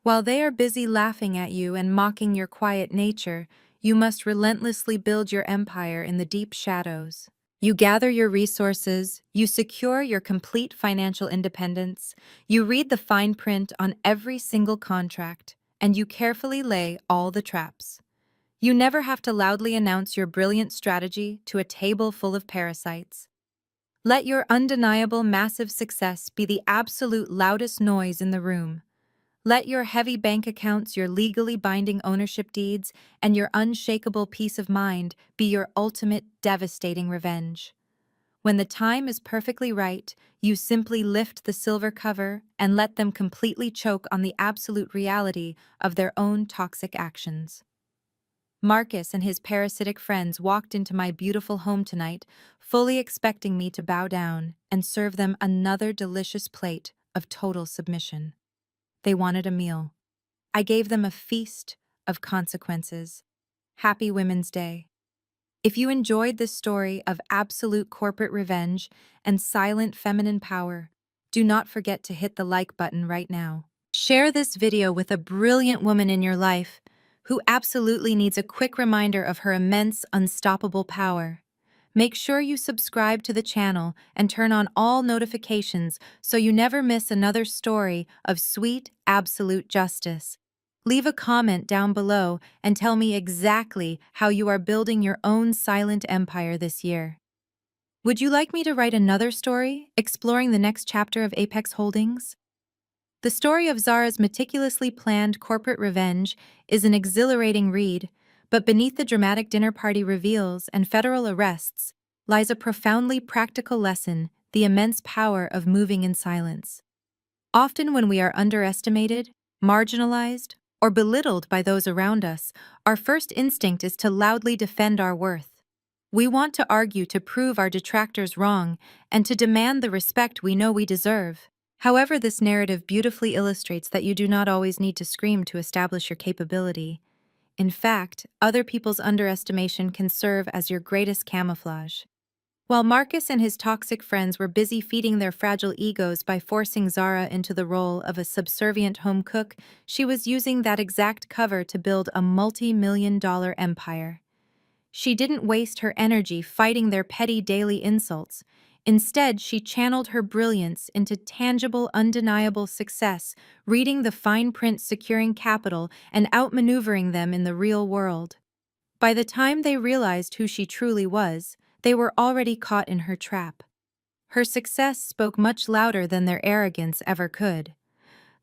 While they are busy laughing at you and mocking your quiet nature, you must relentlessly build your empire in the deep shadows. You gather your resources, you secure your complete financial independence, you read the fine print on every single contract, and you carefully lay all the traps. You never have to loudly announce your brilliant strategy to a table full of parasites. Let your undeniable massive success be the absolute loudest noise in the room. Let your heavy bank accounts, your legally binding ownership deeds, and your unshakable peace of mind be your ultimate devastating revenge. When the time is perfectly right, you simply lift the silver cover and let them completely choke on the absolute reality of their own toxic actions. Marcus and his parasitic friends walked into my beautiful home tonight, fully expecting me to bow down and serve them another delicious plate of total submission. They wanted a meal. I gave them a feast of consequences. Happy Women's Day. If you enjoyed this story of absolute corporate revenge and silent feminine power, do not forget to hit the like button right now. Share this video with a brilliant woman in your life who absolutely needs a quick reminder of her immense, unstoppable power. Make sure you subscribe to the channel and turn on all notifications so you never miss another story of sweet, absolute justice. Leave a comment down below and tell me exactly how you are building your own silent empire this year. Would you like me to write another story, exploring the next chapter of Apex Holdings? The story of Zara's meticulously planned corporate revenge is an exhilarating read, but beneath the dramatic dinner party reveals and federal arrests lies a profoundly practical lesson: the immense power of moving in silence. Often when we are underestimated, marginalized, or belittled by those around us, our first instinct is to loudly defend our worth. We want to argue to prove our detractors wrong and to demand the respect we know we deserve. However, this narrative beautifully illustrates that you do not always need to scream to establish your capability. In fact, other people's underestimation can serve as your greatest camouflage. While Marcus and his toxic friends were busy feeding their fragile egos by forcing Zara into the role of a subservient home cook, she was using that exact cover to build a multi-million-dollar empire. She didn't waste her energy fighting their petty daily insults. Instead, she channeled her brilliance into tangible, undeniable success, reading the fine print securing capital and outmaneuvering them in the real world. By the time they realized who she truly was, they were already caught in her trap. Her success spoke much louder than their arrogance ever could.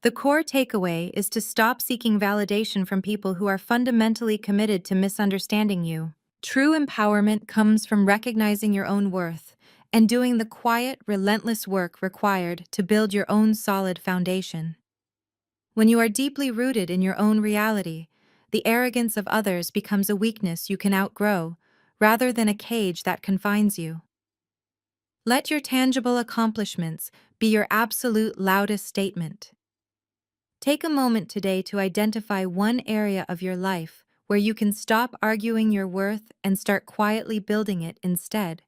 The core takeaway is to stop seeking validation from people who are fundamentally committed to misunderstanding you. True empowerment comes from recognizing your own worth and doing the quiet, relentless work required to build your own solid foundation. When you are deeply rooted in your own reality, the arrogance of others becomes a weakness you can outgrow, rather than a cage that confines you. Let your tangible accomplishments be your absolute loudest statement. Take a moment today to identify one area of your life where you can stop arguing your worth and start quietly building it instead.